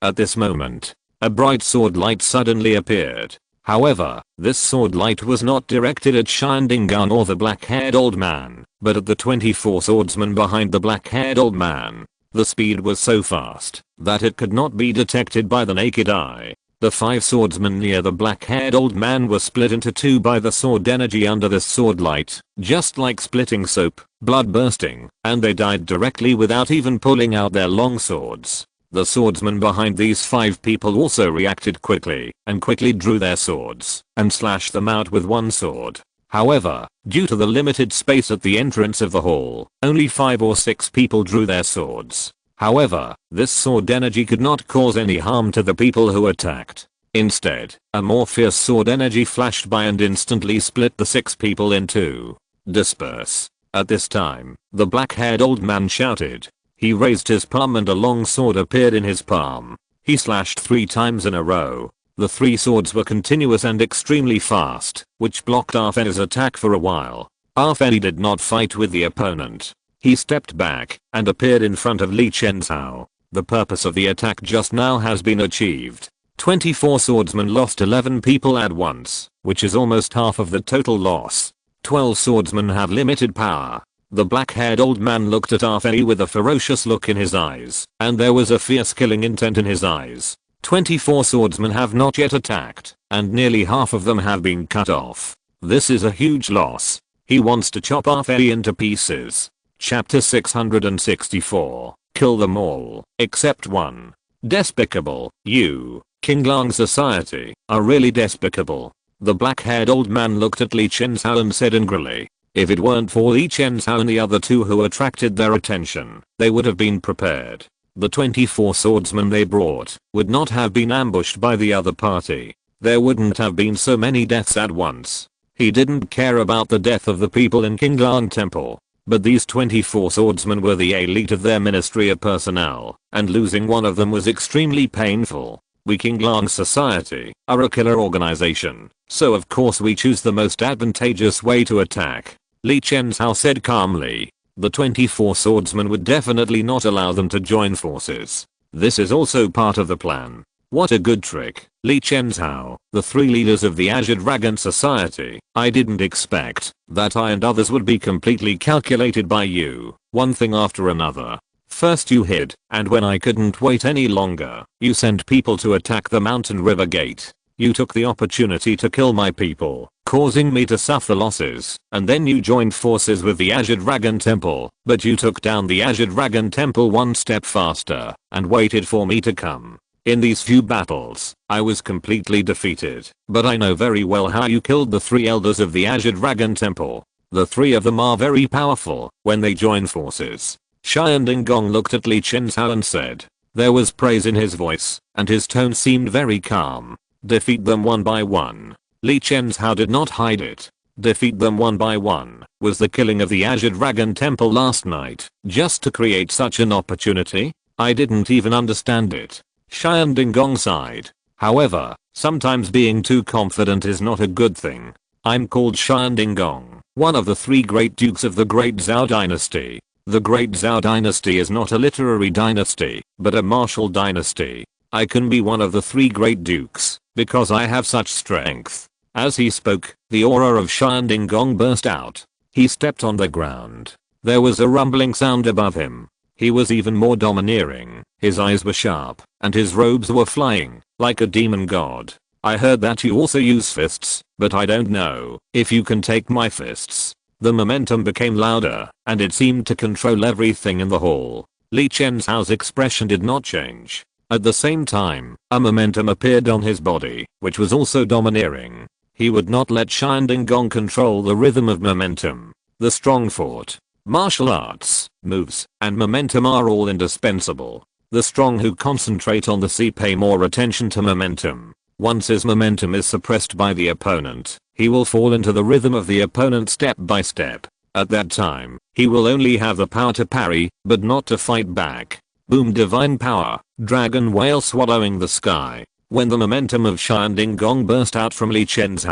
At this moment, a bright sword light suddenly appeared. However, this sword light was not directed at Shanding Gong or the black-haired old man, but at the 24 swordsmen behind the black-haired old man. The speed was so fast that it could not be detected by the naked eye. The 5 swordsmen near the black-haired old man were split into 2 by the sword energy under this sword light, just like splitting soap, blood bursting, and they died directly without even pulling out their long swords. The swordsmen behind these 5 people also reacted quickly and quickly drew their swords and slashed them out with one sword. However, due to the limited space at the entrance of the hall, only 5 or 6 people drew their swords. However, this sword energy could not cause any harm to the people who attacked. Instead, a more fierce sword energy flashed by and instantly split the 6 people in 2. Disperse. At this time, the black-haired old man shouted. He raised his palm and a long sword appeared in his palm. He slashed 3 times in a row. The 3 swords were continuous and extremely fast, which blocked Arfeni's attack for a while. Arfeni did not fight with the opponent. He stepped back and appeared in front of Li Chenzhao. The purpose of the attack just now has been achieved. 24 swordsmen lost 11 people at once, which is almost half of the total loss. 12 swordsmen have limited power. The black-haired old man looked at Arfeni with a ferocious look in his eyes, and there was a fierce killing intent in his eyes. 24 swordsmen have not yet attacked, and nearly half of them have been cut off. This is a huge loss. He wants to chop Arfeni into pieces. Chapter 664. Kill them all, except one. Despicable, you, Qinglang Society, are really despicable. The black-haired old man looked at Li Chenzhao and said angrily. If it weren't for Li Chenzhao and the other 2 who attracted their attention, they would have been prepared. The 24 swordsmen they brought would not have been ambushed by the other party. There wouldn't have been so many deaths at once. He didn't care about the death of the people in Qinglang Temple. But these 24 swordsmen were the elite of their ministry of personnel, and losing one of them was extremely painful. We Qinglang Society are a killer organization, so of course we choose the most advantageous way to attack. Li Chenzhao said calmly. The 24 swordsmen would definitely not allow them to join forces. This is also part of the plan. What a good trick, Li Chenzhao, the 3 leaders of the Azure Dragon Society. I didn't expect that I and others would be completely calculated by you, one thing after another. First you hid, and when I couldn't wait any longer, you sent people to attack the mountain river gate. You took the opportunity to kill my people, causing me to suffer losses, and then you joined forces with the Azure Dragon Temple, but you took down the Azure Dragon Temple one step faster, and waited for me to come. In these few battles, I was completely defeated, but I know very well how you killed the 3 elders of the Azure Dragon Temple. The 3 of them are very powerful when they join forces. Shanding Gong looked at Li Chenzhao and said. There was praise in his voice, and his tone seemed very calm. Defeat them one by one. Li Chenzhao did not hide it. Defeat them one by one was the killing of the Azure Dragon Temple last night, just to create such an opportunity? I didn't even understand it. Shanding Gong sighed. However, sometimes being too confident is not a good thing. I'm called Shanding Gong, one of the 3 great dukes of the Great Zhao Dynasty. The Great Zhao Dynasty is not a literary dynasty, but a martial dynasty. I can be one of the 3 great dukes, because I have such strength. As he spoke, the aura of Shanding Gong burst out. He stepped on the ground. There was a rumbling sound above him. He was even more domineering, his eyes were sharp, and his robes were flying, like a demon god. I heard that you also use fists, but I don't know if you can take my fists. The momentum became louder, and it seemed to control everything in the hall. Li Chen's expression did not change. At the same time, a momentum appeared on his body, which was also domineering. He would not let Shanding Gong control the rhythm of momentum. The strong fought. Martial arts, moves, and momentum are all indispensable. The strong who concentrate on the C pay more attention to momentum. Once his momentum is suppressed by the opponent, he will fall into the rhythm of the opponent step by step. At that time, he will only have the power to parry, but not to fight back. Boom, divine power, dragon whale swallowing the sky. When the momentum of Shanding Gong burst out from Li Chen's,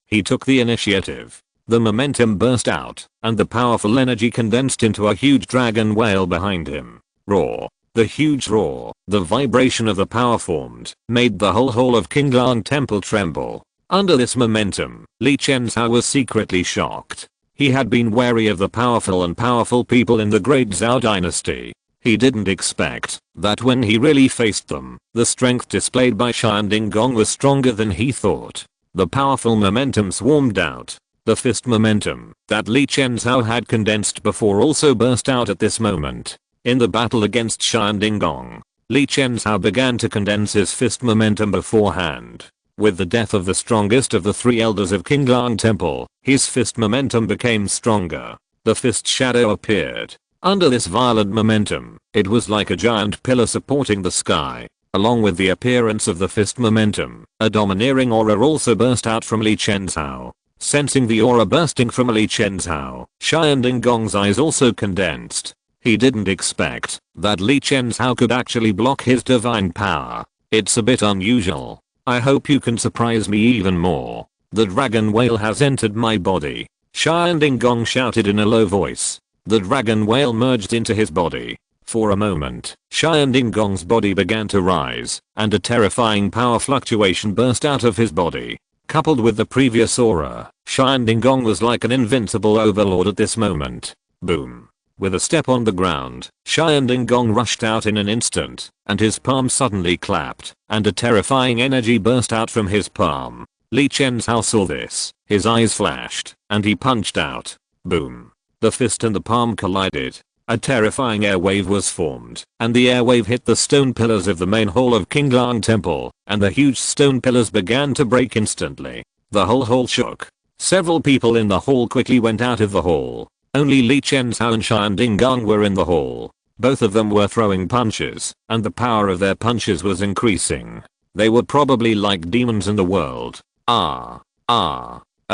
he took the initiative. The momentum burst out, and the powerful energy condensed into a huge dragon whale behind him. Roar. The huge roar, the vibration of the power formed, made the whole hall of Qinglang Temple tremble. Under this momentum, Li Chen's was secretly shocked. He had been wary of the powerful people in the Great Zhao dynasty. He didn't expect that when he really faced them, the strength displayed by Shanding Gong was stronger than he thought. The powerful momentum swarmed out. The fist momentum that Li Chen's had condensed before also burst out at this moment. In the battle against Shanding Gong, Li Chen's began to condense his fist momentum beforehand. With the death of the strongest of the three elders of Qinglang Temple, his fist momentum became stronger. The fist shadow appeared. Under this violent momentum, it was like a giant pillar supporting the sky. Along with the appearance of the fist momentum, a domineering aura also burst out from Li Chen's. Sensing the aura bursting from Li Chen's, Shanding Gong's eyes also condensed. He didn't expect that Li Chen's could actually block his divine power. It's a bit unusual. I hope you can surprise me even more. The dragon whale has entered my body. Shanding Gong shouted in a low voice. The dragon whale merged into his body. For a moment, Shanding Gong's body began to rise, and a terrifying power fluctuation burst out of his body. Coupled with the previous aura, Shanding Gong was like an invincible overlord at this moment. Boom. With a step on the ground, Shanding Gong rushed out in an instant, and his palm suddenly clapped, and a terrifying energy burst out from his palm. Li Chen's saw this, his eyes flashed, and he punched out. Boom. The fist and the palm collided. A terrifying airwave was formed, and the airwave hit the stone pillars of the main hall of Qinglang Temple, and the huge stone pillars began to break instantly. The whole hall shook. Several people in the hall quickly went out of the hall. Only Li Chen's and Shanding Gong were in the hall. Both of them were throwing punches, and the power of their punches was increasing. They were probably like demons in the world. At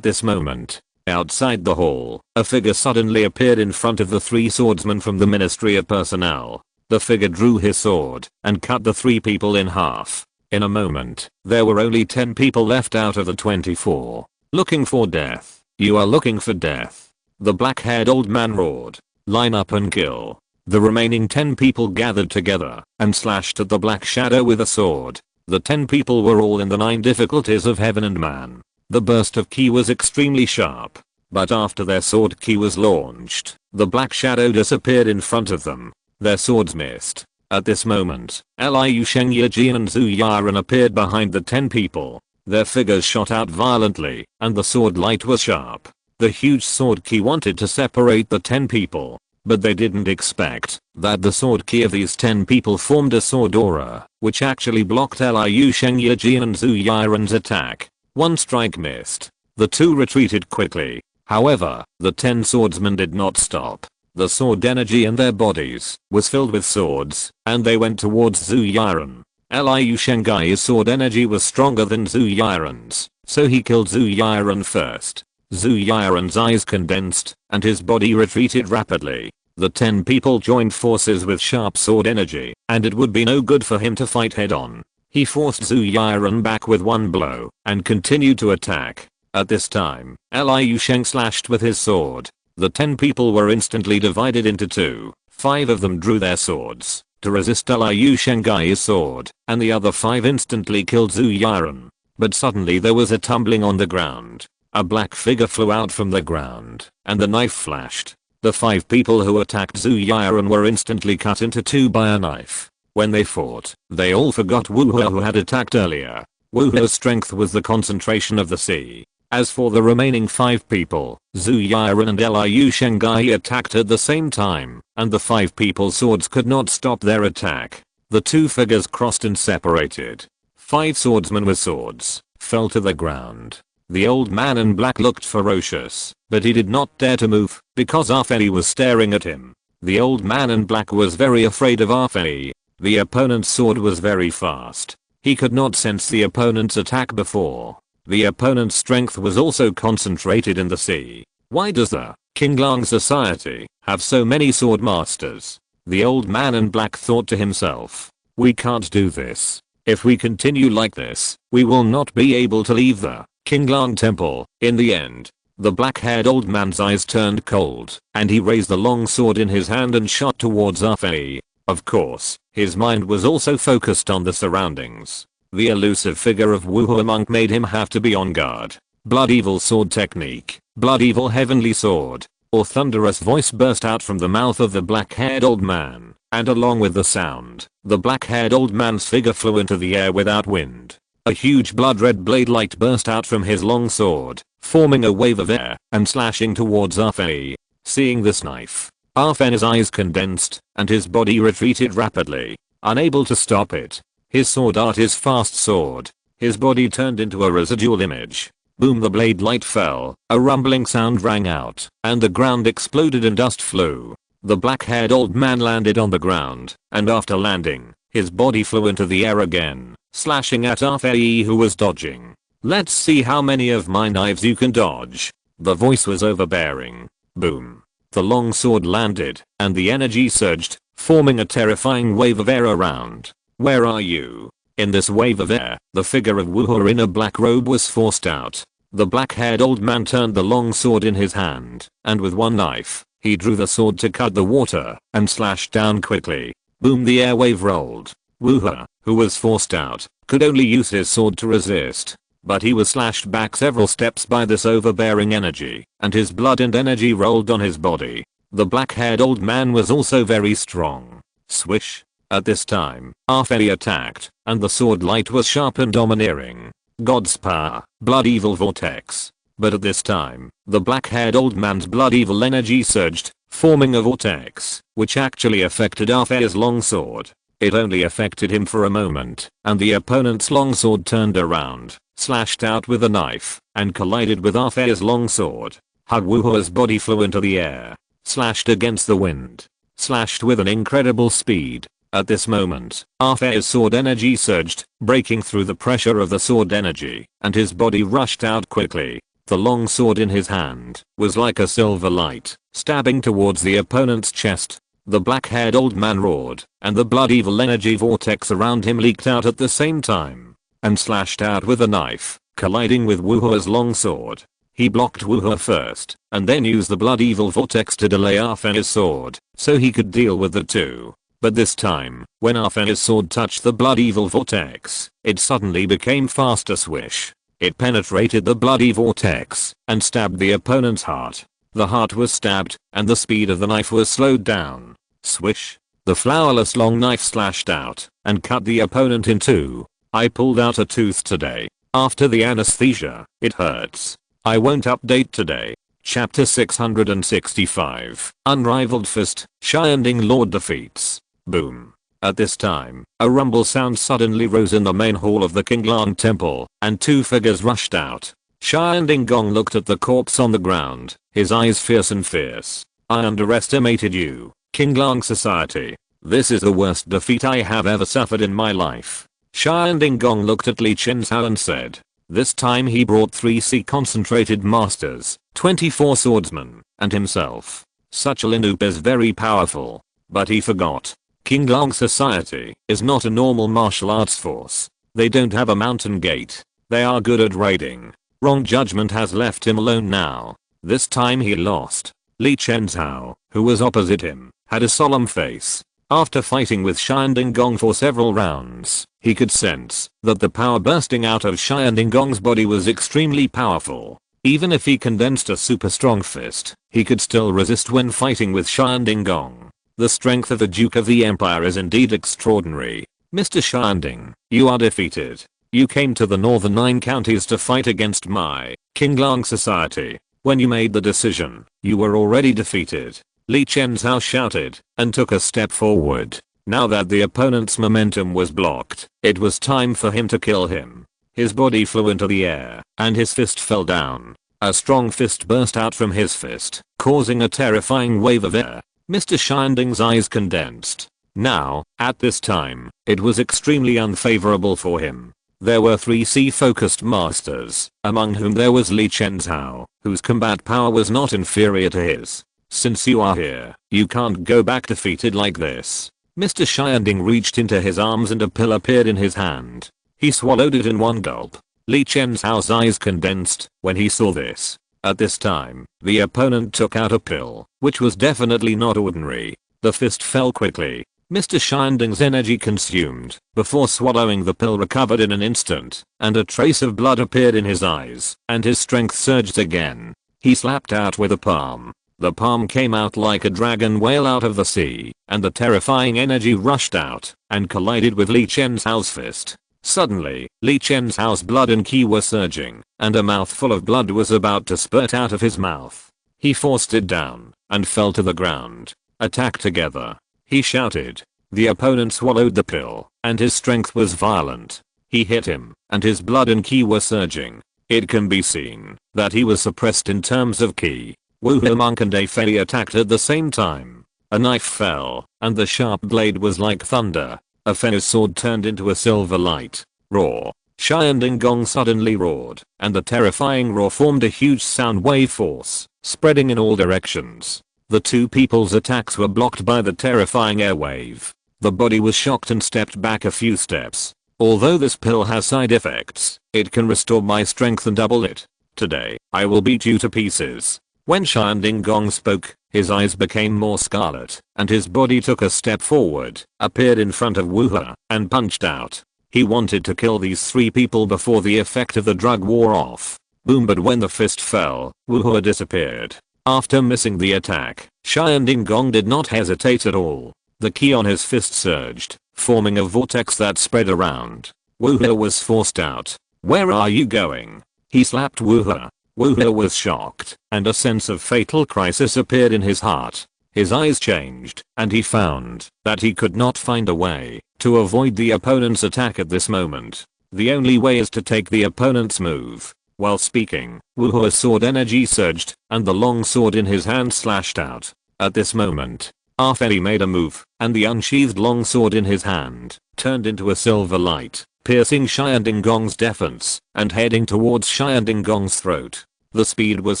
this moment, outside the hall, a figure suddenly appeared in front of the three swordsmen from the Ministry of Personnel. The figure drew his sword and cut the three people in half. In a moment, there were only 10 people left out of the 24. Looking for death. You are looking for death. The black-haired old man roared. Line up and kill. The remaining 10 people gathered together and slashed at the black shadow with a sword. The 10 people were all in the 9 difficulties of heaven and man. The burst of ki was extremely sharp. But after their sword ki was launched, the black shadow disappeared in front of them. Their swords missed. At this moment, Liu Sheng Yijin and Zhu Yiren appeared behind the 10 people. Their figures shot out violently, and the sword light was sharp. The huge sword ki wanted to separate the 10 people, but they didn't expect that the sword ki of these 10 people formed a sword aura, which actually blocked Liu Sheng Yijin and Zhu Yiren's attack. One strike missed. The two retreated quickly. However, the 10 swordsmen did not stop. The sword energy in their bodies was filled with swords, and they went towards Zhu Yiren. Liu Shengai's sword energy was stronger than Zhu Yiren's, so he killed Zhu Yiren first. Zhu Yiren's eyes condensed, and his body retreated rapidly. The 10 people joined forces with sharp sword energy, and it would be no good for him to fight head-on. He forced Zhu Yiren back with one blow, and continued to attack. At this time, Liu Sheng slashed with his sword. The 10 people were instantly divided into two. 5 of them drew their swords to resist Liu Shengai's sword, and the other 5 instantly killed Zhu Yiren. But suddenly there was a tumbling on the ground. A black figure flew out from the ground, and the knife flashed. The 5 people who attacked Zhu Yiren were instantly cut into 2 by a knife. When they fought, they all forgot Wu He who had attacked earlier. Wu He's strength was the concentration of the sea. As for the remaining 5 people, Zhu Yiren and Liu Shengai attacked at the same time, and the 5 people's swords could not stop their attack. The 2 figures crossed and separated. 5 swordsmen with swords fell to the ground. The old man in black looked ferocious, but he did not dare to move because Ah Fei was staring at him. The old man in black was very afraid of Ah Fei. The opponent's sword was very fast. He could not sense the opponent's attack before. The opponent's strength was also concentrated in the sea. Why does the Qinglang society have so many sword masters? The old man in black thought to himself. We can't do this. If we continue like this, we will not be able to leave the Qinglang temple. In the end, the black-haired old man's eyes turned cold, and he raised the long sword in his hand and shot towards Ah Fei. Of course, his mind was also focused on the surroundings. The elusive figure of Wuhe monk made him have to be on guard. Blood evil sword technique, blood evil heavenly sword. A thunderous voice burst out from the mouth of the black-haired old man, and along with the sound, the black-haired old man's figure flew into the air without wind. A huge blood-red blade light burst out from his long sword, forming a wave of air and slashing towards Ah Fei. Seeing this knife, Ah Fei's eyes condensed, and his body retreated rapidly, unable to stop it. His sword art is fast sword. His body turned into a residual image. Boom, the blade light fell, a rumbling sound rang out, and the ground exploded and dust flew. The black-haired old man landed on the ground, and after landing, his body flew into the air again, slashing at Ah Fei who was dodging. Let's see how many of my knives you can dodge. The voice was overbearing. Boom. The long sword landed, and the energy surged, forming a terrifying wave of air around. Where are you? In this wave of air, the figure of Wuhe in a black robe was forced out. The black-haired old man turned the long sword in his hand, and with one knife, he drew the sword to cut the water, and slashed down quickly. Boom, the air wave rolled. Wuhe, who was forced out, could only use his sword to resist. But he was slashed back several steps by this overbearing energy, and his blood and energy rolled on his body. The black-haired old man was also very strong. Swish. At this time, Ah Fei attacked, and the sword light was sharp and domineering. God's power, blood evil vortex. But at this time, the black-haired old man's blood evil energy surged, forming a vortex, which actually affected Ah Fei's long sword. It only affected him for a moment, and the opponent's long sword turned around, slashed out with a knife, and collided with Ah Fei's long sword. Hug Wuhe's body flew into the air, slashed against the wind, slashed with an incredible speed. At this moment, Ah Fei's sword energy surged, breaking through the pressure of the sword energy, and his body rushed out quickly. The long sword in his hand was like a silver light, stabbing towards the opponent's chest. The black-haired old man roared, and the blood evil energy vortex around him leaked out at the same time, and slashed out with a knife, colliding with Wuhe's long sword. He blocked Wuhe first, and then used the blood evil vortex to delay Ah Fei's sword, so he could deal with the two. But this time, when Ah Fei's sword touched the blood evil vortex, it suddenly became faster. Swish. It penetrated the bloody vortex and stabbed the opponent's heart. The heart was stabbed, and the speed of the knife was slowed down. Swish. The flowerless long knife slashed out and cut the opponent in two. I pulled out a tooth today. After the anesthesia, it hurts. I won't update today. Chapter 665. Unrivaled Fist, Shining Lord defeats. Boom. At this time, a rumble sound suddenly rose in the main hall of the Qinglang temple, and 2 figures rushed out. Shining Gong looked at the corpse on the ground, his eyes fierce and fierce. I underestimated you, Qinglang society. This is the worst defeat I have ever suffered in my life. Shining Gong looked at Li Chenhao and said. This time he brought 3 concentrated masters, 24 swordsmen, and himself. Such a linoop is very powerful. But he forgot. Qinglang society is not a normal martial arts force. They don't have a mountain gate. They are good at raiding. Wrong judgment has left him alone now. This time he lost. Li Chenhao, who was opposite him, had a solemn face. After fighting with Shining Gong for several rounds, he could sense that the power bursting out of Shining Gong's body was extremely powerful. Even if he condensed a super strong fist, he could still resist when fighting with Shining Gong. The strength of the Duke of the Empire is indeed extraordinary. Mr. Shining, you are defeated. You came to the northern 9 counties to fight against my King Lang society. When you made the decision, you were already defeated. Li Chenzhao shouted and took a step forward. Now that the opponent's momentum was blocked, it was time for him to kill him. His body flew into the air, and his fist fell down. A strong fist burst out from his fist, causing a terrifying wave of air. Mr. Shanding's eyes condensed. Now, at this time, it was extremely unfavorable for him. There were 3 sea-focused masters, among whom there was Li Chenzhao, whose combat power was not inferior to his. Since you are here, you can't go back defeated like this. Mr. Shanding reached into his arms and a pill appeared in his hand. He swallowed it in one gulp. Li Chenzhao's eyes condensed when he saw this. At this time, the opponent took out a pill, which was definitely not ordinary. The fist fell quickly. Mr. Shanding's energy consumed before swallowing the pill recovered in an instant, and a trace of blood appeared in his eyes, and his strength surged again. He slapped out with a palm. The palm came out like a dragon whale out of the sea, and the terrifying energy rushed out and collided with Li Chenzhao's fist. Suddenly, Li Chenzhao's blood and ki were surging, and a mouthful of blood was about to spurt out of his mouth. He forced it down and fell to the ground. Attack together, he shouted. The opponent swallowed the pill, and his strength was violent. He hit him, and his blood and ki were surging. It can be seen that he was suppressed in terms of ki. Wu He Monk and A Fei attacked at the same time. A knife fell, and the sharp blade was like thunder. A Fei's sword turned into a silver light. Roar. Xianding Gong suddenly roared, and the terrifying roar formed a huge sound wave force, spreading in all directions. The 2 people's attacks were blocked by the terrifying airwave. The body was shocked and stepped back a few steps. Although this pill has side effects, it can restore my strength and double it. Today, I will beat you to pieces. When Xianding Gong spoke, his eyes became more scarlet, and his body took a step forward, appeared in front of Wu He, and punched out. He wanted to kill these 3 people before the effect of the drug wore off. Boom, but when the fist fell, Wu He disappeared. After missing the attack, Xianding Gong did not hesitate at all. The ki on his fist surged, forming a vortex that spread around. Wu He was forced out. Where are you going? He slapped Wu He. Wu He was shocked, and a sense of fatal crisis appeared in his heart. His eyes changed, and he found that he could not find a way to avoid the opponent's attack at this moment. The only way is to take the opponent's move. While speaking, Wu He's sword energy surged, and the long sword in his hand slashed out. At this moment, Ah Fei made a move, and the unsheathed long sword in his hand turned into a silver light, piercing Xianding Gong's defense and heading towards Xianding Gong's throat. The speed was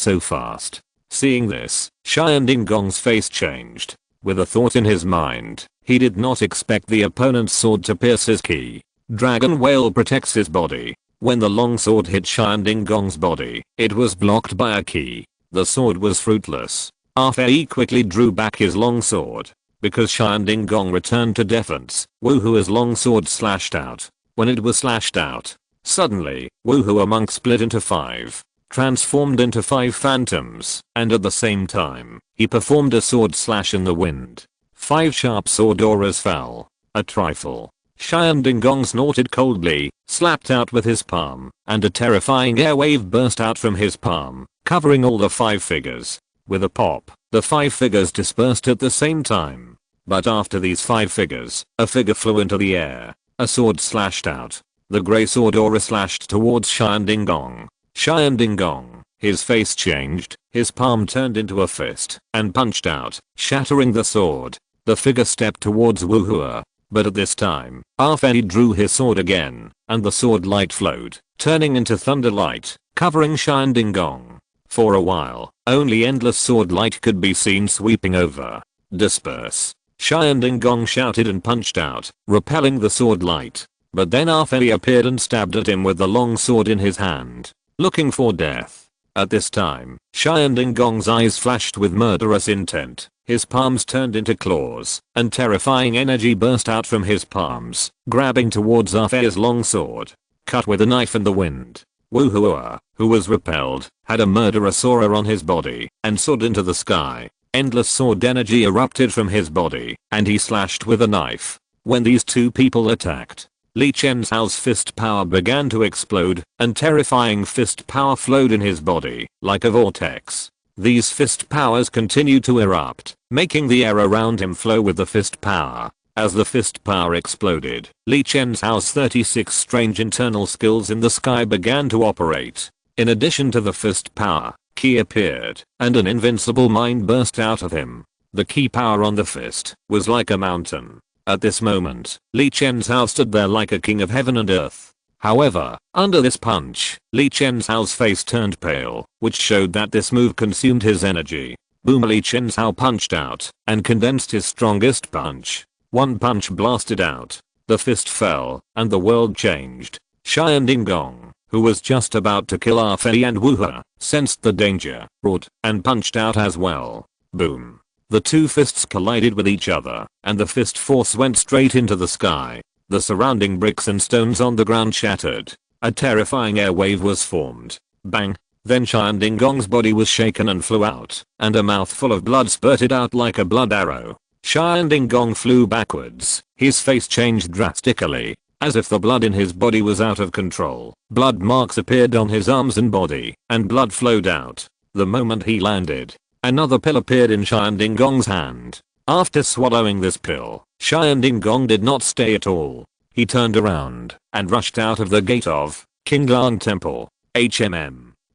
so fast. Seeing this, Xianding Gong's face changed. With a thought in his mind, he did not expect the opponent's sword to pierce his ki. Dragon Whale protects his body. When the long sword hit Xianding Gong's body, it was blocked by a ki. The sword was fruitless. Ah Fei quickly drew back his long sword. Because Xianding Gong returned to defense, Wu He's long sword slashed out. When it was slashed out, suddenly, Wu He Monk split into 5. Transformed into 5 phantoms, and at the same time, he performed a sword slash in the wind. 5 sharp sword auras fell. A trifle. Xianding Gong snorted coldly, slapped out with his palm, and a terrifying airwave burst out from his palm, covering all the 5 figures. With a pop, the 5 figures dispersed at the same time. But after these 5 figures, a figure flew into the air. A sword slashed out. The grey sword aura slashed towards Xianding Gong. Xianding Gong, his face changed, his palm turned into a fist, and punched out, shattering the sword. The figure stepped towards Wu He, but at this time, Ah Fei drew his sword again, and the sword light flowed, turning into thunder light, covering Xianding Gong. For a while, only endless sword light could be seen sweeping over. Disperse. Xianding Gong shouted and punched out, repelling the sword light. But then Ah Fei appeared and stabbed at him with the long sword in his hand, looking for death. At this time, Xianding Gong's eyes flashed with murderous intent. His palms turned into claws, and terrifying energy burst out from his palms, grabbing towards Ah Fei's long sword. Cut with a knife in the wind. Wu He, who was repelled, had a murderous aura on his body, and soared into the sky. Endless sword energy erupted from his body, and he slashed with a knife. When these 2 people attacked, Li Chen's fist power began to explode, and terrifying fist power flowed in his body, like a vortex. These fist powers continued to erupt, making the air around him flow with the fist power. As the fist power exploded, Li Chen's 36 strange internal skills in the sky began to operate. In addition to the fist power, Ki appeared, and an invincible mind burst out of him. The Ki power on the fist was like a mountain. At this moment, Li Chen's stood there like a king of heaven and earth. However, under this punch, Li Chen's face turned pale, which showed that this move consumed his energy. Boom! Li Chen's punched out, and condensed his strongest punch. One punch blasted out. The fist fell, and the world changed. Xian Gong, who was just about to kill Ah Fei and Wu He, sensed the danger, roared, and punched out as well. Boom. The two fists collided with each other, and the fist force went straight into the sky. The surrounding bricks and stones on the ground shattered. A terrifying air wave was formed. Bang. Then Xian Gong's body was shaken and flew out, and a mouthful of blood spurted out like a blood arrow. Xian Gong flew backwards. His face changed drastically, as if the blood in his body was out of control. Blood marks appeared on his arms and body, and blood flowed out. The moment he landed, another pill appeared in Xian Gong's hand. After swallowing this pill, Xian Gong did not stay at all. He turned around and rushed out of the gate of Qinglang Temple.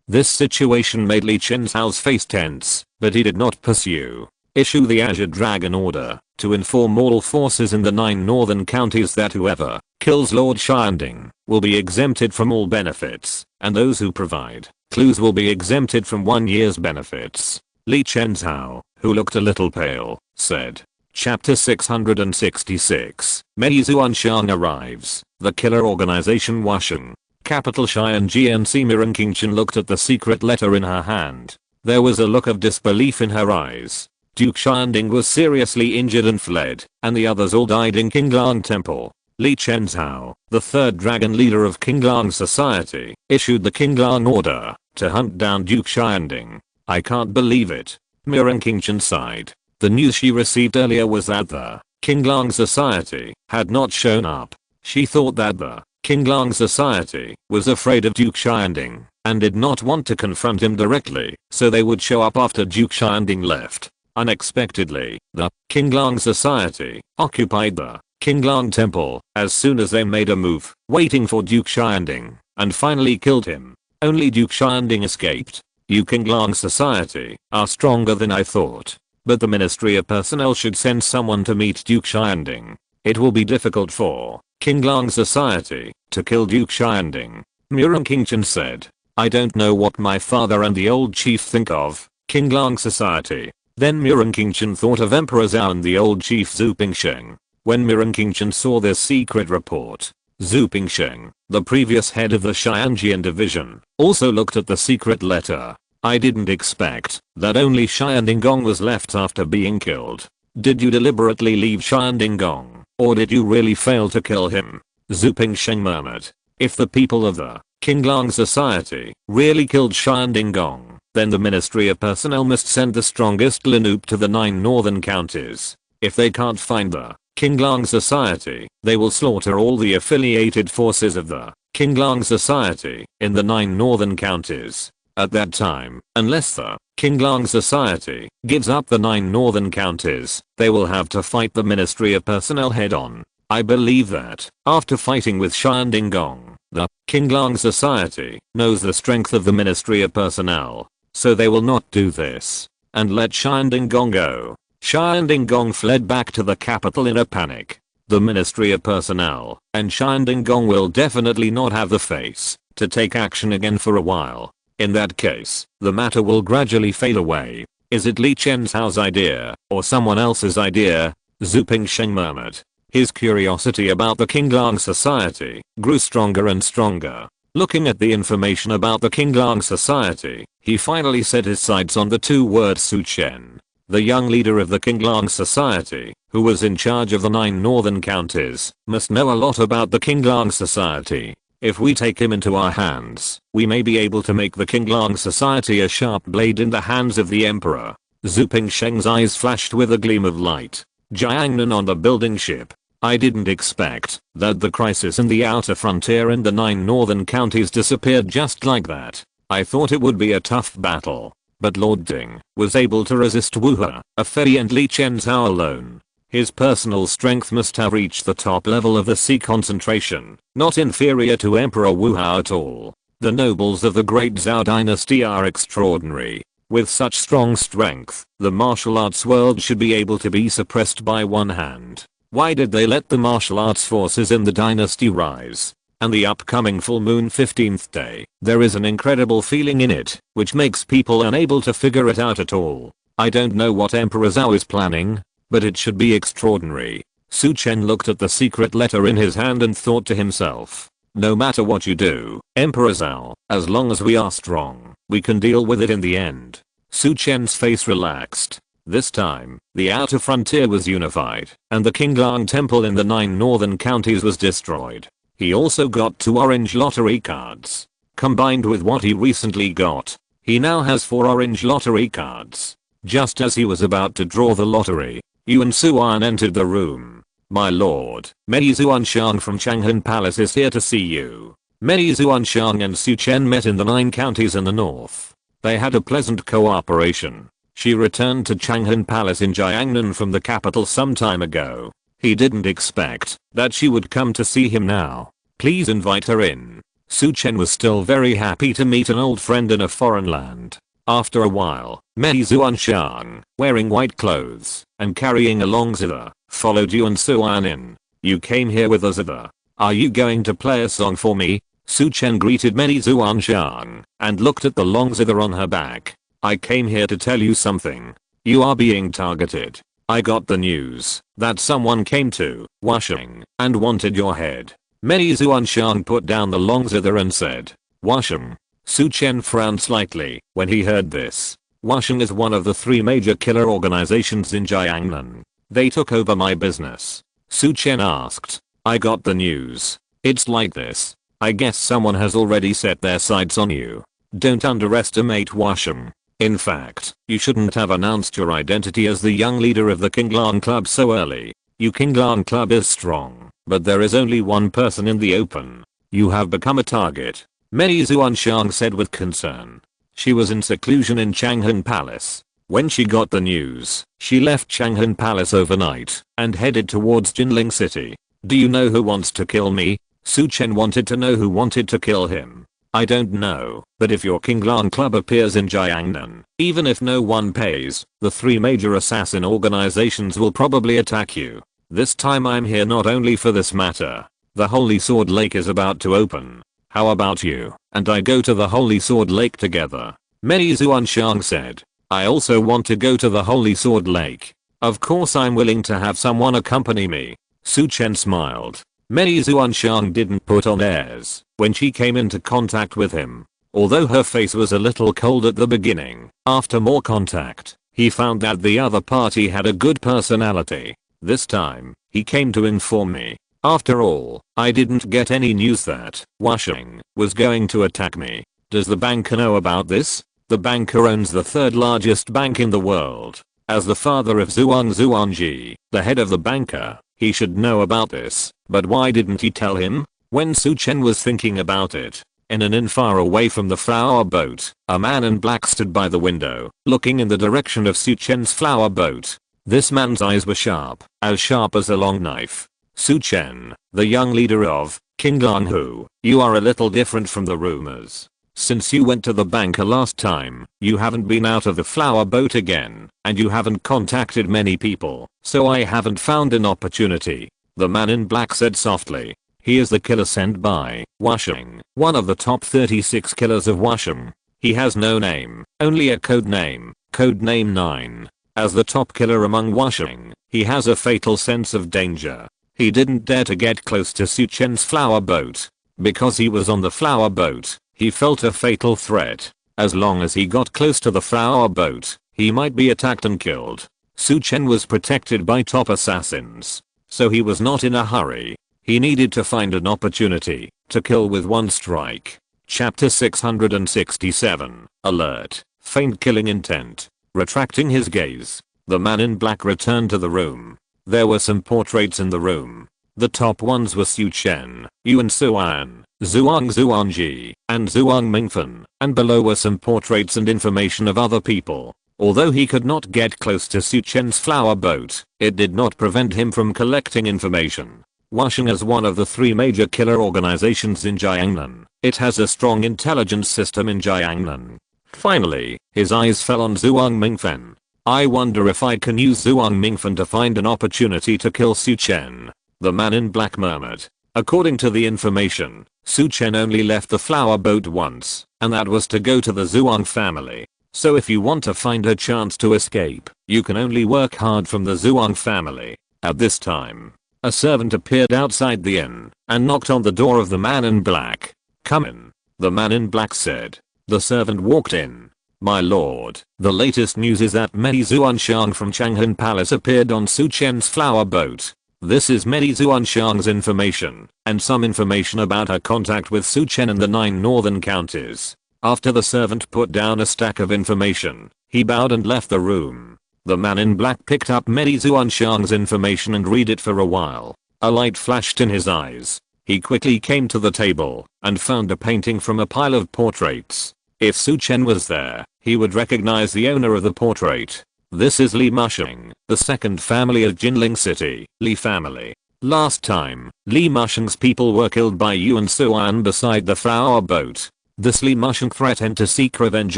This situation made Li Chen's face tense, but he did not pursue. Issue the Azure Dragon order to inform all forces in the 9 northern counties that whoever kills Lord Xianding will be exempted from all benefits, and those who provide clues will be exempted from 1 year's benefits. Li Chenhao, who looked a little pale, said. Chapter 666. Mei Zuanshan arrives. The killer organization Washeng. Capital Xian GNC Mirren Qingchen looked at the secret letter in her hand. There was a look of disbelief in her eyes. Duke Xianding was seriously injured and fled, and the others all died in Qinglang Temple. Li Chenhao, the third dragon leader of Qinglang society, issued the Qinglang order to hunt down Duke Xianding. I can't believe it. Mirren Qingchen sighed. The news she received earlier was that the Qinglang society had not shown up. She thought that the Qinglang society was afraid of Duke Xianding and did not want to confront him directly, so they would show up after Duke Xianding left. Unexpectedly, the Qinglang society occupied the Qinglang Temple as soon as they made a move, waiting for Duke Xianding, and finally killed him. Only Duke Xianding escaped. You Qinglang society are stronger than I thought. But the Ministry of Personnel should send someone to meet Duke Xianding. It will be difficult for Qinglang society to kill Duke Xianding. Mirren Qingchen said. I don't know what my father and the old chief think of Qinglang society. Then Mirren Qingchen thought of Emperor Zhao and the old chief Zhu Pingsheng. When Mirren Qingchen saw this secret report, Zhu Pingsheng, the previous head of the Xianjian division, also looked at the secret letter. I didn't expect that only Xian Gong was left after being killed. Did you deliberately leave Xian Gong, or did you really fail to kill him? Zhu Pingsheng murmured. If the people of the Qinglang society really killed Xian Gong, then the Ministry of Personnel must send the strongest Linup to the 9 northern counties. If they can't find the Qinglang society, they will slaughter all the affiliated forces of the Qinglang society in the 9 northern counties. At that time, unless the Qinglang society gives up the 9 northern counties, they will have to fight the Ministry of Personnel head on. I believe that, after fighting with Xian Gong, the Qinglang society knows the strength of the Ministry of Personnel. So they will not do this, and let Xian Gong go. Xian Gong fled back to the capital in a panic. The Ministry of Personnel and Xian Gong will definitely not have the face to take action again for a while. In that case, the matter will gradually fade away. Is it Li Chenhao's idea, or someone else's idea? Zhu Pingsheng murmured. His curiosity about the Qinglang society grew stronger and stronger. Looking at the information about the Qinglang society, he finally set his sights on the two-word Su Chen. The young leader of the Qinglang society, who was in charge of the 9 northern counties, must know a lot about the Qinglang society. If we take him into our hands, we may be able to make the Qinglang society a sharp blade in the hands of the emperor. Zhu Pingsheng's eyes flashed with a gleam of light. Jiangnan on the building ship. I didn't expect that the crisis in the outer frontier and the 9 northern counties disappeared just like that. I thought it would be a tough battle, but Lord Ding was able to resist Wu He, a Fei and Li Chenzhou alone. His personal strength must have reached the top level of the sea concentration, not inferior to Emperor Wu He at all. The nobles of the great Zhou dynasty are extraordinary. With such strong strength, the martial arts world should be able to be suppressed by one hand. Why did they let the martial arts forces in the dynasty rise? And the upcoming full moon 15th day, there is an incredible feeling in it, which makes people unable to figure it out at all. I don't know what Emperor Zhou is planning, but it should be extraordinary. Su Chen looked at the secret letter in his hand and thought to himself, no matter what you do, Emperor Zhou, as long as we are strong, we can deal with it in the end. Su Chen's face relaxed. This time, the outer frontier was unified, and the Qinglang temple in the 9 northern counties was destroyed. He also got 2 orange lottery cards. Combined with what he recently got, he now has 4 orange lottery cards. Just as he was about to draw the lottery, Yuan Suan entered the room. My lord, Mei Zuanshang from Changhan Palace is here to see you. Mei Zuanshang and Su Chen met in the 9 counties in the north. They had a pleasant cooperation. She returned to Changhan Palace in Jiangnan from the capital some time ago. He didn't expect that she would come to see him now. Please invite her in. Su Chen was still very happy to meet an old friend in a foreign land. After a while, Mei Zuanshang, wearing white clothes and carrying a long zither, followed Yuan Suan in. You came here with a zither. Are you going to play a song for me? Su Chen greeted Mei Zuanshang and looked at the long zither on her back. I came here to tell you something. You are being targeted. I got the news that someone came to Washing and wanted your head. Mei Zuanshang put down the long zither and said, Washing. Su Chen frowned slightly when he heard this. Washing is one of the 3 major killer organizations in Jiangnan. They took over my business. Su Chen asked. I got the news. It's like this. I guess someone has already set their sights on you. Don't underestimate Washing. In fact, you shouldn't have announced your identity as the young leader of the Qinglang Club so early. Your Qinglang Club is strong, but there is only one person in the open. You have become a target. Mei Zuanshang said with concern. She was in seclusion in Changhan Palace. When she got the news, she left Changhan Palace overnight and headed towards Jinling City. Do you know who wants to kill me? Su Chen wanted to know who wanted to kill him. I don't know, but if your Qinglang Club appears in Jiangnan, even if no one pays, the 3 major assassin organizations will probably attack you. This time I'm here not only for this matter. The Holy Sword Lake is about to open. How about you and I go to the Holy Sword Lake together? Mei Zuanshang said. I also want to go to the Holy Sword Lake. Of course I'm willing to have someone accompany me. Su Chen smiled. Mei Zuanshang didn't put on airs when she came into contact with him. Although her face was a little cold at the beginning, after more contact, he found that the other party had a good personality. This time, he came to inform me. After all, I didn't get any news that Washing was going to attack me. Does the banker know about this? The banker owns the 3rd largest bank in the world. As the father of Zuangji, the head of the banker, he should know about this. But why didn't he tell him? When Su Chen was thinking about it, in an inn far away from the flower boat, a man in black stood by the window, looking in the direction of Su Chen's flower boat. This man's eyes were sharp as a long knife. Su Chen, the young leader of Qinglang Hu, you are a little different from the rumors. Since you went to the banker last time, you haven't been out of the flower boat again, and you haven't contacted many people, so I haven't found an opportunity. The man in black said softly. He is the killer sent by Washing, one of the top 36 killers of Washing. He has no name, only a code name 9. As the top killer among Washing, he has a fatal sense of danger. He didn't dare to get close to Su Chen's flower boat. Because he was on the flower boat, he felt a fatal threat. As long as he got close to the flower boat, he might be attacked and killed. Su Chen was protected by top assassins, so he was not in a hurry. He needed to find an opportunity to kill with one strike. Chapter 667. Alert. Faint killing intent. Retracting his gaze, the man in black returned to the room. There were some portraits in the room. The top ones were Su Chen, Yuan Suan, Zhuang Zuanji, and Zhuang Mingfen, and below were some portraits and information of other people. Although he could not get close to Su Chen's flower boat, it did not prevent him from collecting information. Wusheng is one of the 3 major killer organizations in Jiangnan. It has a strong intelligence system in Jiangnan. Finally, his eyes fell on Zhuang Mingfen. I wonder if I can use Zhuang Mingfen to find an opportunity to kill Su Chen. The man in black murmured. According to the information, Su Chen only left the flower boat once, and that was to go to the Zhuang family. So if you want to find a chance to escape, you can only work hard from the Zhuang family. At this time, a servant appeared outside the inn and knocked on the door of the man in black. "Come in," the man in black said. The servant walked in. "My lord, the latest news is that Mei Zuanshang from Changhan Palace appeared on Su Chen's flower boat. This is Mei Zuanshang's information, and some information about her contact with Su Chen and the 9 northern counties." After the servant put down a stack of information, he bowed and left the room. The man in black picked up Mei Zuanshang's information and read it for a while. A light flashed in his eyes. He quickly came to the table and found a painting from a pile of portraits. If Su Chen was there, he would recognize the owner of the portrait. This is Li Musheng, the second family of Jinling City, Li family. Last time, Li Musheng's people were killed by Yuan Suan beside the flower boat. This Li Musheng threatened to seek revenge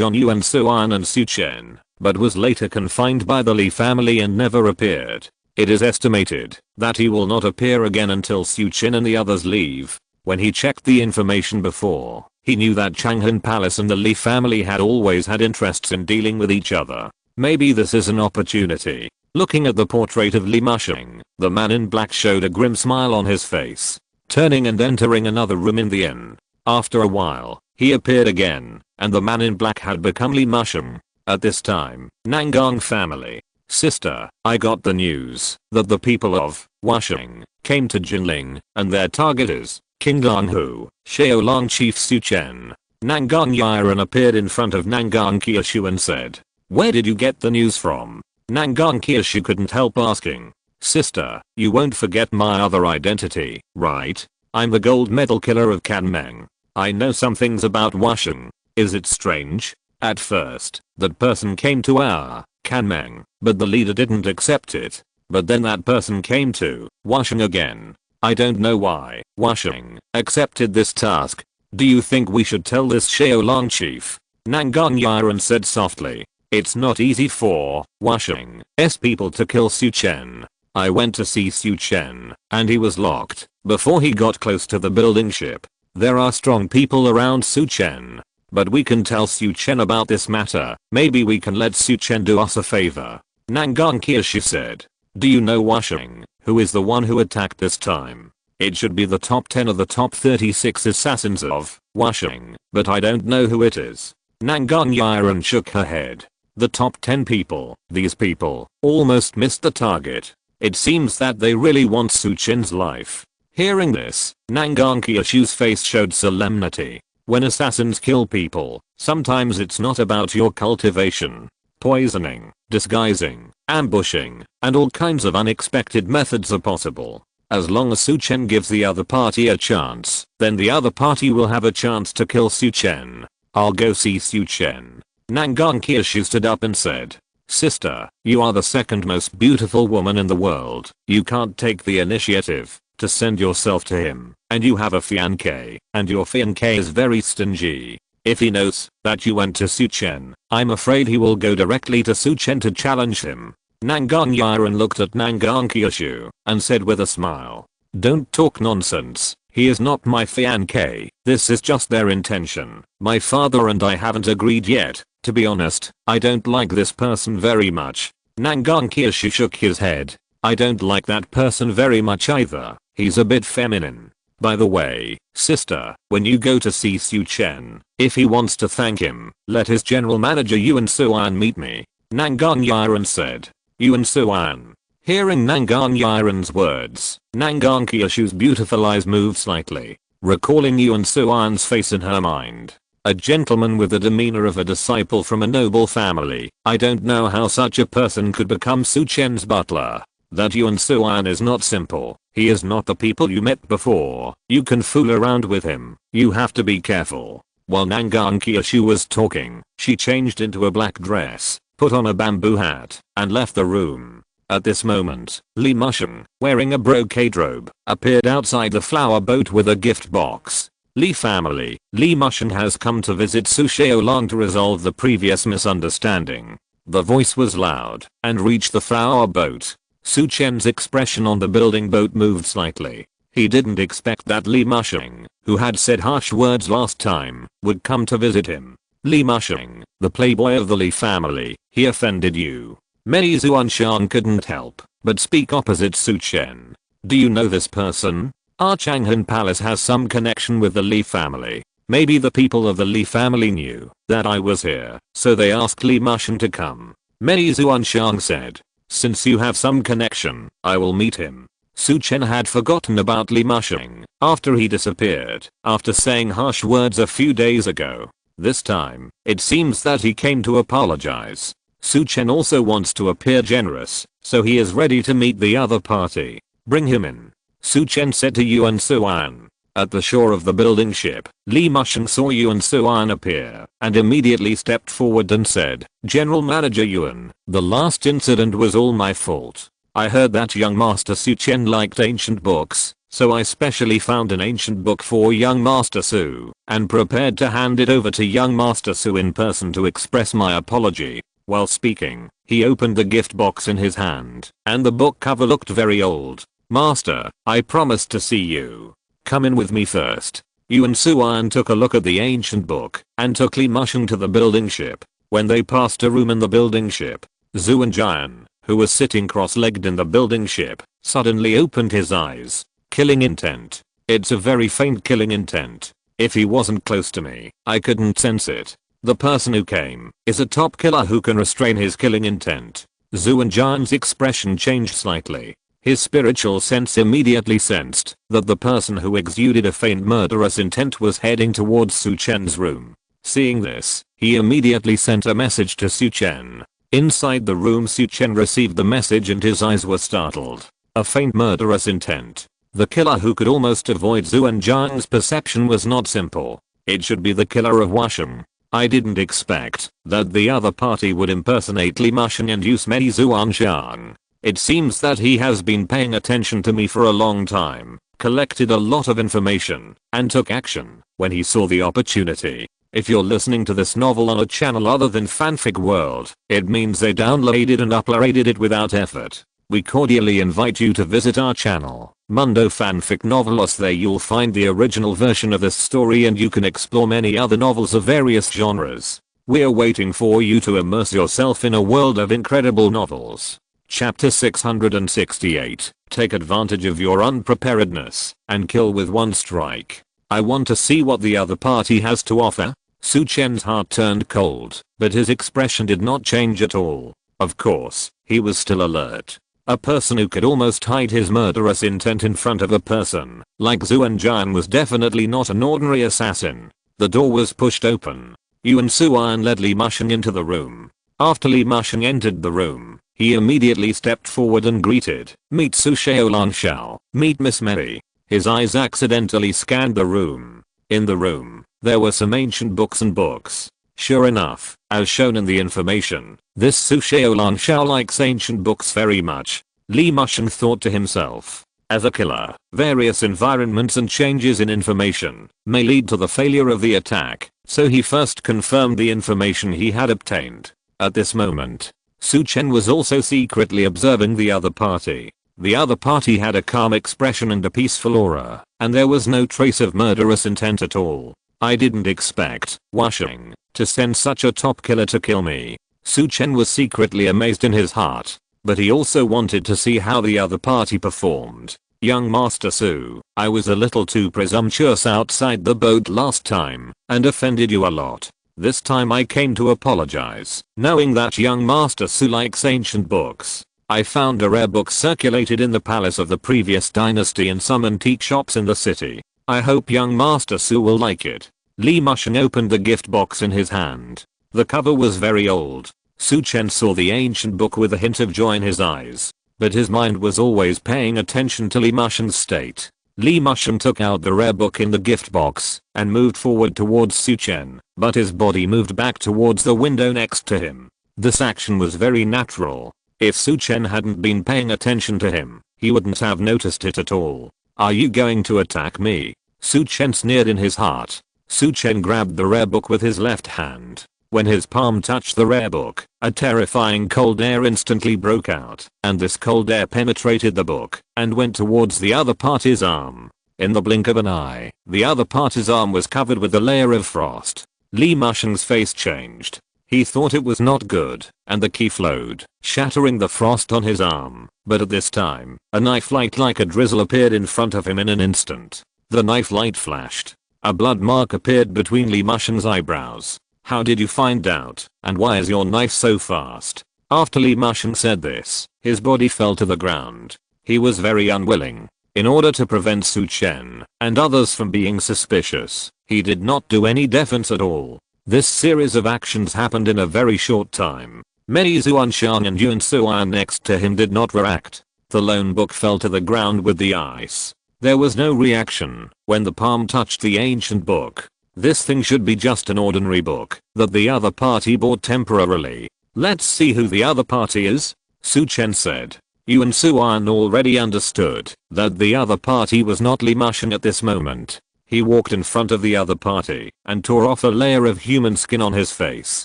on Yuan Suan and Su Chen, but was later confined by the Li family and never appeared. It is estimated that he will not appear again until Su Chen and the others leave. When he checked the information before, he knew that Changhan Palace and the Li family had always had interests in dealing with each other. Maybe this is an opportunity. Looking at the portrait of Li Musheng, the man in black showed a grim smile on his face, turning and entering another room in the inn. After a while, he appeared again, and the man in black had become Li Musheng. At this time, Nangang family. "Sister, I got the news that the people of Wusheng came to Jinling, and their target is King Donghu, Shaolong Chief Su Chen." Nangang Yiren appeared in front of Nangang Qiushu and said, "Where did you get the news from?" Nangang Qiushu couldn't help asking, "Sister, you won't forget my other identity, right? I'm the gold medal killer of Kanmeng. I know some things about Wusheng. Is it strange? At first, that person came to our Kanmeng, but the leader didn't accept it. But then that person came to Wusheng again. I don't know why Wusheng accepted this task. Do you think we should tell this Shaolong chief?" Nangang Yiren said softly. "It's not easy for Wusheng's people to kill Su Chen. I went to see Su Chen, and he was locked before he got close to the building ship. There are strong people around Su Chen. But we can tell Su Chen about this matter. Maybe we can let Su Chen do us a favor." Nangang Qiushu said. "Do you know Wusheng, who is the one who attacked this time? It should be the top 10 of the top 36 assassins of Wusheng, but I don't know who it is." Nangang Yiren shook her head. The top 10 people, these people, almost missed the target. It seems that they really want Su Chen's life. Hearing this, Nangang Qiushu's face showed solemnity. When assassins kill people, sometimes it's not about your cultivation. Poisoning, disguising, ambushing, and all kinds of unexpected methods are possible. As long as Su Chen gives the other party a chance, then the other party will have a chance to kill Su Chen. I'll go see Su Chen." Nangang Qiushu stood up and said, "Sister, you are the second most beautiful woman in the world. You can't take the initiative to send yourself to him, and you have a fiancé, and your fiancé is very stingy. If he knows that you went to Su Chen, I'm afraid he will go directly to Su Chen to challenge him." Nangang Yiren looked at Nangang Qiushu and said with a smile, "Don't talk nonsense. He is not my fiancé. This is just their intention. My father and I haven't agreed yet. To be honest, I don't like this person very much." Nangang Qiushu shook his head. "I don't like that person very much either. He's a bit feminine. By the way, sister, when you go to see Su Chen, if he wants to thank him, let his general manager Yuan Suan meet me." Nangang Yiren said. Yuan Suan. Hearing Nangang Yiren's words, Nangang Qiushu's beautiful eyes moved slightly, recalling Yuan Suan's face in her mind. A gentleman with the demeanor of a disciple from a noble family. I don't know how such a person could become Su Chen's butler. That Yuan Suan is not simple. He is not the people you met before. You can fool around with him. You have to be careful. While Nangang Kyushu was talking, she changed into a black dress, put on a bamboo hat, and left the room. At this moment, Li Musheng, wearing a brocade robe, appeared outside the flower boat with a gift box. Li family, Li Musheng has come to visit Su Xiaolan to resolve the previous misunderstanding. The voice was loud and reached the flower boat. Su Chen's expression on the building boat moved slightly. He didn't expect that Li Musheng, who had said harsh words last time, would come to visit him. Li Musheng, the playboy of the Li family, he offended you. Many Zuanshan couldn't help but speak opposite Su Chen. Do you know this person? Our Changhan Palace has some connection with the Li family. Maybe the people of the Li family knew that I was here, so they asked Li Musheng to come. Many Zuanshan said, since you have some connection, I will meet him. Su Chen had forgotten about Li Musheng after he disappeared after saying harsh words a few days ago. This time, it seems that he came to apologize. Su Chen also wants to appear generous, so he is ready to meet the other party. Bring him in. Su Chen said to Yuan Suan. At the shore of the building ship, Li Musheng saw Yuan Suan appear and immediately stepped forward and said, General Manager Yuan, the last incident was all my fault. I heard that young Master Su Chen liked ancient books, so I specially found an ancient book for young Master Su and prepared to hand it over to young Master Su in person to express my apology. While speaking, he opened the gift box in his hand, and the book cover looked very old. Master, I promised to see you. Come in with me first. Yuan Suan took a look at the ancient book and took Li Musheng to the building ship. When they passed a room in the building ship, Zuan Jian, who was sitting cross-legged in the building ship, suddenly opened his eyes. Killing intent. It's a very faint killing intent. If he wasn't close to me, I couldn't sense it. The person who came is a top killer who can restrain his killing intent. Zuan Jian's expression changed slightly. His spiritual sense immediately sensed that the person who exuded a faint murderous intent was heading towards Su Chen's room. Seeing this, he immediately sent a message to Su Chen. Inside the room, Su Chen received the message and his eyes were startled. A faint murderous intent. The killer who could almost avoid Zuan Jian's perception was not simple. It should be the killer of Washeng. I didn't expect that the other party would impersonate Li Musheng and use many Zuanshan. It seems that he has been paying attention to me for a long time, collected a lot of information, and took action when he saw the opportunity. If you're listening to this novel on a channel other than Fanfic World, it means they downloaded and uploaded it without effort. We cordially invite you to visit our channel, Mundo Fanfic Novelos. There you'll find the original version of this story and you can explore many other novels of various genres. We're waiting for you to immerse yourself in a world of incredible novels. Chapter 668. Take advantage of your unpreparedness and kill with one strike. I want to see what the other party has to offer. Su Chen's heart turned cold, but his expression did not change at all. Of course, he was still alert. A person who could almost hide his murderous intent in front of a person like Zuan Jian was definitely not an ordinary assassin. The door was pushed open. Yuan Suan led Li Musheng into the room. After Li Musheng entered the room, he immediately stepped forward and greeted, Meet Su Xiaolan Xiao, meet Miss Mary. His eyes accidentally scanned the room. In the room, there were some ancient books and books. Sure enough, as shown in the information, this Su Xiaolan Xiao likes ancient books very much. Li Musheng thought to himself. As a killer, various environments and changes in information may lead to the failure of the attack, so he first confirmed the information he had obtained. At this moment, Su Chen was also secretly observing the other party. The other party had a calm expression and a peaceful aura, and there was no trace of murderous intent at all. I didn't expect Washeng to send such a top killer to kill me. Su Chen was secretly amazed in his heart, but he also wanted to see how the other party performed. Young Master Su, I was a little too presumptuous outside the boat last time and offended you a lot. This time I came to apologize, knowing that young Master Su likes ancient books. I found a rare book circulated in the palace of the previous dynasty in some antique shops in the city. I hope young Master Su will like it. Li Musheng opened the gift box in his hand. The cover was very old. Su Chen saw the ancient book with a hint of joy in his eyes. but his mind was always paying attention to Li Mushen's state. Li Mushen took out the rare book in the gift box and moved forward towards Su Chen, but his body moved back towards the window next to him. This action was very natural. If Su Chen hadn't been paying attention to him, he wouldn't have noticed it at all. "Are you going to attack me?" Su Chen sneered in his heart. Su Chen grabbed the rare book with his left hand. When his palm touched the rare book, a terrifying cold air instantly broke out, and this cold air penetrated the book and went towards the other party's arm. In the blink of an eye, the other party's arm was covered with a layer of frost. Li Mushen's face changed. He thought it was not good, and the key flowed, shattering the frost on his arm. But at this time, a knife light like a drizzle appeared in front of him in an instant. The knife light flashed. A blood mark appeared between Li Mushen's eyebrows. "How did you find out, and why is your knife so fast?" After Li Mushen said this, his body fell to the ground. He was very unwilling. In order to prevent Su Chen and others from being suspicious, he did not do any defense at all. This series of actions happened in a very short time. Many Zuanshan and Yuan Suan next to him did not react. The lone book fell to the ground with the ice. There was no reaction when the palm touched the ancient book. This thing should be just an ordinary book that the other party bought temporarily. "Let's see who the other party is," Su Chen said. Yuan Suan already understood that the other party was not Li Mushen at this moment. He walked in front of the other party and tore off a layer of human skin on his face,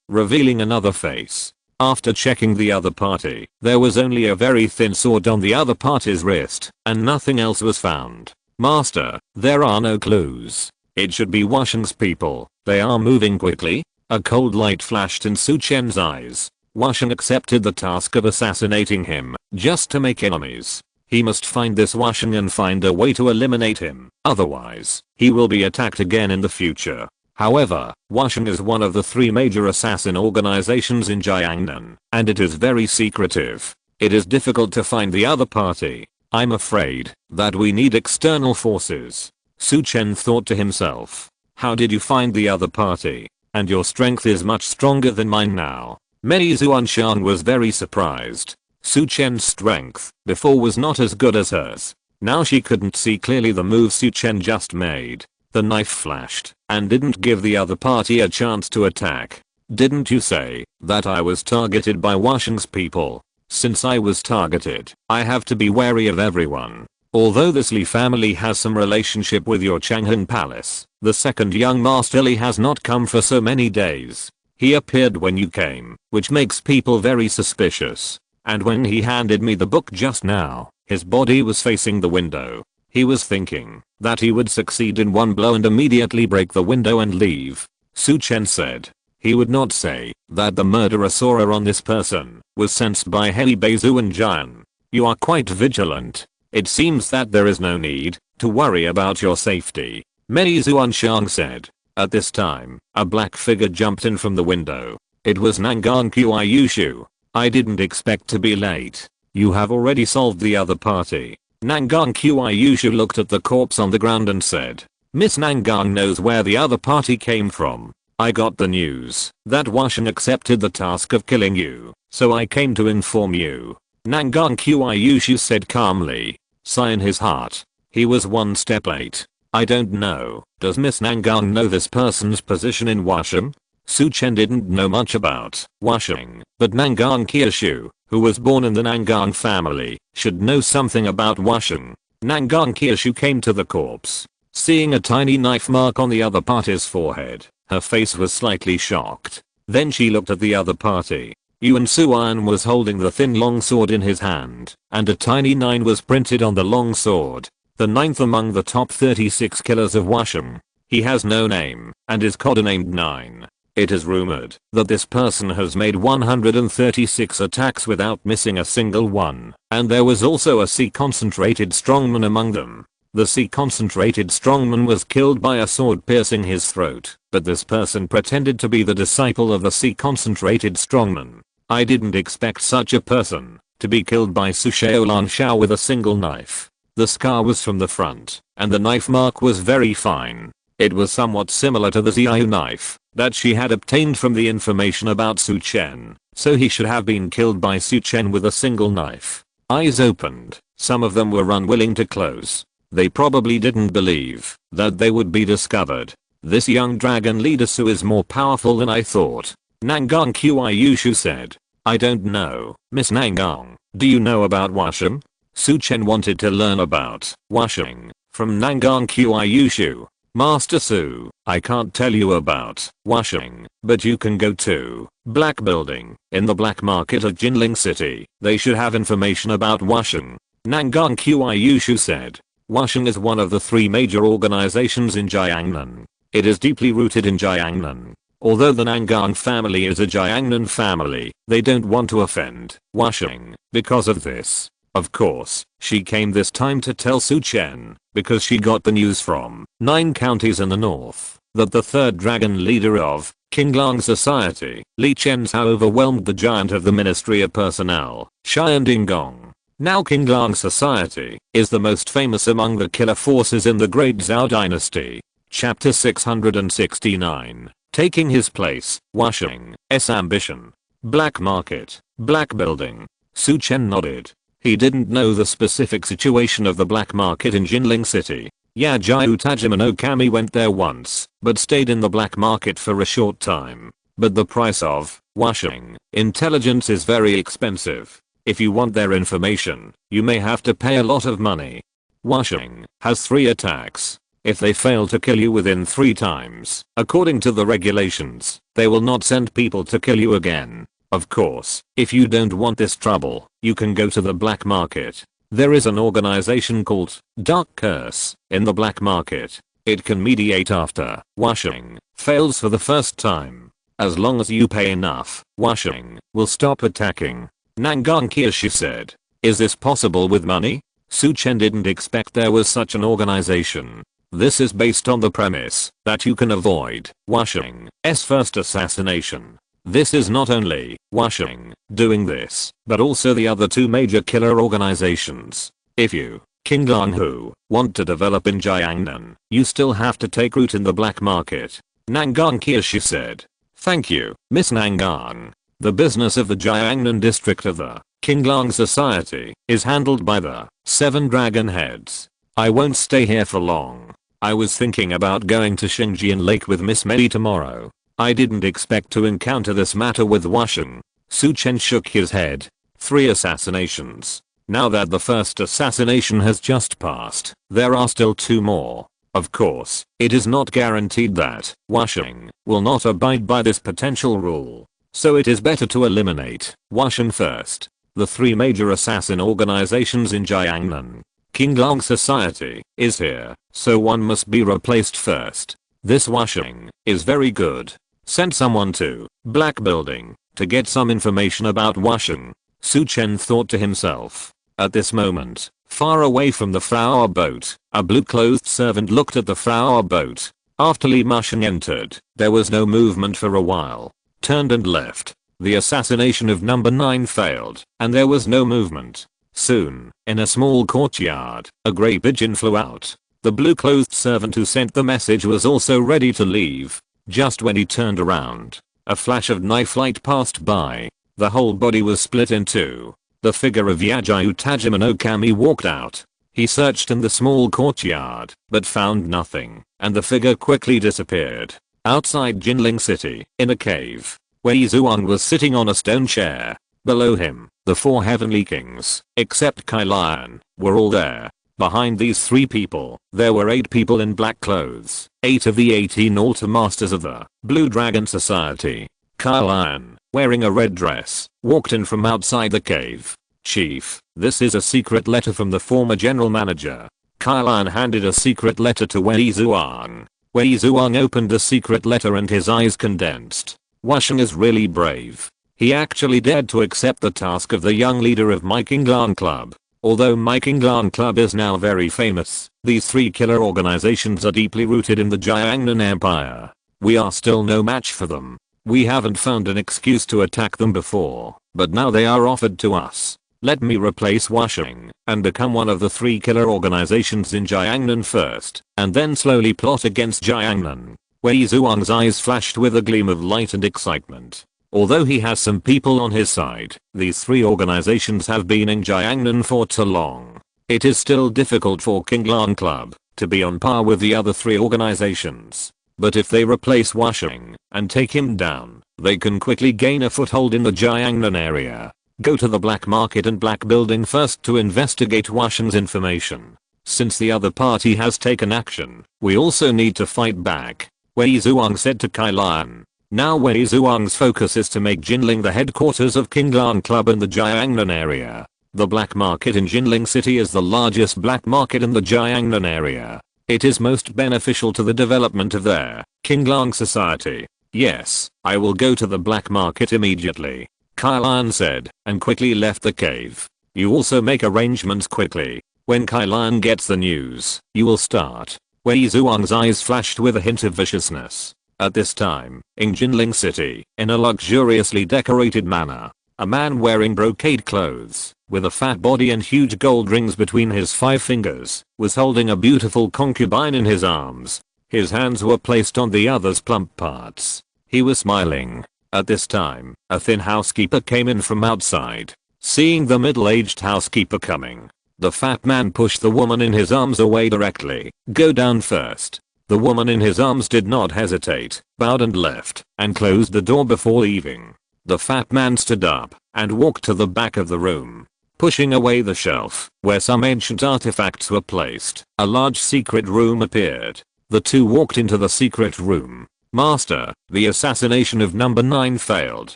revealing another face. After checking the other party, there was only a very thin sword on the other party's wrist, and nothing else was found. "Master, there are no clues. It should be Washing's people. They are moving quickly." A cold light flashed in Su Chen's eyes. Washing accepted the task of assassinating him just to make enemies. He must find this Washing and find a way to eliminate him. Otherwise, he will be attacked again in the future. However, Washing is one of the 3 major assassin organizations in Jiangnan, and it is very secretive. It is difficult to find the other party. "I'm afraid that we need external forces." Su Chen thought to himself. "How did you find the other party? And your strength is much stronger than mine now." Many Zuanshan was very surprised. Su Chen's strength before was not as good as hers. Now she couldn't see clearly the move Su Chen just made. The knife flashed and didn't give the other party a chance to attack. "Didn't you say that I was targeted by Washing's people? Since I was targeted, I have to be wary of everyone. Although this Li family has some relationship with your Changhan Palace, the second young master Li has not come for so many days. He appeared when you came, which makes people very suspicious. And when he handed me the book just now, his body was facing the window. He was thinking that he would succeed in one blow and immediately break the window and leave." Su Chen said. He would not say that the murderer saw her on this person was sensed by Heli Beizu and Jian. "You are quite vigilant. It seems that there is no need to worry about your safety," Mei Zuanshan said. At this time, a black figure jumped in from the window. It was Nangang Qiuyushu. "I didn't expect to be late. You have already solved the other party." Nangang Qiuyushu looked at the corpse on the ground and said, "Miss Nangang knows where the other party came from. I got the news that Washing accepted the task of killing you, so I came to inform you." Nangang Qiuyushu said calmly. Sigh in his heart. He was one step late. "I don't know. Does Miss Nangang know this person's position in Washing?" Su Chen didn't know much about Washing, but Nangang Qiushu, who was born in the Nangang family, should know something about Washing. Nangang Qiushu came to the corpse. Seeing a tiny knife mark on the other party's forehead, her face was slightly shocked. Then she looked at the other party. Yuan Suan was holding the thin long sword in his hand, and a tiny 9 was printed on the long sword. The 9th among the top 36 killers of Washing. He has no name, and is codenamed 9. It is rumored that this person has made 136 attacks without missing a single one, and there was also a C-concentrated strongman among them. The C-concentrated strongman was killed by a sword piercing his throat, but this person pretended to be the disciple of the C-concentrated strongman. "I didn't expect such a person to be killed by Su Shaolan Shao with a single knife." The scar was from the front, and the knife mark was very fine. It was somewhat similar to the Xiao knife that she had obtained from the information about Su Chen, so he should have been killed by Su Chen with a single knife. Eyes opened, some of them were unwilling to close. They probably didn't believe that they would be discovered. This young dragon leader Su is more powerful than I thought. Nangang Qiu said. I don't know, Miss Nangang, do you know about Washing? Su Chen wanted to learn about Washing from Nangang Qiu. Master Su, I can't tell you about Washing, but you can go to Black Building in the black market of Jinling City. They should have information about Washing. Nangang Qiu said. Washing is one of the 3 major organizations in Jiangnan. It is deeply rooted in Jiangnan. Although the Nangang family is a Jiangnan family, they don't want to offend Washing because of this. Of course, she came this time to tell Su Chen, because she got the news from 9 counties in the north, that the 3rd dragon leader of Qinglang Society, Li Chenhao, overwhelmed the giant of the Ministry of Personnel, Xian Dinggong. Now Qinglang Society is the most famous among the killer forces in the Great Zhao Dynasty. Chapter 669. Taking his place, Washing's ambition. Black Market, Black Building. Su Chen nodded. He didn't know the specific situation of the black market in Jinling City. Yajiu Tajim and Okami went there once, but stayed in the black market for a short time. But the price of Washing intelligence is very expensive. If you want their information, you may have to pay a lot of money. Washing has 3 attacks. If they fail to kill you within 3 times, according to the regulations, they will not send people to kill you again. Of course, if you don't want this trouble, you can go to the black market. There is an organization called Dark Curse in the black market. It can mediate after Washing fails for the first time. As long as you pay enough, Washing will stop attacking. Nangang Qiu said. Is this possible with money? Su Chen didn't expect there was such an organization. This is based on the premise that you can avoid Washing's first assassination. This is not only Washing doing this, but also the other 2 major killer organizations. If you, Qinglang Hu, want to develop in Jiangnan, you still have to take root in the black market. Nangang Qiu said. Thank you, Miss Nangang. The business of the Jiangnan district of the Qinglang Society is handled by the 7 dragon heads. I won't stay here for long. I was thinking about going to Xingjian Lake with Miss Mei tomorrow. I didn't expect to encounter this matter with Washing. Su Chen shook his head. 3 assassinations. Now that the first assassination has just passed, there are still 2 more. Of course, it is not guaranteed that Washing will not abide by this potential rule. So it is better to eliminate Washing first. The 3 major assassin organizations in Jiangnan. Qinglang Society is here, so one must be replaced first. This Washing is very good. Send someone to Black Building to get some information about Washing. Su Chen thought to himself. At this moment, far away from the flower boat, a blue-clothed servant looked at the flower boat. After Li Mushing entered, there was no movement for a while. Turned and left. The assassination of number 9 failed, and there was no movement. Soon, in a small courtyard, a grey pigeon flew out. The blue-clothed servant who sent the message was also ready to leave. Just when he turned around, a flash of knife light passed by. The whole body was split in 2. The figure of Yajiu Tajim and Okami walked out. He searched in the small courtyard, but found nothing, and the figure quickly disappeared. Outside Jinling City, in a cave, Wei Zhuang was sitting on a stone chair. Below him, the 4 heavenly kings, except Kai Lian, were all there. Behind these 3 people, there were 8 people in black clothes, 8 of the 18 altar masters of the Blue Dragon Society. Kai Lian, wearing a red dress, walked in from outside the cave. Chief, this is a secret letter from the former general manager. Kai Lian handed a secret letter to Wei Zhuang. Wei Zhuang opened the secret letter and his eyes condensed. Washing is really brave. He actually dared to accept the task of the young leader of my Qinglang Club. Although my Qinglang Club is now very famous, these 3 killer organizations are deeply rooted in the Jiangnan Empire. We are still no match for them. We haven't found an excuse to attack them before, but now they are offered to us. Let me replace Washing and become one of the 3 killer organizations in Jiangnan first, and then slowly plot against Jiangnan. Wei Zhuang's eyes flashed with a gleam of light and excitement. Although he has some people on his side, these three organizations have been in Jiangnan for too long. It is still difficult for King Lang Club to be on par with the other three organizations. But if they replace Washing and take him down, they can quickly gain a foothold in the Jiangnan area. Go to the black market and black building first to investigate Washing's information. Since the other party has taken action, we also need to fight back, Wei Zhuang said to Kai Lan. Now Wei Zhuang's focus is to make Jinling the headquarters of King Lan Club in the Jiangnan area. The black market in Jinling City is the largest black market in the Jiangnan area. It is most beneficial to the development of their King Lang society. Yes, I will go to the black market immediately, Kai Lan said, and quickly left the cave. You also make arrangements quickly. When Kai Lan gets the news, you will start. Wei Zhuang's eyes flashed with a hint of viciousness. At this time, in Jinling City, in a luxuriously decorated manner, a man wearing brocade clothes, with a fat body and huge gold rings between his 5 fingers, was holding a beautiful concubine in his arms. His hands were placed on the other's plump parts. He was smiling. At this time, a thin housekeeper came in from outside. Seeing the middle-aged housekeeper coming, the fat man pushed the woman in his arms away directly. Go down first. The woman in his arms did not hesitate, bowed and left, and closed the door before leaving. The fat man stood up and walked to the back of the room. Pushing away the shelf where some ancient artifacts were placed, a large secret room appeared. The two walked into the secret room. Master, the assassination of number 9 failed,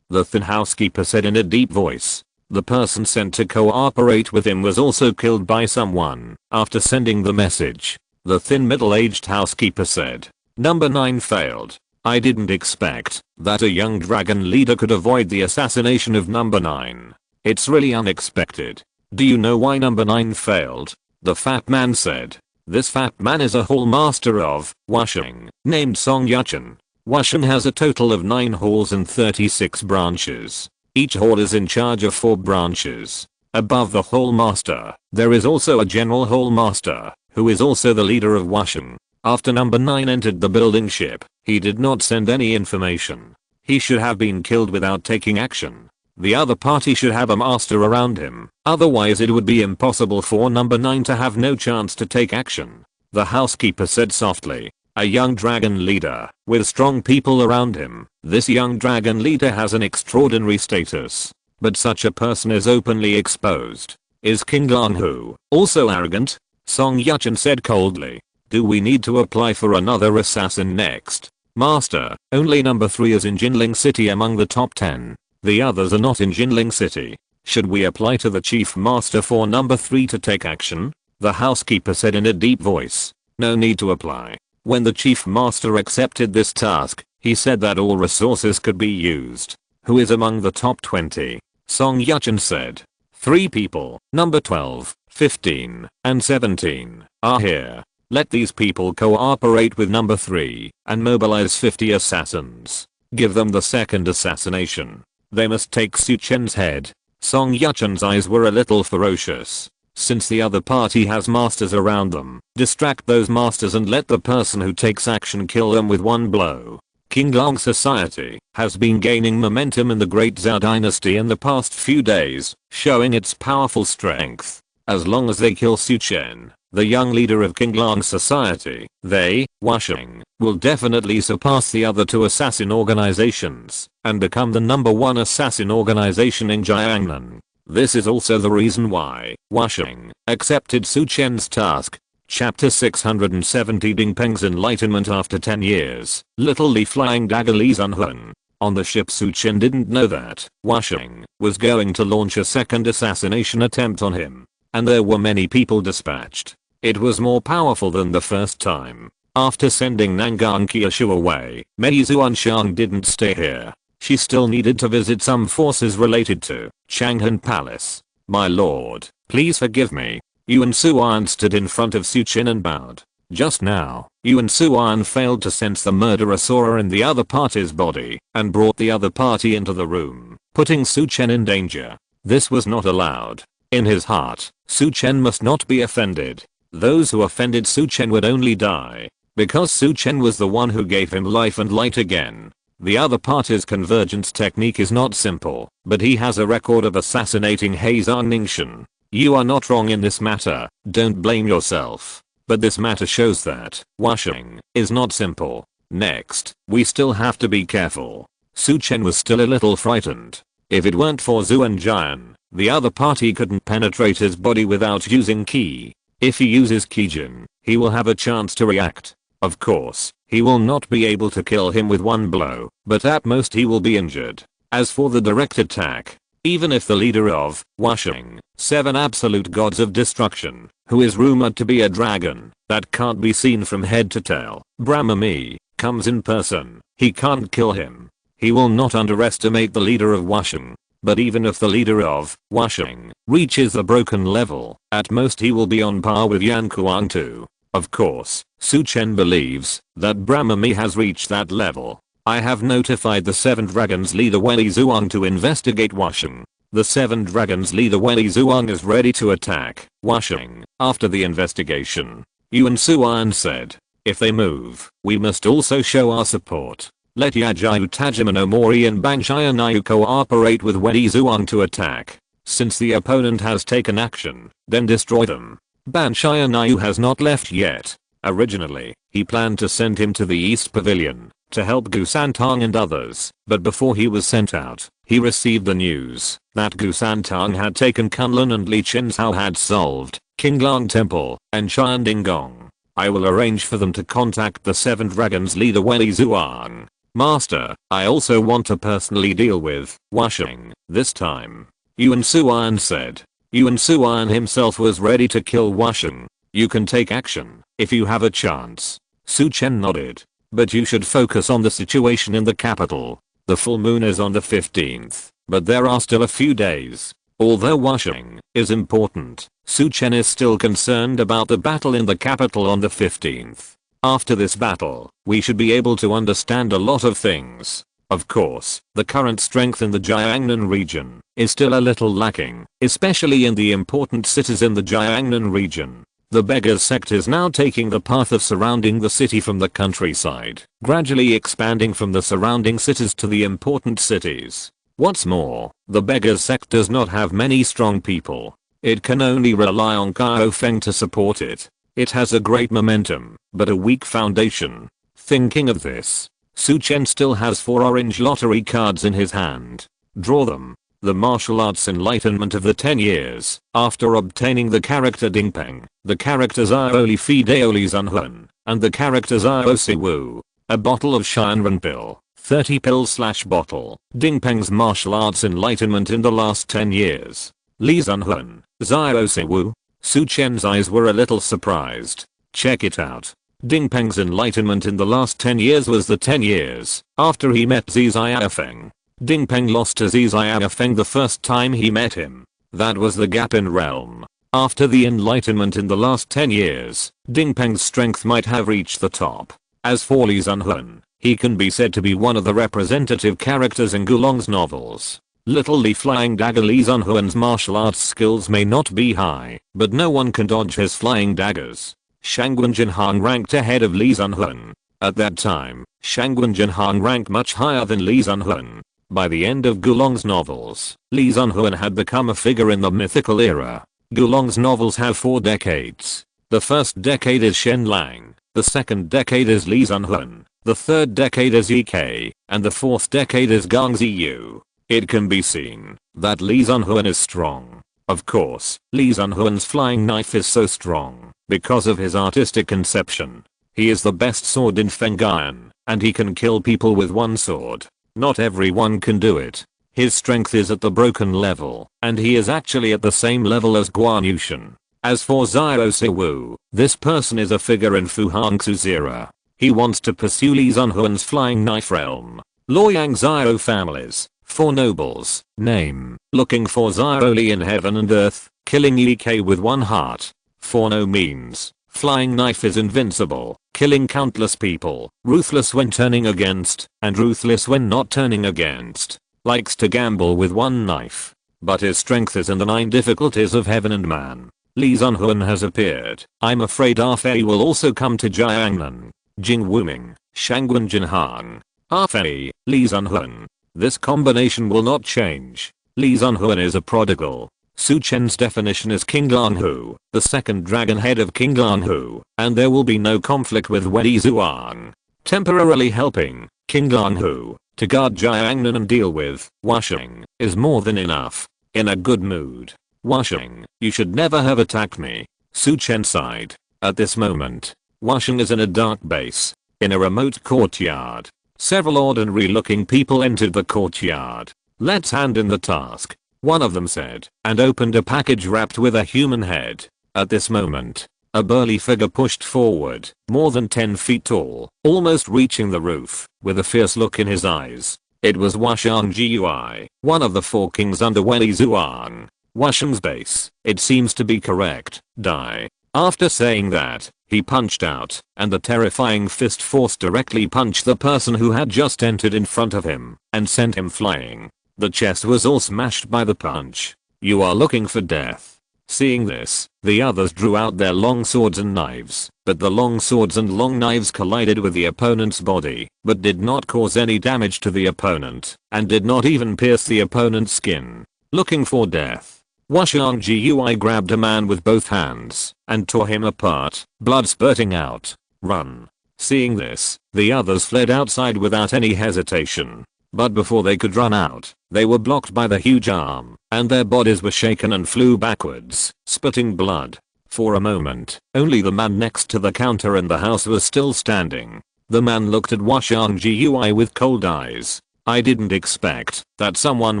the thin housekeeper said in a deep voice. The person sent to cooperate with him was also killed by someone after sending the message. The thin middle-aged housekeeper said. Number 9 failed. I didn't expect that a young dragon leader could avoid the assassination of number 9. It's really unexpected. Do you know why number 9 failed? The fat man said. This fat man is a hall master of Washing, named Song Yuchen. Washing has a total of 9 halls and 36 branches. Each hall is in charge of 4 branches. Above the hall master, there is also a general hall master, who is also the leader of Washing. After number 9 entered the building ship, he did not send any information. He should have been killed without taking action. The other party should have a master around him, otherwise it would be impossible for number 9 to have no chance to take action. The housekeeper said softly. A young dragon leader, with strong people around him. This young dragon leader has an extraordinary status. But such a person is openly exposed. Is King Lang Hu also arrogant? Song Yuchen said coldly. Do we need to apply for another assassin next? Master, only number 3 is in Jinling City among the top 10. The others are not in Jinling City. Should we apply to the chief master for number 3 to take action? The housekeeper said in a deep voice. No need to apply. When the chief master accepted this task, he said that all resources could be used. Who is among the top 20? Song Yuchen said. 3 people, number 12, 15, and 17, are here. Let these people cooperate with number 3 and mobilize 50 assassins. Give them the second assassination. They must take Su Chen's head. Song Yuchen's eyes were a little ferocious. Since the other party has masters around them, distract those masters and let the person who takes action kill them with one blow. King Lang society has been gaining momentum in the Great Zhao dynasty in the past few days, showing its powerful strength. As long as they kill Su Chen, the young leader of King Lang society, they, Washing, will definitely surpass the other 2 assassin organizations and become the number 1 assassin organization in Jiangnan. This is also the reason why Washing accepted Su Chen's task. Chapter 670 Ding Peng's enlightenment after 10 years. Little Li Flying Dagger Li Zunhun. On the ship, Su Chen didn't know that Washing was going to launch a second assassination attempt on him. And there were many people dispatched. It was more powerful than the first time. After sending Nangang Qiushu away, Mei Zuanshang didn't stay here. She still needed to visit some forces related to Changhan Palace. My lord, please forgive me. Yuan Suan stood in front of Su Chen and bowed. Just now, Yuan Suan failed to sense the murderer saw in the other party's body and brought the other party into the room, putting Su Chen in danger. This was not allowed. In his heart, Su Chen must not be offended. Those who offended Su Chen would only die. Because Su Chen was the one who gave him life and light again. The other party's convergence technique is not simple, but he has a record of assassinating Heizan Ningxian. You are not wrong in this matter, don't blame yourself. But this matter shows that washing is not simple. Next, we still have to be careful. Su Chen was still a little frightened. If it weren't for Zhu and Jian, the other party couldn't penetrate his body without using Qi. If he uses Qijin, he will have a chance to react. Of course, he will not be able to kill him with one blow, but at most he will be injured. As for the direct attack, even if the leader of washing 7 absolute gods of destruction, who is rumored to be a dragon that can't be seen from head to tail, Brahmami, comes in person, he can't kill him. He will not underestimate the leader of washing. But even if the leader of washing reaches the broken level, at most he will be on par with Yan Kuang too. Of course, Su Chen believes that Brahmami has reached that level. I have notified the 7 dragons leader Wei Zhuang to investigate washing. The 7 dragons leader Wei Zhuang is ready to attack washing after the investigation. Yuan Suan said, if they move, we must also show our support. Let Yajiu Tajimano Mori and Banshianayu cooperate with Wei Zhuang to attack. Since the opponent has taken action, then destroy them. Banshianayu has not left yet. Originally, he planned to send him to the East Pavilion to help Gu Santang and others, but before he was sent out, he received the news that Gu Santang had taken Kunlun and Li Chenshao had solved Qinglang Temple and Shandinggong. I will arrange for them to contact the 7 dragons leader Wei Zhuang. Master, I also want to personally deal with washing this time. Yuan Suan said. Yuan Suan himself was ready to kill washing. You can take action if you have a chance. Su Chen nodded. But you should focus on the situation in the capital. The full moon is on the 15th, but there are still a few days. Although washing is important, Su Chen is still concerned about the battle in the capital on the 15th. After this battle, we should be able to understand a lot of things. Of course, the current strength in the Jiangnan region is still a little lacking, especially in the important cities in the Jiangnan region. The beggars sect is now taking the path of surrounding the city from the countryside, gradually expanding from the surrounding cities to the important cities. What's more, the beggars sect does not have many strong people. It can only rely on Gao Feng to support it. It has a great momentum, but a weak foundation. Thinking of this, Su Chen still has 4 orange lottery cards in his hand. Draw them. The martial arts enlightenment of the 10 years, after obtaining the character Dingpeng, the character Zhao Li Fideo Li Zunhun, and the character Zhao Siwu. A bottle of Shanren pill, 30 pill/bottle, Dingpeng's martial arts enlightenment in the last 10 years. Li Zunhun, Zhao Siwu. Su Chen's eyes were a little surprised. Check it out. Dingpeng's enlightenment in the last 10 years was the 10 years after he met Zi Xiaofeng. Dingpeng lost to Zi Xiaofeng the first time he met him. That was the gap in realm. After the enlightenment in the last 10 years, Dingpeng's strength might have reached the top. As for Li Zunhun, he can be said to be one of the representative characters in Gulong's novels. Little Li Flying Dagger. Li Zunhun's martial arts skills may not be high, but no one can dodge his flying daggers. Shangguan Jinhang ranked ahead of Li Zunhun. At that time, Shangguan Jinhang ranked much higher than Li Zunhun. By the end of Gulong's novels, Li Zunhun had become a figure in the mythical era. Gulong's novels have 4 decades. The first decade is Shen Lang, the second decade is Li Zunhun, the third decade is Ek, and the fourth decade is Gong Ziyu. It can be seen that Li Zunhun is strong. Of course, Li Zunhun's flying knife is so strong because of his artistic conception. He is the best sword in Feng'an, and he can kill people with one sword. Not everyone can do it. His strength is at the broken level, and he is actually at the same level as Guan Yushan. As for Zhao Siwu, this person is a figure in Fu Hongxu's era. He wants to pursue Li Zunhun's flying knife realm. Luoyang Zhao families, 4 nobles, name, looking for Zhao Li in heaven and earth, killing Ek with 1 heart. 4 no means, flying knife is invincible, killing countless people, ruthless when turning against, and ruthless when not turning against. Likes to gamble with 1 knife. But his strength is in the 9 difficulties of heaven and man. Li Zunhun has appeared. I'm afraid Ah Fei will also come to Jiangnan. Jing Wuming, Shangguan Jinhang. Fei, Li Zunhuan. This combination will not change. Li Zunhuan is a prodigal. Su Chen's definition is King Langhu, the second dragon head of King Langhu, and there will be no conflict with Wen Zuang. Temporarily helping King Langhu to guard Jiangnan and deal with Washing is more than enough. In a good mood. Washing, you should never have attacked me. Su Chen sighed. At this moment, Washing is in a dark base, in a remote courtyard. Several ordinary looking people entered the courtyard. Let's hand in the task, one of them said, and opened a package wrapped with a human head. At this moment, a burly figure pushed forward, more than 10 feet tall, almost reaching the roof, with a fierce look in his eyes. It was Washang Gui, one of the 4 kings under Wen Zuang. Washing's base, it seems to be correct, die. After saying that, he punched out, and the terrifying fist force directly punched the person who had just entered in front of him, and sent him flying. The chest was all smashed by the punch. You are looking for death. Seeing this, the others drew out their long swords and knives, but the long swords and long knives collided with the opponent's body, but did not cause any damage to the opponent, and did not even pierce the opponent's skin. Looking for death. Washang Gui grabbed a man with both hands, and tore him apart, blood spurting out. Run. Seeing this, the others fled outside without any hesitation. But before they could run out, they were blocked by the huge arm, and their bodies were shaken and flew backwards, spitting blood. For a moment, only the man next to the counter in the house was still standing. The man looked at Washang Gui with cold eyes. I didn't expect that someone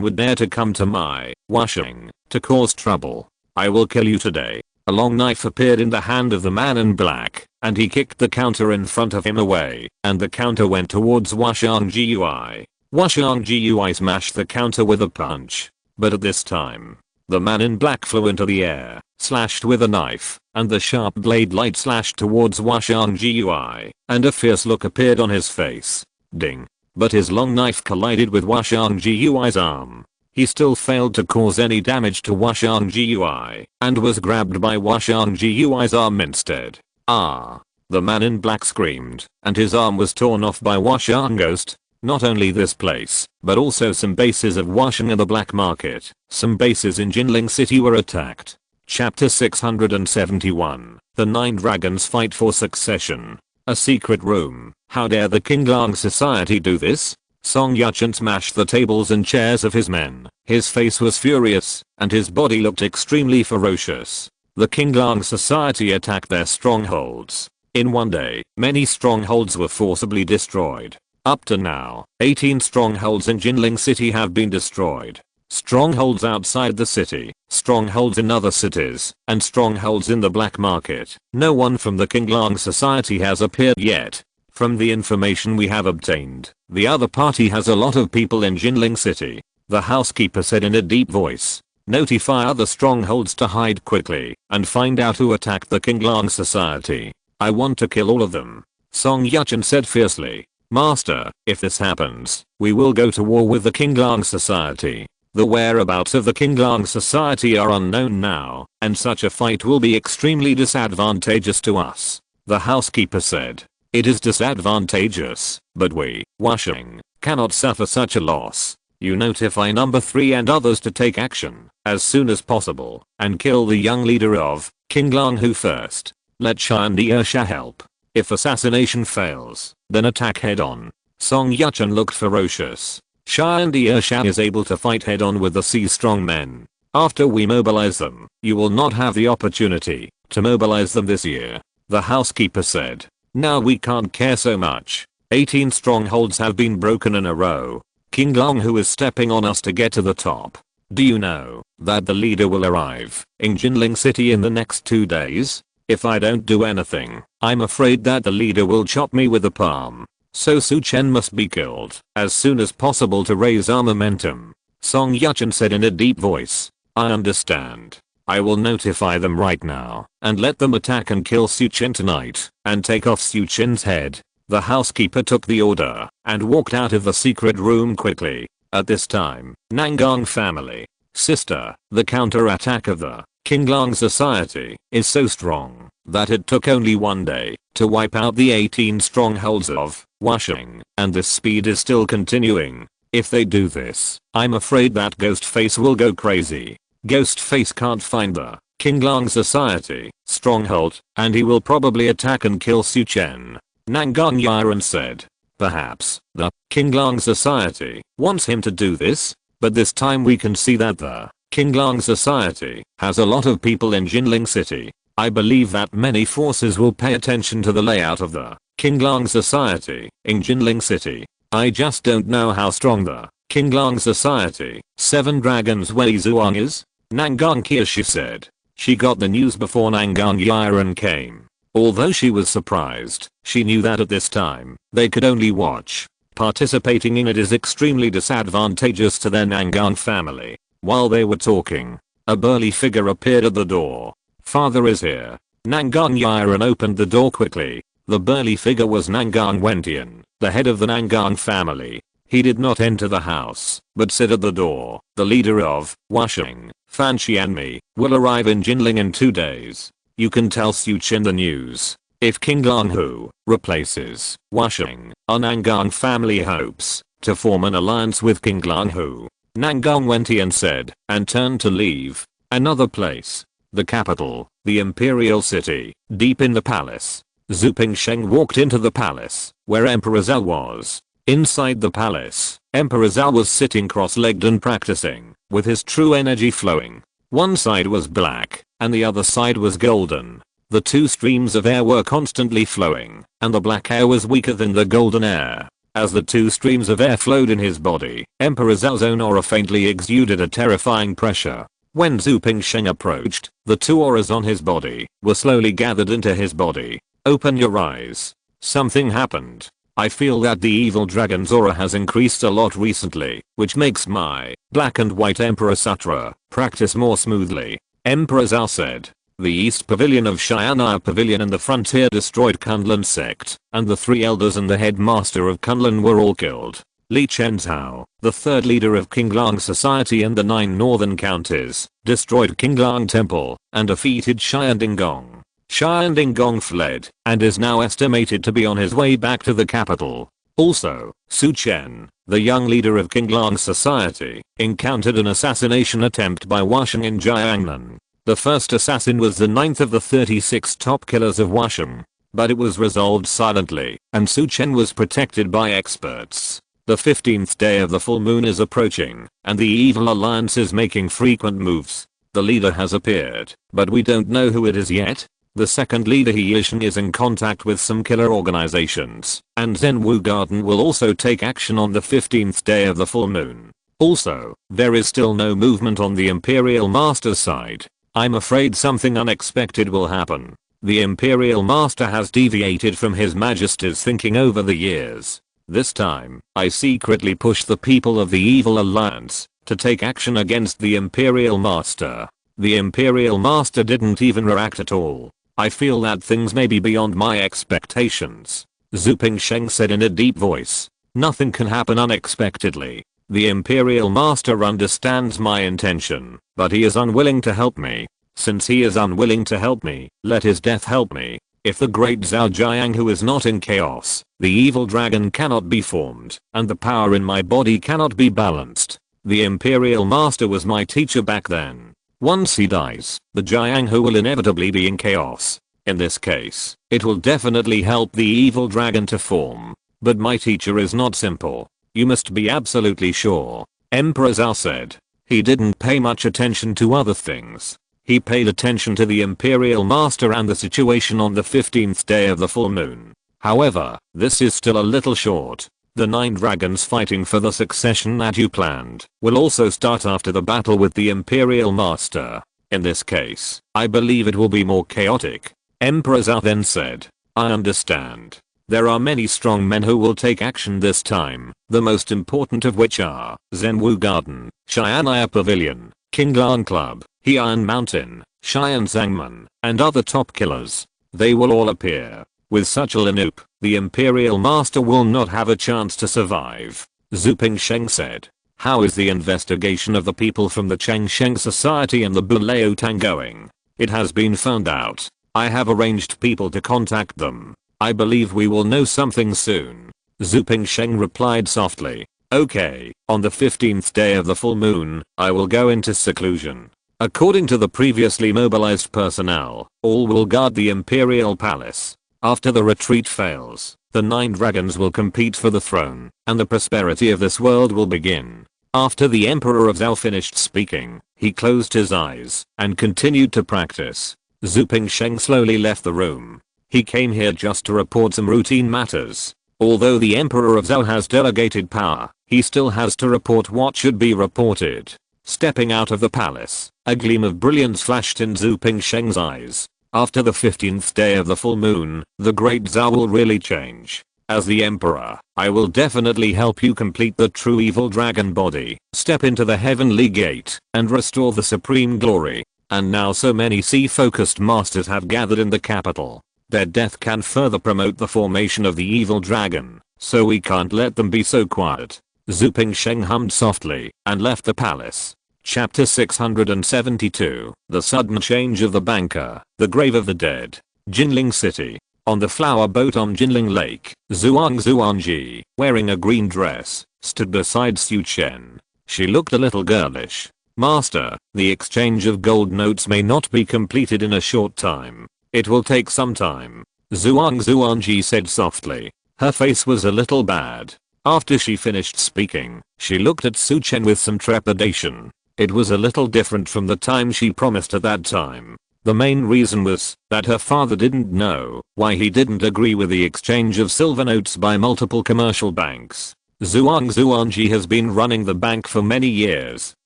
would dare to come to my Washing to cause trouble. I will kill you today. A long knife appeared in the hand of the man in black, and he kicked the counter in front of him away, and the counter went towards Washang Gui. Washang Gui smashed the counter with a punch. But at this time, the man in black flew into the air, slashed with a knife, and the sharp blade light slashed towards Washang Gui, and a fierce look appeared on his face. Ding. But his long knife collided with Washang Gui's arm. He still failed to cause any damage to Washang Gui, and was grabbed by Washang Gui's arm instead. Ah! The man in black screamed, and his arm was torn off by Washang Ghost. Not only this place, but also some bases of Washing in the black market. Some bases in Jinling City were attacked. Chapter 671. The 9 Dragons Fight for Succession. A secret room. How dare the Qinglang Society do this? Song Yuchen smashed the tables and chairs of his men. His face was furious, and his body looked extremely ferocious. The Qinglang Society attacked their strongholds. In one day, many strongholds were forcibly destroyed. Up to now, 18 strongholds in Jinling City have been destroyed. Strongholds outside the city, strongholds in other cities, and strongholds in the black market. No one from the Qinglang Society has appeared yet. From the information we have obtained, the other party has a lot of people in Jinling City. The housekeeper said in a deep voice. Notify other strongholds to hide quickly, and find out who attacked the Qinglang Society. I want to kill all of them. Song Yuchen said fiercely. Master, if this happens, we will go to war with the Qinglang Society. The whereabouts of the Qinglang Society are unknown now, and such a fight will be extremely disadvantageous to us. The housekeeper said. It is disadvantageous, but we, Washing, cannot suffer such a loss. You notify number 3 and others to take action, as soon as possible, and kill the young leader of Qinglang Hu first. Let Chen help. If assassination fails, then attack head-on. Song Yuchen looked ferocious. Chen is able to fight head-on with the sea strong men. After we mobilize them, you will not have the opportunity to mobilize them this year. The housekeeper said. Now we can't care so much. 18 strongholds have been broken in a row. Qinglang Hu is stepping on us to get to the top. Do you know that the leader will arrive in Jinling City in the next 2 days? If I don't do anything, I'm afraid that the leader will chop me with a palm. So Su Chen must be killed as soon as possible to raise our momentum. Song Yuchen said in a deep voice. I understand. I will notify them right now and let them attack and kill Su Chen tonight and take off Su Chen's head. The housekeeper took the order and walked out of the secret room quickly. At this time, Nangang family. Sister, the counter-attack of the Qinglang Society is so strong that it took only 1 day to wipe out the 18 strongholds of washing, and this speed is still continuing. If they do this, I'm afraid that Ghostface will go crazy. Ghostface can't find the Qinglang Society stronghold, and he will probably attack and kill Su Chen. Nangang Yiren said. Perhaps the Qinglang Society wants him to do this, but this time we can see that the Qinglang Society has a lot of people in Jinling City. I believe that many forces will pay attention to the layout of the Qinglang Society in Jinling City. I just don't know how strong the Qinglang Society 7 Dragons Wei Zhuang is. Nangang Qiashi said. She got the news before Nangang Yiren came. Although she was surprised, she knew that at this time, they could only watch. Participating in it is extremely disadvantageous to their Nangang family. While they were talking, a burly figure appeared at the door. Father is here. Nangang Yiren opened the door quickly. The burly figure was Nangang Wentian, the head of the Nangang family. He did not enter the house, but sit at the door. The leader of Washing, Fan Xianmi, will arrive in Jinling in 2 days. You can tell Su Chen the news. If Qinglang Hu replaces Washing, our Nangang family hopes to form an alliance with Qinglang Hu. Nangang Wentian said, and turned to leave. Another place. The capital, the imperial city, deep in the palace. Zhu Pingsheng walked into the palace, where Emperor Zhao was. Inside the palace, Emperor Zhao was sitting cross-legged and practicing, with his true energy flowing. One side was black, and the other side was golden. The 2 streams of air were constantly flowing, and the black air was weaker than the golden air. As the 2 streams of air flowed in his body, Emperor Zhao's own aura faintly exuded a terrifying pressure. When Zhu Pingsheng approached, the 2 auras on his body were slowly gathered into his body. Open your eyes. Something happened. I feel that the evil dragon's aura has increased a lot recently, which makes my black and white Emperor Sutra practice more smoothly. Emperor Zhao said. The East Pavilion of Xian'ai Pavilion and the frontier destroyed Kunlun sect, and the 3 elders and the headmaster of Kunlun were all killed. Li Chenzhao, the 3rd leader of Qinglang Society and the 9 northern counties, destroyed Qinglang Temple and defeated Xiandingong. Xiandingong fled and is now estimated to be on his way back to the capital. Also, Su Chen, the young leader of Qinglang Society, encountered an assassination attempt by Washing in Jiangnan. The first assassin was the 9th of the 36 top killers of Washing, but it was resolved silently, and Su Chen was protected by experts. The 15th day of the full moon is approaching, and the evil alliance is making frequent moves. The leader has appeared, but we don't know who it is yet. The 2nd leader He Yishan is in contact with some killer organizations, and Zhenwu Garden will also take action on the 15th day of the full moon. Also, there is still no movement on the Imperial Master's side. I'm afraid something unexpected will happen. The Imperial Master has deviated from His Majesty's thinking over the years. This time, I secretly pushed the people of the Evil Alliance to take action against the Imperial Master. The Imperial Master didn't even react at all. I feel that things may be beyond my expectations. Zhu Pingsheng said in a deep voice. Nothing can happen unexpectedly. The Imperial Master understands my intention, but he is unwilling to help me. Since he is unwilling to help me, let his death help me. If the great Zhao Jianghu is not in chaos, the evil dragon cannot be formed, and the power in my body cannot be balanced. The Imperial Master was my teacher back then. Once he dies, the Jianghu will inevitably be in chaos. In this case, it will definitely help the evil dragon to form. But my teacher is not simple. You must be absolutely sure. Emperor Zhao said. He didn't pay much attention to other things. He paid attention to the Imperial Master and the situation on the 15th day of the full moon. However, this is still a little short. The 9 dragons fighting for the succession that you planned will also start after the battle with the Imperial Master. In this case, I believe it will be more chaotic. Emperor Zhao then said. I understand. There are many strong men who will take action this time, the most important of which are Zhenwu Garden, Xian'ai Pavilion, Qinglang Club, Heian Mountain, Xian Zangman, and other top killers. They will all appear. With such a lineup, the Imperial Master will not have a chance to survive. Zhu Pingsheng said. How is the investigation of the people from the Chengsheng Society and the Buleo Tang going? It has been found out. I have arranged people to contact them. I believe we will know something soon. Zhu Pingsheng replied softly. Okay, on the 15th day of the full moon, I will go into seclusion. According to the previously mobilized personnel, all will guard the Imperial Palace. After the retreat fails, the 9 dragons will compete for the throne, and the prosperity of this world will begin. After the Emperor of Zhao finished speaking, he closed his eyes and continued to practice. Zhu Pingsheng slowly left the room. He came here just to report some routine matters. Although the Emperor of Zhao has delegated power, he still has to report what should be reported. Stepping out of the palace, a gleam of brilliance flashed in Zhu Pingsheng's eyes. After the 15th day of the full moon, the great Zhao will really change. As the Emperor, I will definitely help you complete the true evil dragon body, step into the heavenly gate, and restore the supreme glory. And now so many sea-focused masters have gathered in the capital. Their death can further promote the formation of the evil dragon, so we can't let them be so quiet. Zhu Pingsheng hummed softly and left the palace. Chapter 672, The Sudden Change of the Banker, The Grave of the Dead. Jinling City. On the flower boat on Jinling Lake, Zhuangji, wearing a green dress, stood beside Su Chen. She looked a little girlish. Master, the exchange of gold notes may not be completed in a short time. It will take some time. Zhuangji said softly. Her face was a little bad. After she finished speaking, she looked at Su Chen with some trepidation. It was a little different from the time she promised at that time. The main reason was that her father didn't know why he didn't agree with the exchange of silver notes by multiple commercial banks. Zhuangji has been running the bank for many years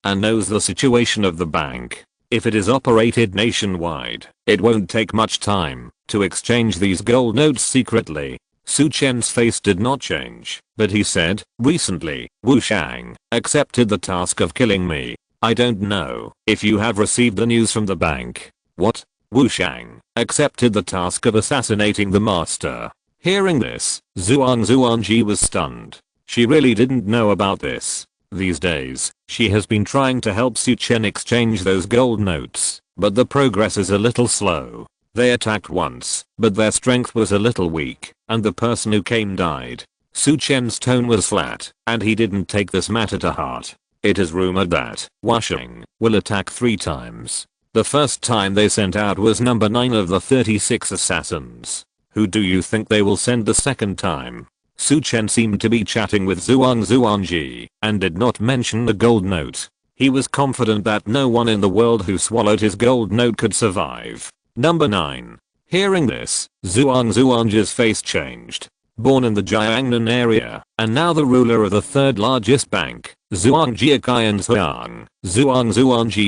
and knows the situation of the bank. If it is operated nationwide, it won't take much time to exchange these gold notes secretly. Su Chen's face did not change, but he said, recently, Wu Shang accepted the task of killing me. I don't know if you have received the news from the bank. What? Wu Shang accepted the task of assassinating the master. Hearing this, Zhuangji was stunned. She really didn't know about this. These days, she has been trying to help Su Chen exchange those gold notes, but the progress is a little slow. They attacked once, but their strength was a little weak, and the person who came died. Su Chen's tone was flat, and he didn't take this matter to heart. It is rumored that Wu Shang will attack 3 times. The first time they sent out was number 9 of the 36 assassins. Who do you think they will send the second time? Su Chen seemed to be chatting with Zhuangji and did not mention the gold note. He was confident that no one in the world who swallowed his gold note could survive. Number 9. Hearing this, Zhuangji's face changed. Born in the Jiangnan area, and now the ruler of the 3rd largest bank, Zhuangji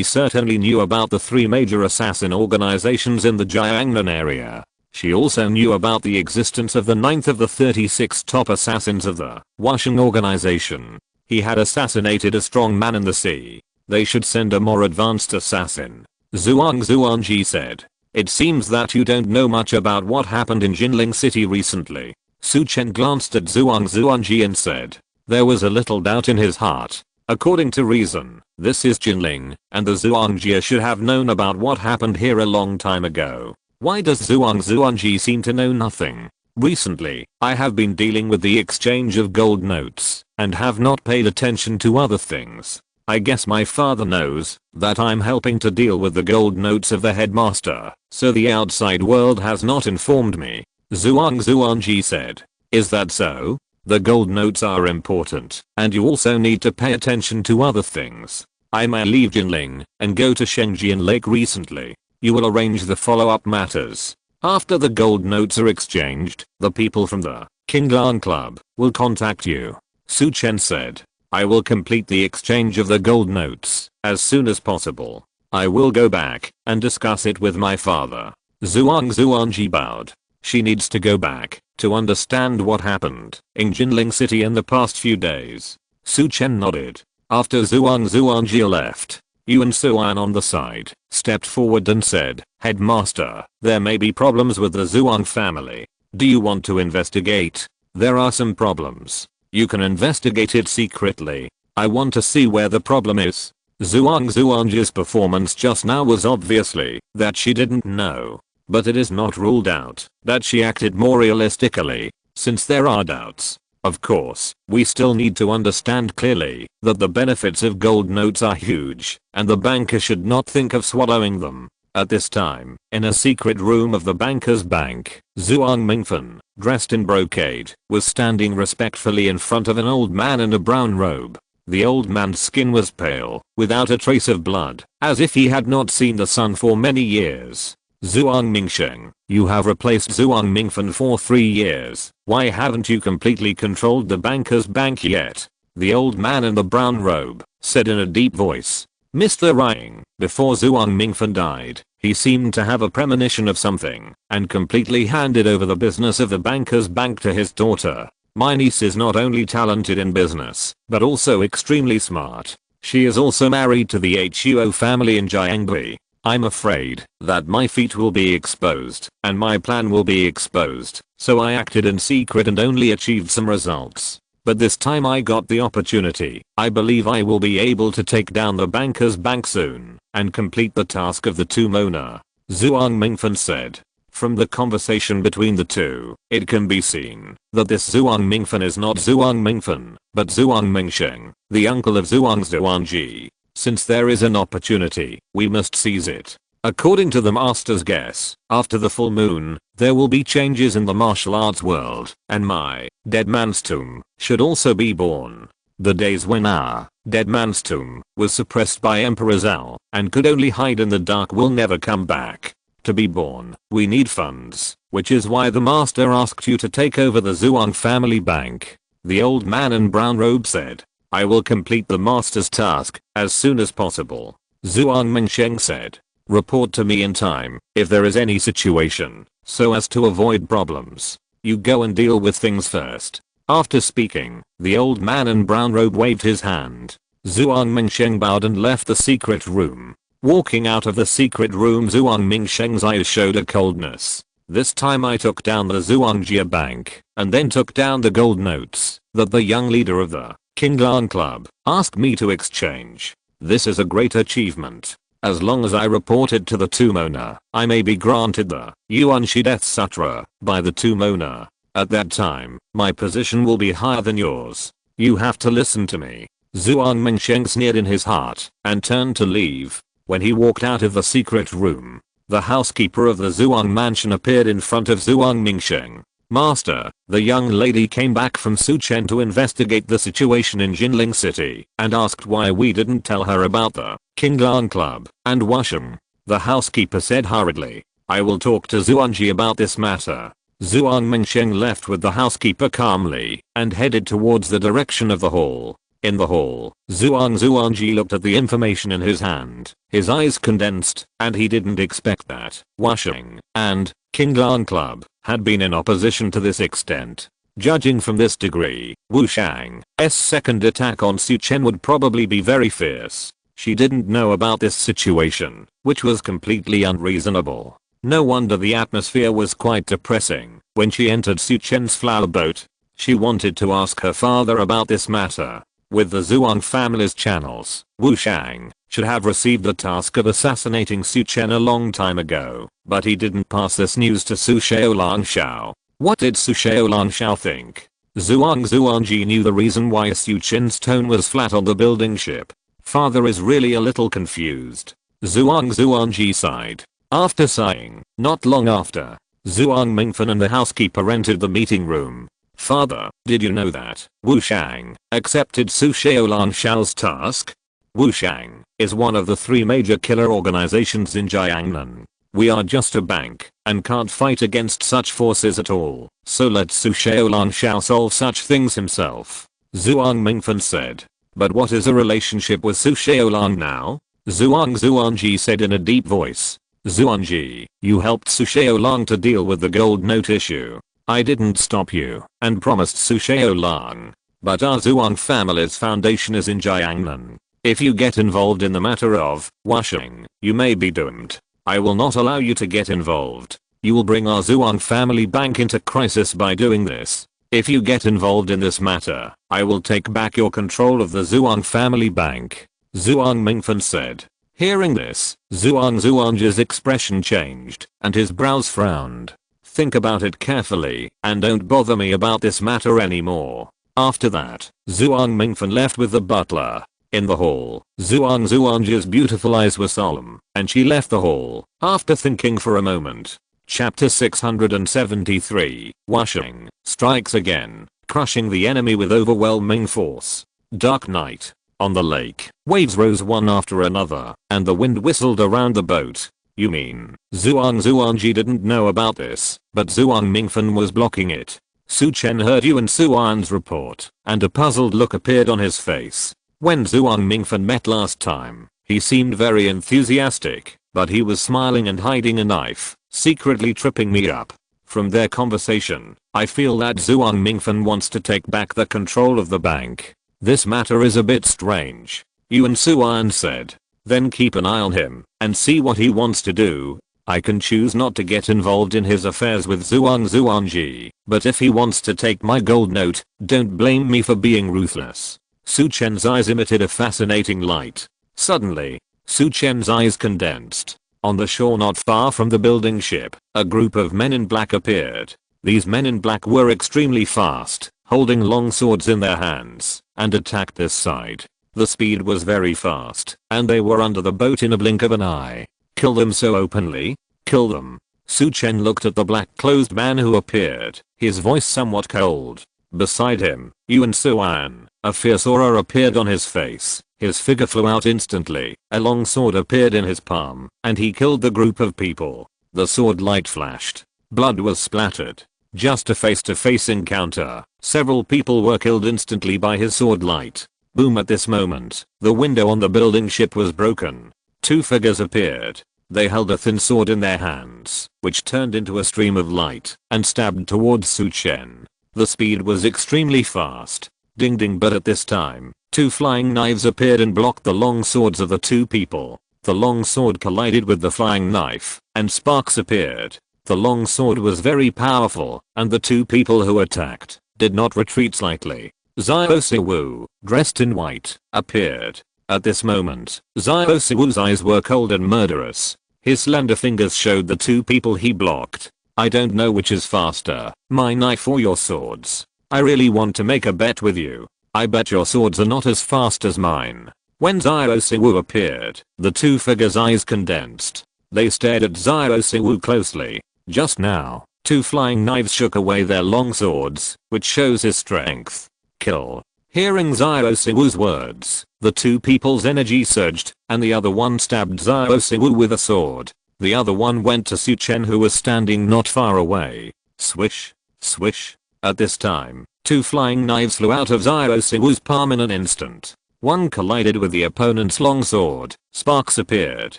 certainly knew about the 3 major assassin organizations in the Jiangnan area. She also knew about the existence of the 9th of the 36 top assassins of the Wu Shang organization. He had assassinated a strong man in the sea. They should send a more advanced assassin. Zhuangji said. It seems that you don't know much about what happened in Jinling City recently. Su Chen glanced at Zhuangji and said. There was a little doubt in his heart. According to reason, this is Jinling, and the Zhuangji should have known about what happened here a long time ago. Why does Zhuangji seem to know nothing? Recently, I have been dealing with the exchange of gold notes, and have not paid attention to other things. I guess my father knows that I'm helping to deal with the gold notes of the headmaster, so the outside world has not informed me. Zhuangji said. Is that so? The gold notes are important, and you also need to pay attention to other things. I may leave Jinling and go to Shengjian Lake recently. You will arrange the follow-up matters. After the gold notes are exchanged, the people from the Qinglan Club will contact you. Su Chen said. I will complete the exchange of the gold notes as soon as possible. I will go back and discuss it with my father. Zhuangji bowed. She needs to go back to understand what happened in Jinling City in the past few days. Su Chen nodded. After Zhuangji left, Yuan Suan on the side stepped forward and said, Headmaster, there may be problems with the Zhuang family. Do you want to investigate? There are some problems. You can investigate it secretly. I want to see where the problem is. Zhuangji's performance just now was obviously that she didn't know. But it is not ruled out that she acted more realistically. Since there are doubts, Of course, we still need to understand clearly that the benefits of gold notes are huge, and the banker should not think of swallowing them. At this time, in a secret room of the banker's bank, Zhuang Mingfen, dressed in brocade, was standing respectfully in front of an old man in a brown robe. The old man's skin was pale, without a trace of blood, as if he had not seen the sun for many years. Zhuang Mingsheng, you have replaced Zhuang Mingfen for 3 years. Why haven't you completely controlled the banker's bank yet? The old man in the brown robe said in a deep voice. Mr. Rying, before Zhuang Mingfen died, he seemed to have a premonition of something and completely handed over the business of the banker's bank to his daughter. My niece is not only talented in business, but also extremely smart. She is also married to the Huo family in Jiangbi. I'm afraid that my feet will be exposed and my plan will be exposed, so I acted in secret and only achieved some results. But this time I got the opportunity. I believe I will be able to take down the banker's bank soon and complete the task of the two Mona. Zhuang Mingfen said. From the conversation between the two, it can be seen that this Zhuang Mingfen is not Zhuang Mingfen, but Zhuang Mingsheng, the uncle of Zhuang Zhuangji. Since there is an opportunity, we must seize it. According to the master's guess, after the full moon, there will be changes in the martial arts world, and my dead man's tomb should also be born. The days when our dead man's tomb was suppressed by Emperor Zhao and could only hide in the dark will never come back. To be born, we need funds, which is why the master asked you to take over the Zhuang family bank. The old man in brown robe said. I will complete the master's task as soon as possible. Zhuang Mingsheng said. Report to me in time if there is any situation, so as to avoid problems. You go and deal with things first. After speaking, the old man in brown robe waved his hand. Zhuang Mingsheng bowed and left the secret room. Walking out of the secret room, Zhuang Mingsheng's eyes showed a coldness. This time I took down the Zhuangjia bank and then took down the gold notes that the young leader of the Qinglan Club asked me to exchange. This is a great achievement. As long as I reported to the two Mona, I may be granted the Yuanshi Death Sutra by the two Mona. At that time, my position will be higher than yours. You have to listen to me. Zhuang Mingsheng sneered in his heart and turned to leave. When he walked out of the secret room, the housekeeper of the Zhuang mansion appeared in front of Zhuang Mingsheng. Master, the young lady came back from Chen to investigate the situation in Jinling City and asked why we didn't tell her about the Qinglan Club and Wusheng. The housekeeper said hurriedly, I will talk to Zhuangji about this matter. Zhuang Mingsheng left with the housekeeper calmly and headed towards the direction of the hall. In the hall, Zhuangji looked at the information in his hand. His eyes condensed, and he didn't expect that Wusheng and Qinglan Club had been in opposition to this extent. Judging from this degree, Wusheng's second attack on Chen would probably be very fierce. She didn't know about this situation, which was completely unreasonable. No wonder the atmosphere was quite depressing when she entered Chen's flower boat. She wanted to ask her father about this matter. With the Zhuang family's channels, Wusheng should have received the task of assassinating Chen a long time ago, but he didn't pass this news to Su Xiaolangshao. What did Su Xiaolangshao think? Zhuangji knew the reason why Chen's tone was flat on the building ship. Father is really a little confused. Zhuangji sighed. After sighing, not long after, Zhuang Mingfen and the housekeeper entered the meeting room. Father, did you know that Wusheng accepted Su Xiaolangshao's task? Wusheng is one of the 3 major killer organizations in Jiangnan. We are just a bank and can't fight against such forces at all, so let Su Xiaolangshao solve such things himself. Zhuang Mingfen said. But what is a relationship with Su Xiaolang now? Zhuangji said in a deep voice. Zhuangji, you helped Su Xiaolang to deal with the gold note issue. I didn't stop you and promised Su Xiaolang. But our Zhuang family's foundation is in Jiangnan. If you get involved in the matter of Wusheng, you may be doomed. I will not allow you to get involved. You will bring our Zhuang family bank into crisis by doing this. If you get involved in this matter, I will take back your control of the Zhuang family bank. Zhuang Mingfen said. Hearing this, Zhuangji's expression changed and his brows frowned. Think about it carefully and don't bother me about this matter anymore. After that, Zhuang Mingfen left with the butler. In the hall, Zhuang's beautiful eyes were solemn, and she left the hall, after thinking for a moment. Chapter 673, Wushing, strikes again, crushing the enemy with overwhelming force. Dark night. On the lake, waves rose one after another, and the wind whistled around the boat. You mean, Zhuangji didn't know about this, but Zhuang Mingfen was blocking it. Su Chen heard Yuan Suan's report, and a puzzled look appeared on his face. When Zhuang Mingfen met last time, he seemed very enthusiastic, but he was smiling and hiding a knife, secretly tripping me up. From their conversation, I feel that Zhuang Mingfen wants to take back the control of the bank. This matter is a bit strange, Yuan Suan said. Then keep an eye on him and see what he wants to do. I can choose not to get involved in his affairs with Zhuangji, but if he wants to take my gold note, don't blame me for being ruthless. Su Chen's eyes emitted a fascinating light. Suddenly, Su Chen's eyes condensed. On the shore not far from the building ship, a group of men in black appeared. These men in black were extremely fast, holding long swords in their hands, and attacked this side. The speed was very fast, and they were under the boat in a blink of an eye. Kill them so openly? Kill them. Su Chen looked at the black-clothed man who appeared, his voice somewhat cold. Beside him, Yuan Suan, a fierce aura appeared on his face. His figure flew out instantly, a long sword appeared in his palm, and he killed the group of people. The sword light flashed. Blood was splattered. Just a face-to-face encounter. Several people were killed instantly by his sword light. Boom! At this moment, the window on the building ship was broken. Two figures appeared. They held a thin sword in their hands, which turned into a stream of light, and stabbed towards Su Chen. The speed was extremely fast. Ding ding, but at this time, two flying knives appeared and blocked the long swords of the two people. The long sword collided with the flying knife, and sparks appeared. The long sword was very powerful, and the two people who attacked did not retreat slightly. Xiao Siwu, dressed in white, appeared. At this moment, Xiao Siwu's eyes were cold and murderous. His slender fingers showed the two people he blocked. I don't know which is faster, my knife or your swords. I really want to make a bet with you. I bet your swords are not as fast as mine. When Xiao Siwu appeared, the two figures' eyes condensed. They stared at Xiao Siwu closely. Just now, two flying knives shook away their long swords, which shows his strength. Kill. Hearing Xiao Siwu's words, the two people's energy surged, and the other one stabbed Xiao Siwu with a sword. The other one went to Su Chen, who was standing not far away. Swish, swish. At this time, two flying knives flew out of Xiao Siwu's palm in an instant. One collided with the opponent's long sword. Sparks appeared,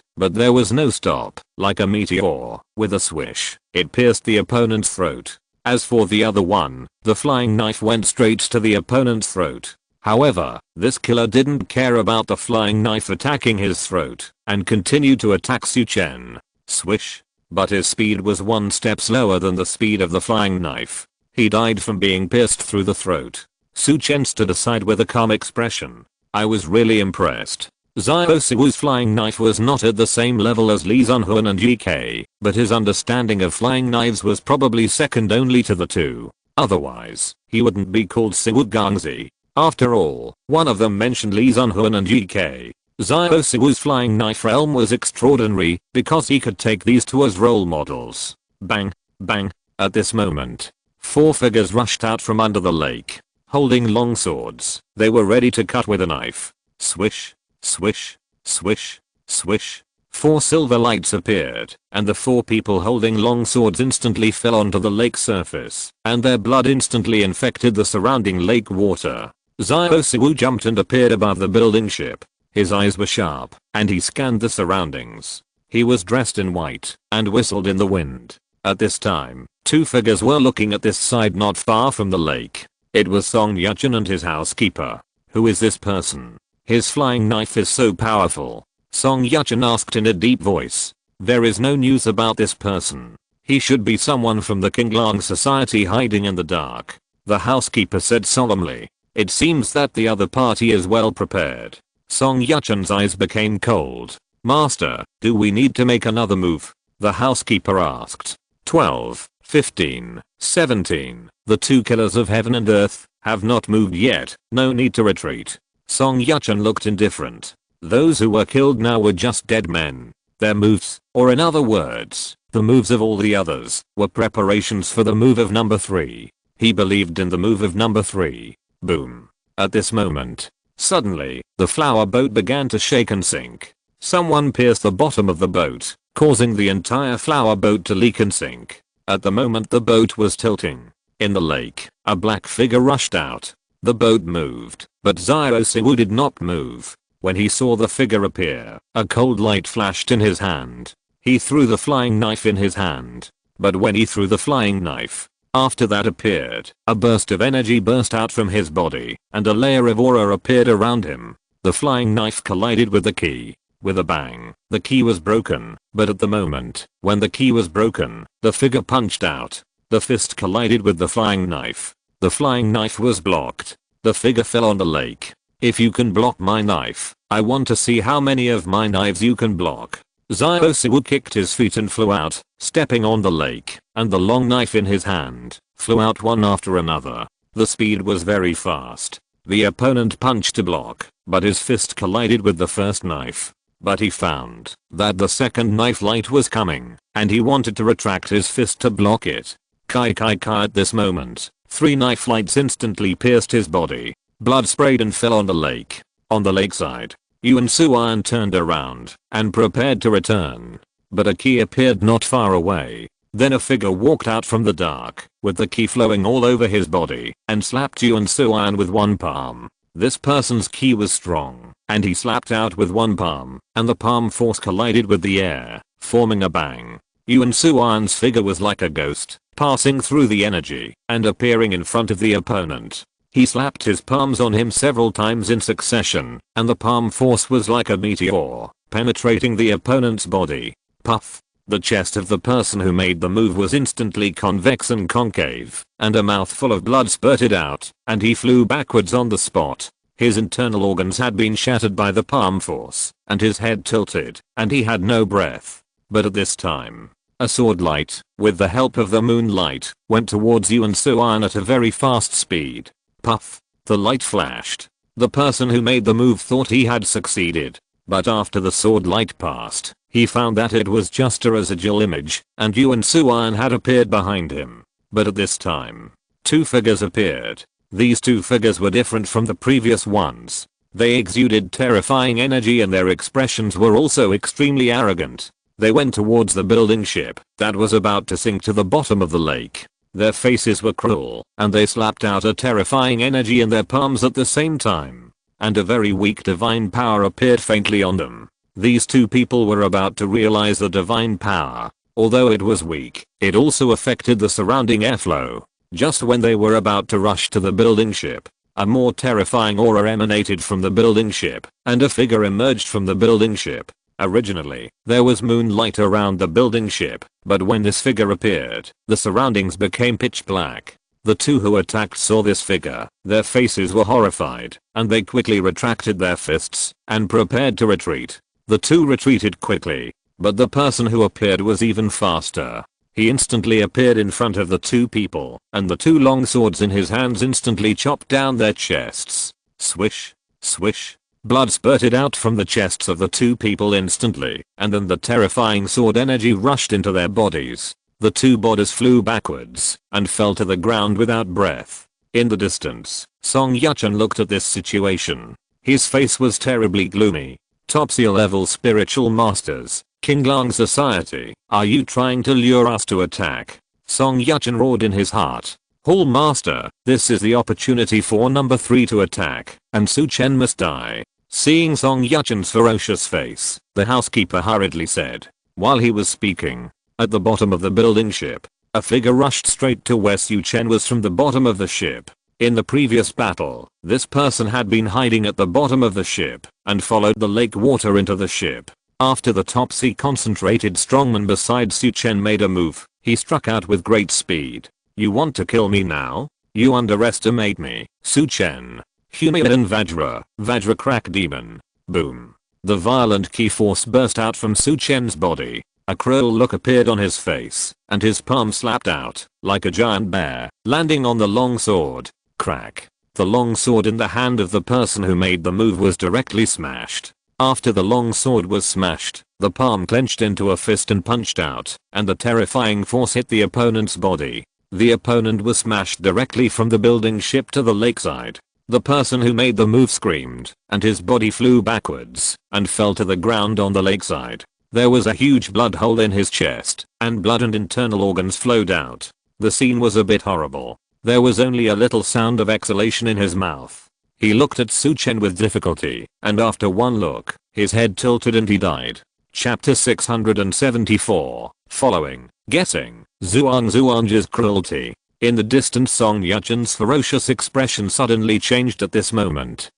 but there was no stop. Like a meteor, with a swish, it pierced the opponent's throat. As for the other one, the flying knife went straight to the opponent's throat. However, this killer didn't care about the flying knife attacking his throat, and continued to attack Su Chen. Swish. But his speed was one step slower than the speed of the flying knife. He died from being pierced through the throat. Su Chen stood aside with a calm expression. I was really impressed. Xiao Siwu's flying knife was not at the same level as Li Zunhuan and GK, but his understanding of flying knives was probably second only to the two. Otherwise, he wouldn't be called Siwu Gangzi. After all, one of them mentioned Li Zunhuan and GK. Xiao Siwu's flying knife realm was extraordinary because he could take these two as role models. Bang, bang. At this moment, four figures rushed out from under the lake, holding long swords. They were ready to cut with a knife. Swish, swish, swish, swish. Four silver lights appeared, and the four people holding long swords instantly fell onto the lake surface, and their blood instantly infected the surrounding lake water. Xiao Siwu jumped and appeared above the building ship. His eyes were sharp, and he scanned the surroundings. He was dressed in white, and whistled in the wind. At this time, two figures were looking at this side not far from the lake. It was Song Yuchen and his housekeeper. Who is this person? His flying knife is so powerful. Song Yuchen asked in a deep voice. There is no news about this person. He should be someone from the Qinglang society hiding in the dark. The housekeeper said solemnly. It seems that the other party is well prepared. Song Yuchen's eyes became cold. Master, do we need to make another move? The housekeeper asked. 12. 15, 17. The two killers of heaven and earth have not moved yet, no need to retreat. Song Yuchen looked indifferent. Those who were killed now were just dead men. Their moves, or in other words, the moves of all the others, were preparations for the move of number 3. He believed in the move of number 3. Boom. At this moment, suddenly, the flower boat began to shake and sink. Someone pierced the bottom of the boat, causing the entire flower boat to leak and sink. At the moment the boat was tilting. In the lake, a black figure rushed out. The boat moved, but Xiao did not move. When he saw the figure appear, a cold light flashed in his hand. He threw the flying knife in his hand. But when he threw the flying knife, after that appeared, a burst of energy burst out from his body, and a layer of aura appeared around him. The flying knife collided with the key. With a bang, the key was broken, but at the moment, when the key was broken, the figure punched out. The fist collided with the flying knife. The flying knife was blocked. The figure fell on the lake. If you can block my knife, I want to see how many of my knives you can block. Xiao kicked his feet and flew out, stepping on the lake, and the long knife in his hand flew out one after another. The speed was very fast. The opponent punched to block, but his fist collided with the first knife. But he found that the second knife light was coming, and he wanted to retract his fist to block it. Kai at this moment, 3 knife lights instantly pierced his body. Blood sprayed and fell on the lake. On the lakeside, Yuan Suan turned around and prepared to return. But a key appeared not far away. Then a figure walked out from the dark, with the key flowing all over his body, and slapped Yuan Suan with one palm. This person's key was strong, and he slapped out with one palm, and the palm force collided with the air, forming a bang. Yuan Suan's figure was like a ghost, passing through the energy, and appearing in front of the opponent. He slapped his palms on him several times in succession, and the palm force was like a meteor, penetrating the opponent's body. Puff. The chest of the person who made the move was instantly convex and concave, and a mouthful of blood spurted out, and he flew backwards on the spot. His internal organs had been shattered by the palm force, and his head tilted, and he had no breath. But at this time, a sword light, with the help of the moonlight, went towards Yuan Suan at a very fast speed. Puff. The light flashed. The person who made the move thought he had succeeded. But after the sword light passed, he found that it was just a residual image, and Yuan Suan had appeared behind him. But at this time, 2 figures appeared. These 2 figures were different from the previous ones. They exuded terrifying energy and their expressions were also extremely arrogant. They went towards the building ship that was about to sink to the bottom of the lake. Their faces were cruel, and they slapped out a terrifying energy in their palms at the same time. And a very weak divine power appeared faintly on them. These 2 people were about to realize the divine power. Although it was weak, it also affected the surrounding airflow. Just when they were about to rush to the building ship, a more terrifying aura emanated from the building ship, and a figure emerged from the building ship. Originally, there was moonlight around the building ship, but when this figure appeared, the surroundings became pitch black. The 2 who attacked saw this figure, their faces were horrified, and they quickly retracted their fists, and prepared to retreat. The 2 retreated quickly, but the person who appeared was even faster. He instantly appeared in front of the 2 people, and the 2 long swords in his hands instantly chopped down their chests. Swish, swish. Blood spurted out from the chests of the 2 people instantly, and then the terrifying sword energy rushed into their bodies. The 2 bodies flew backwards and fell to the ground without breath. In the distance, Song Yuchen looked at this situation. His face was terribly gloomy. Top-tier level spiritual masters, Qinglang Society, are you trying to lure us to attack? Song Yuchen roared in his heart. Hall Master, this is the opportunity for number 3 to attack, and Su Chen must die. Seeing Song Yuchen's ferocious face, the housekeeper hurriedly said. While he was speaking, at the bottom of the building ship, a figure rushed straight to where Su Chen was from the bottom of the ship. In the previous battle, this person had been hiding at the bottom of the ship, and followed the lake water into the ship. After the top-sea concentrated strongman beside Su Chen made a move, he struck out with great speed. You want to kill me now? You underestimate me, Su Chen. Humilian Vajra crack demon. Boom. The violent ki force burst out from Su Chen's body. A cruel look appeared on his face, and his palm slapped out, like a giant bear, landing on the long sword. Crack. The long sword in the hand of the person who made the move was directly smashed. After the long sword was smashed, the palm clenched into a fist and punched out, and the terrifying force hit the opponent's body. The opponent was smashed directly from the building ship to the lakeside. The person who made the move screamed, and his body flew backwards, and fell to the ground on the lakeside. There was a huge blood hole in his chest, and blood and internal organs flowed out. The scene was a bit horrible. There was only a little sound of exhalation in his mouth. He looked at Chen with difficulty, and after one look, his head tilted and he died. Chapter 674, following, guessing, Zhuang's cruelty. In the distance, Song Yachen's ferocious expression suddenly changed at this moment.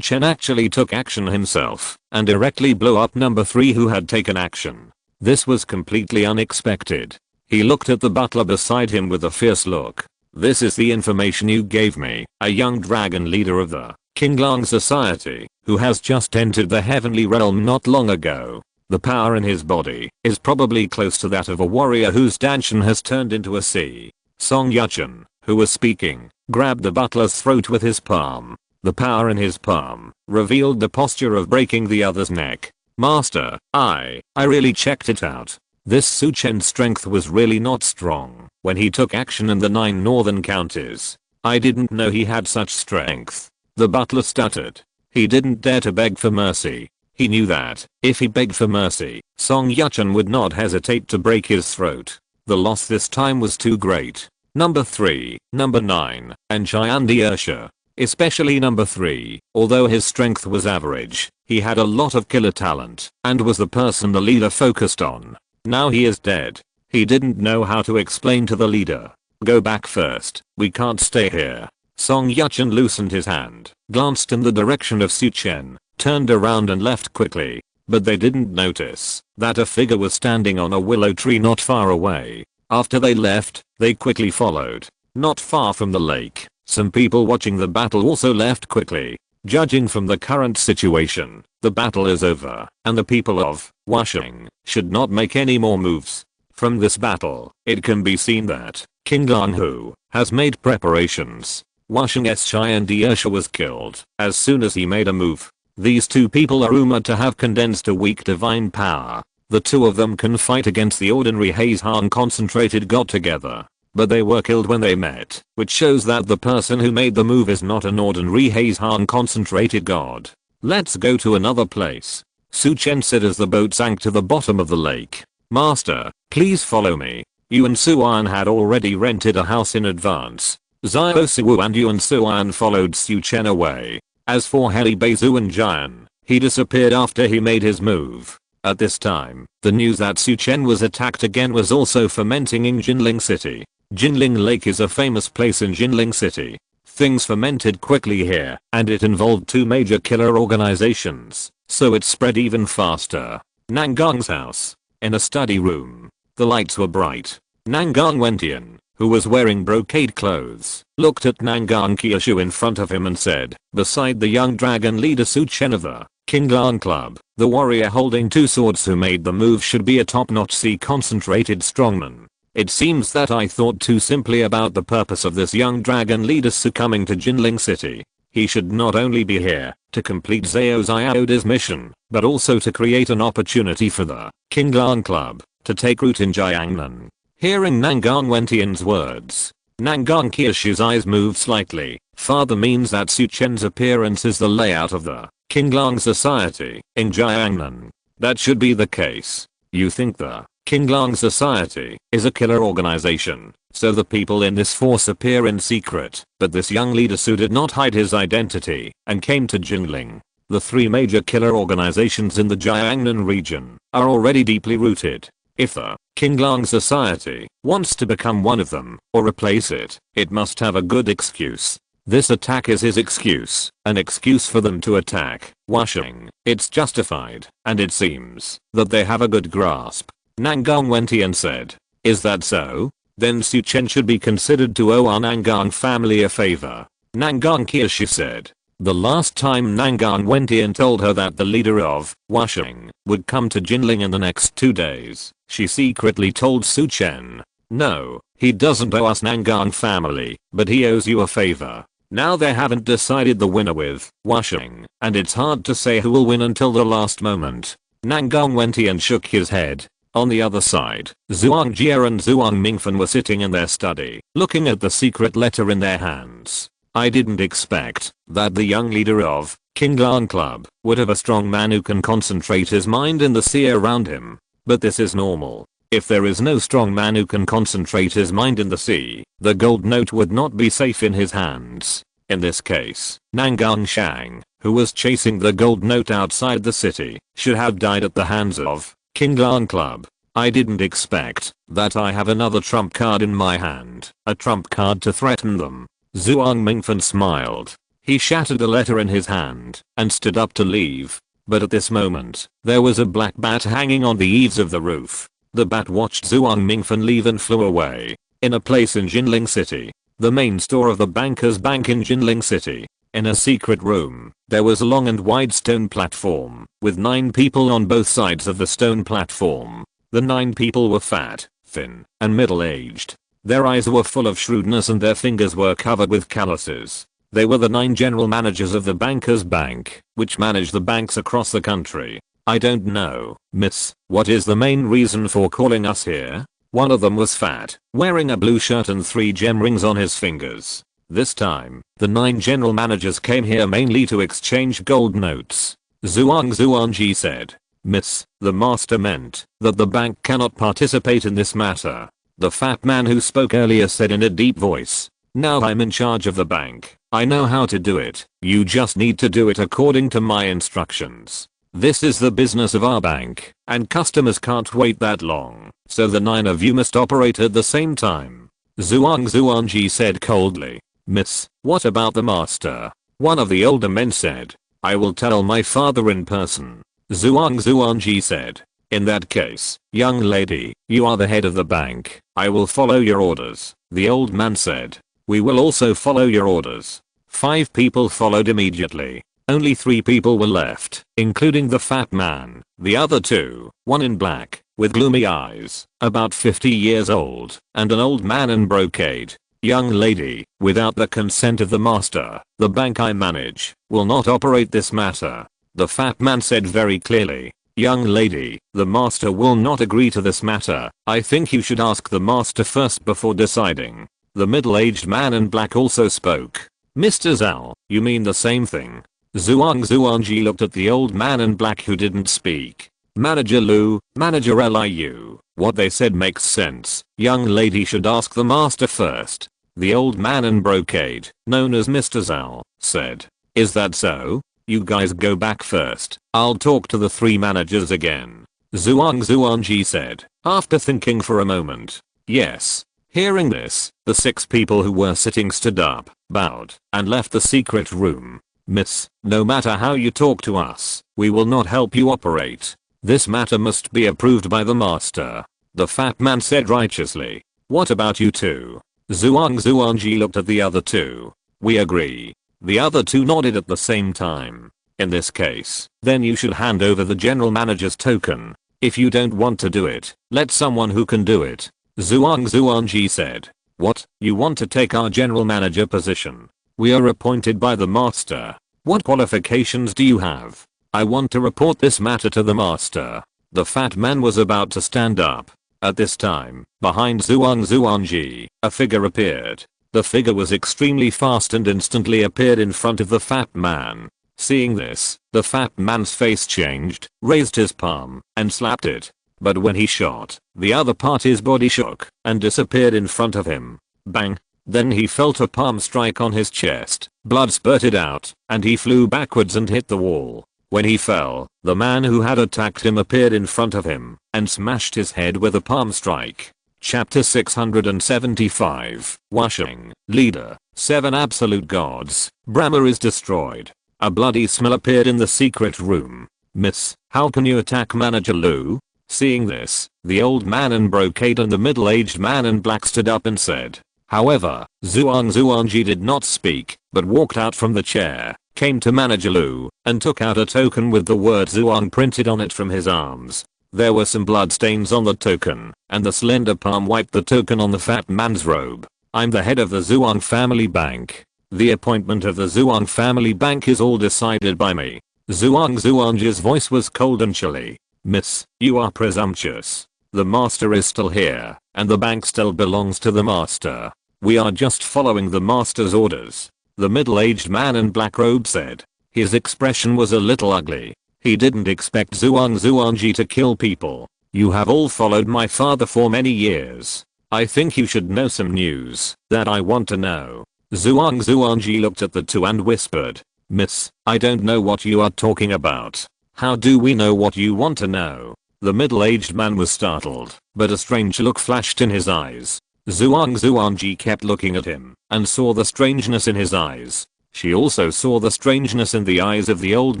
Chen actually took action himself, and directly blew up number 3 who had taken action. This was completely unexpected. He looked at the butler beside him with a fierce look. This is the information you gave me, a young dragon leader of the Qinglang Society, who has just entered the heavenly realm not long ago. The power in his body is probably close to that of a warrior whose Danshan has turned into a sea. Song Yachen, who was speaking, grabbed the butler's throat with his palm. The power in his palm revealed the posture of breaking the other's neck. Master, I really checked it out. This Chen's strength was really not strong when he took action in the 9 northern counties. I didn't know he had such strength. The butler stuttered. He didn't dare to beg for mercy. He knew that if he begged for mercy, Song Yachen would not hesitate to break his throat. The loss this time was too great. Number 3, number 9, and Cheyenne Ursha. Especially number 3, although his strength was average, he had a lot of killer talent and was the person the leader focused on. Now he is dead. He didn't know how to explain to the leader. Go back first, we can't stay here. Song Yachen loosened his hand, glanced in the direction of Chen, turned around and left quickly. But they didn't notice that a figure was standing on a willow tree not far away. After they left, they quickly followed. Not far from the lake, some people watching the battle also left quickly. Judging from the current situation, the battle is over, and the people of Washing should not make any more moves. From this battle, it can be seen that Qinglang Hu has made preparations. Washing's Cheyenne Ursha was killed as soon as he made a move. These two people are rumored to have condensed a weak divine power. The two of them can fight against the ordinary Haze-Han concentrated god together. But they were killed when they met, which shows that the person who made the move is not an ordinary Haze-Han concentrated god. Let's go to another place. Chen said as the boat sank to the bottom of the lake. Master, please follow me. Yuan Suan had already rented a house in advance. Xiao Suwu and Yuan Suan followed Chen away. As for Heli Beizu and Jian, he disappeared after he made his move. At this time, the news that Chen was attacked again was also fermenting in Jinling City. Jinling Lake is a famous place in Jinling City. Things fermented quickly here, and it involved 2 major killer organizations, so it spread even faster. Nangong's house. In a study room. The lights were bright. Nangang Wentian, who was wearing brocade clothes, looked at Nangang Qiushu in front of him and said, beside the young dragon leader Chen of the Qinglang Club, the warrior holding 2 swords who made the move should be a top-notch concentrated strongman. It seems that I thought too simply about the purpose of this young dragon leader succumbing to Jinling City. He should not only be here to complete Zhao Xiaoda's mission, but also to create an opportunity for the Qinglang Club to take root in Jiangnan. Hearing Nangang Wentian's words, Nangang Qiushu's eyes moved slightly. Father means that Chen's appearance is the layout of the Qinglang Society in Jiangnan. That should be the case. You think the Qinglang Society is a killer organization, so the people in this force appear in secret, but this young leader Su did not hide his identity and came to Jinling. The 3 major killer organizations in the Jiangnan region are already deeply rooted. If the Qinglang Society wants to become one of them or replace it, it must have a good excuse. This attack is his excuse, an excuse for them to attack Washing. It's justified, and it seems that they have a good grasp. Nangang Wentian said. Is that so? Then Chen should be considered to owe our Nangang family a favor. Nangang Qiushu said. The last time Nangang Wentian told her that the leader of Washing would come to Jinling in the next 2 days, she secretly told Chen. No, he doesn't owe us Nangang family, but he owes you a favor. Now they haven't decided the winner with washing, and it's hard to say who will win until the last moment. Nangang Wenti and shook his head. On the other side, Zhuang Jie and Zhuang Mingfen were sitting in their study, looking at the secret letter in their hands. I didn't expect that the young leader of Qinglan Club would have a strong man who can concentrate his mind in the sea around him. But this is normal. If there is no strong man who can concentrate his mind in the sea, the gold note would not be safe in his hands. In this case, Nangang Shang, who was chasing the gold note outside the city, should have died at the hands of Qinglan Club. I didn't expect that I have another trump card in my hand, a trump card to threaten them. Zhuang Mingfen smiled. He shattered the letter in his hand and stood up to leave. But at this moment, there was a black bat hanging on the eaves of the roof. The bat watched Zhuang Mingfen leave and flew away. In a place in Jinling City, the main store of the banker's bank in Jinling City, in a secret room, there was a long and wide stone platform, with 9 people on both sides of the stone platform. The 9 people were fat, thin, and middle-aged. Their eyes were full of shrewdness and their fingers were covered with calluses. They were the 9 general managers of the banker's bank, which manage the banks across the country. I don't know, miss, what is the main reason for calling us here? One of them was fat, wearing a blue shirt and 3 gem rings on his fingers. This time, the 9 general managers came here mainly to exchange gold notes. Zhuangji said. Miss, the master meant that the bank cannot participate in this matter. The fat man who spoke earlier said in a deep voice. Now I'm in charge of the bank. I know how to do it. You just need to do it according to my instructions. This is the business of our bank, and customers can't wait that long, so the 9 of you must operate at the same time. Zhuangji said coldly. Miss, what about the master? One of the older men said. I will tell my father in person. Zhuangji said. In that case, young lady, you are the head of the bank. I will follow your orders. The old man said. We will also follow your orders. 5 people followed immediately. Only 3 people were left, including the fat man. The other 2, one in black, with gloomy eyes, about 50 years old, and an old man in brocade. Young lady, without the consent of the master, the bank I manage will not operate this matter. The fat man said very clearly. Young lady, the master will not agree to this matter. I think you should ask the master first before deciding. The middle-aged man in black also spoke. Mr. Zhao, you mean the same thing? Zhuangji looked at the old man in black who didn't speak. Manager Lu, Manager Liu, what they said makes sense. Young lady should ask the master first. The old man in brocade, known as Mr. Zhao, said. Is that so? You guys go back first. I'll talk to the 3 managers again. Zhuangji said, after thinking for a moment. Yes. Hearing this, the 6 people who were sitting stood up, bowed, and left the secret room. Miss, no matter how you talk to us, we will not help you operate. This matter must be approved by the master. The fat man said righteously. What about you 2? Zhuangji looked at the other 2. We agree. The other 2 nodded at the same time. In this case, then you should hand over the general manager's token. If you don't want to do it, let someone who can do it. Zhuangji said. What, you want to take our general manager position? We are appointed by the master. What qualifications do you have? I want to report this matter to the master. The fat man was about to stand up. At this time, behind Zhuangji, a figure appeared. The figure was extremely fast and instantly appeared in front of the fat man. Seeing this, the fat man's face changed, raised his palm, and slapped it. But when he shot, the other part his body shook, and disappeared in front of him. Bang! Then he felt a palm strike on his chest, blood spurted out, and he flew backwards and hit the wall. When he fell, the man who had attacked him appeared in front of him, and smashed his head with a palm strike. Chapter 675, Washing, Leader, 7 Absolute Gods, Brahma is destroyed. A bloody smell appeared in the secret room. Miss, how can you attack Manager Lu? Seeing this, the old man in brocade and the middle-aged man in black stood up and said. However, Zhuangji did not speak, but walked out from the chair, came to Manager Lu, and took out a token with the word Zhuang printed on it from his arms. There were some blood stains on the token, and the slender palm wiped the token on the fat man's robe. I'm the head of the Zhuang family bank. The appointment of the Zhuang family bank is all decided by me. Zhuang's voice was cold and chilly. Miss, you are presumptuous. The master is still here, and the bank still belongs to the master. We are just following the master's orders. The middle-aged man in black robe said. His expression was a little ugly. He didn't expect Zhuangji to kill people. You have all followed my father for many years. I think you should know some news that I want to know. Zhuangji looked at the two and whispered. Miss, I don't know what you are talking about. How do we know what you want to know? The middle-aged man was startled, but a strange look flashed in his eyes. Zhuangji kept looking at him and saw the strangeness in his eyes. She also saw the strangeness in the eyes of the old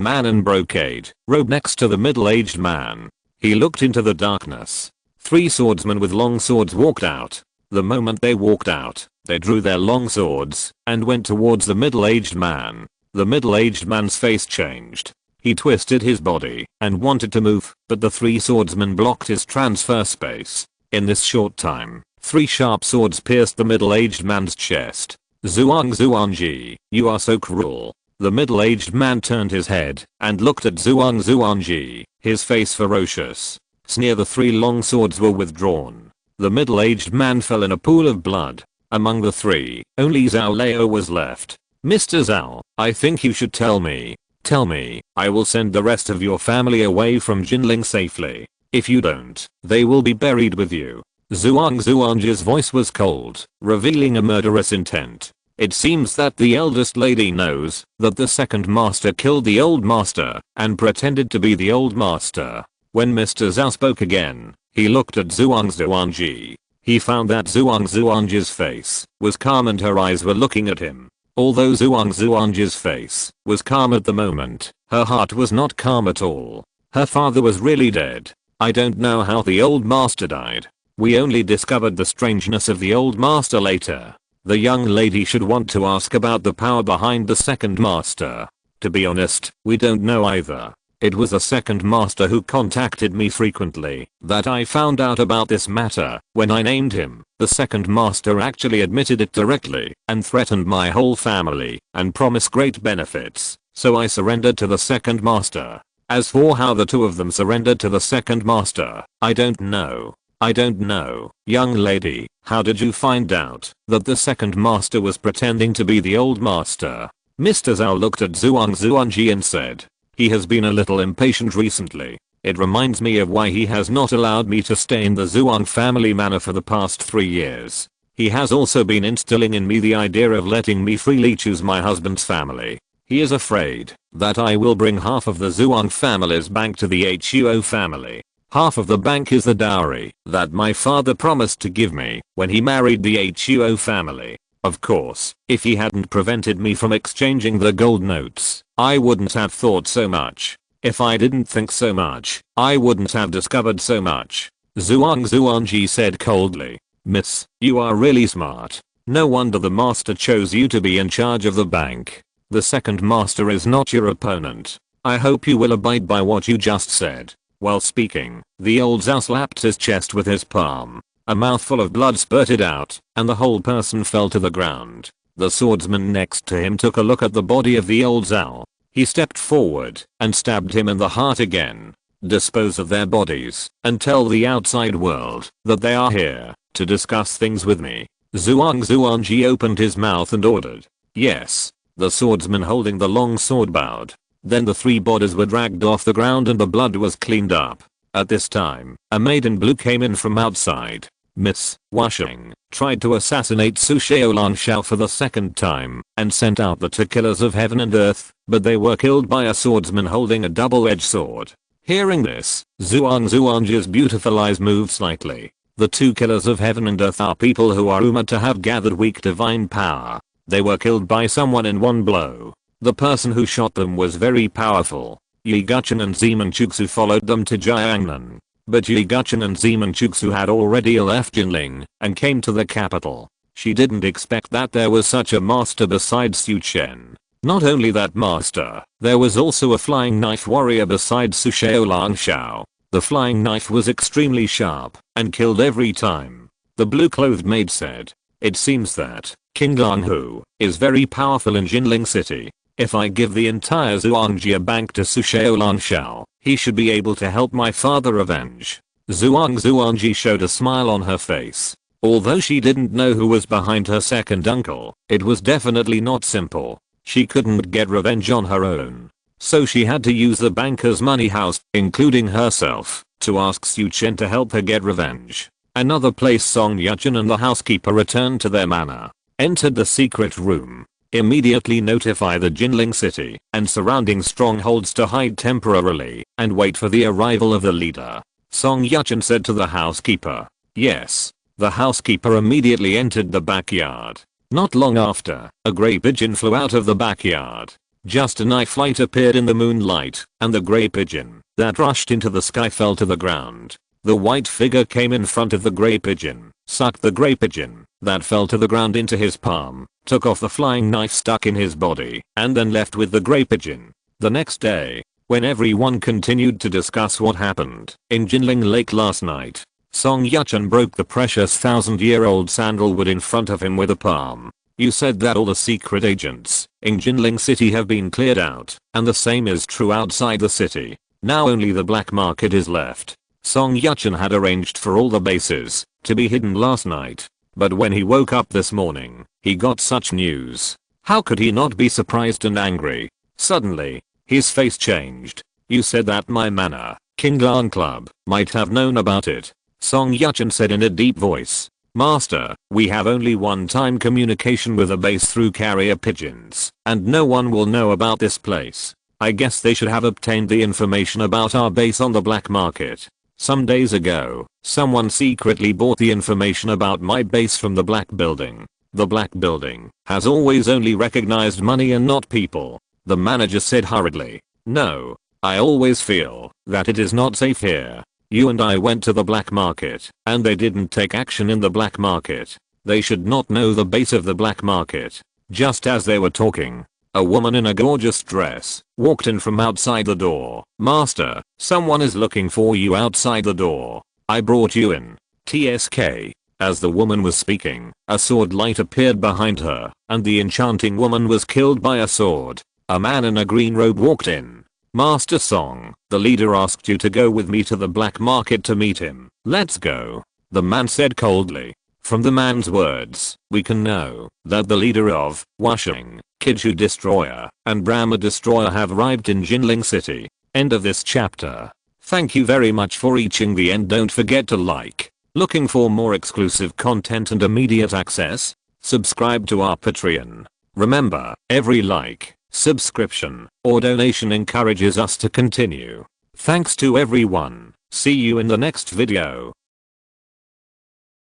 man in brocade robe next to the middle-aged man. He looked into the darkness. 3 swordsmen with long swords walked out. The moment they walked out, they drew their long swords and went towards the middle-aged man. The middle-aged man's face changed. He twisted his body and wanted to move, but the 3 swordsmen blocked his transfer space. In this short time, 3 sharp swords pierced the middle-aged man's chest. Zhuangji, you are so cruel. The middle-aged man turned his head and looked at Zhuangji, his face ferocious. Sneer. The 3 long swords were withdrawn. The middle-aged man fell in a pool of blood. Among the 3, only Zhao Leo was left. Mr. Zhao, I think you should tell me. Tell me, I will send the rest of your family away from Jinling safely. If you don't, they will be buried with you. Zhuangji's voice was cold, revealing a murderous intent. It seems that the eldest lady knows that the second master killed the old master and pretended to be the old master. When Mr. Zhao spoke again, he looked at Zhuangji. He found that Zhuangji's face was calm and her eyes were looking at him. Although Zhuangji's face was calm at the moment, her heart was not calm at all. Her father was really dead. I don't know how the old master died. We only discovered the strangeness of the old master later. The young lady should want to ask about the power behind the second master. To be honest, we don't know either. It was the second master who contacted me frequently that I found out about this matter. When I named him, the second master actually admitted it directly and threatened my whole family and promised great benefits. So I surrendered to the second master. As for how the 2 of them surrendered to the second master, I don't know. I don't know. Young lady, how did you find out that the second master was pretending to be the old master? Mr. Zhao looked at Zhuangji and said. He has been a little impatient recently. It reminds me of why he has not allowed me to stay in the Zhuang family manor for the past 3 years. He has also been instilling in me the idea of letting me freely choose my husband's family. He is afraid that I will bring half of the Zhuang family's bank to the Huo family. Half of the bank is the dowry that my father promised to give me when he married the Huo family. Of course, if he hadn't prevented me from exchanging the gold notes, I wouldn't have thought so much. If I didn't think so much, I wouldn't have discovered so much. Zhuangji said coldly. Miss, you are really smart. No wonder the master chose you to be in charge of the bank. The second master is not your opponent. I hope you will abide by what you just said. While speaking, the old Zhao slapped his chest with his palm. A mouthful of blood spurted out, and the whole person fell to the ground. The swordsman next to him took a look at the body of the old Zhao. He stepped forward and stabbed him in the heart again. Dispose of their bodies and tell the outside world that they are here to discuss things with me. Zhuangji opened his mouth and ordered. Yes. The swordsman holding the long sword bowed. Then the 3 bodies were dragged off the ground and the blood was cleaned up. At this time, a maid in blue came in from outside. Miss Washing tried to assassinate Su Xiaolanshao for the 2nd time and sent out the 2 killers of heaven and earth, but they were killed by a swordsman holding a double-edged sword. Hearing this, Zhuangji's beautiful eyes moved slightly. The 2 killers of heaven and earth are people who are rumored to have gathered weak divine power. They were killed by someone in one blow. The person who shot them was very powerful. Yi Guchen and Zeman Chuxu followed them to Jiangnan. But Yi Guchen and Zeman Chuxu had already left Jinling and came to the capital. She didn't expect that there was such a master besides Su Chen. Not only that master, there was also a flying knife warrior besides Su Xiaolanshao. The flying knife was extremely sharp and killed every time. The blue-clothed maid said, "It seems that King Langhu is very powerful in Jinling City. If I give the entire Zhuangjia Bank to Sushao Langshao, he should be able to help my father avenge." Zhuangji showed a smile on her face. Although she didn't know who was behind her second uncle, it was definitely not simple. She couldn't get revenge on her own. So she had to use the banker's money house, including herself, to ask Su Chen to help her get revenge. Another place. Song Yachun and the housekeeper returned to their manor, entered the secret room, immediately notify the Jinling city and surrounding strongholds to hide temporarily and wait for the arrival of the leader. Song Yachun said to the housekeeper. Yes. The housekeeper immediately entered the backyard. Not long after, a grey pigeon flew out of the backyard. Just a knife light appeared in the moonlight, and the grey pigeon that rushed into the sky fell to the ground. The white figure came in front of the grey pigeon, sucked the grey pigeon that fell to the ground into his palm, took off the flying knife stuck in his body, and then left with the grey pigeon. The next day, when everyone continued to discuss what happened in Jinling Lake last night, Song Yachun broke the precious 1,000-year-old sandalwood in front of him with a palm. "You said that all the secret agents in Jinling City have been cleared out, and the same is true outside the city. Now only the black market is left." Song Yachun had arranged for all the bases to be hidden last night, but when he woke up this morning, he got such news. How could he not be surprised and angry? Suddenly, his face changed. "You said that my manor, King Lan Club, might have known about it," Song Yachun said in a deep voice. "Master, we have only one-time communication with a base through carrier pigeons, and no one will know about this place. I guess they should have obtained the information about our base on the black market. Some days ago, someone secretly bought the information about my base from the black building. The black building has always only recognized money and not people," the manager said hurriedly. "No, I always feel that it is not safe here. You and I went to the black market, and they didn't take action in the black market. They should not know the base of the black market." Just as they were talking, a woman in a gorgeous dress walked in from outside the door. "Master, someone is looking for you outside the door. I brought you in. TSK. As the woman was speaking, a sword light appeared behind her, and the enchanting woman was killed by a sword. A man in a green robe walked in. "Master Song, the leader asked you to go with me to the black market to meet him." "Let's go," the man said coldly. From the man's words, we can know that the leader of Washing, Kiju Destroyer, and Brahma Destroyer have arrived in Jinling City. End of this chapter. Thank you very much for reaching the end. Don't forget to like. Looking for more exclusive content and immediate access? Subscribe to our Patreon. Remember, every like, subscription, or donation encourages us to continue. Thanks to everyone. See you in the next video.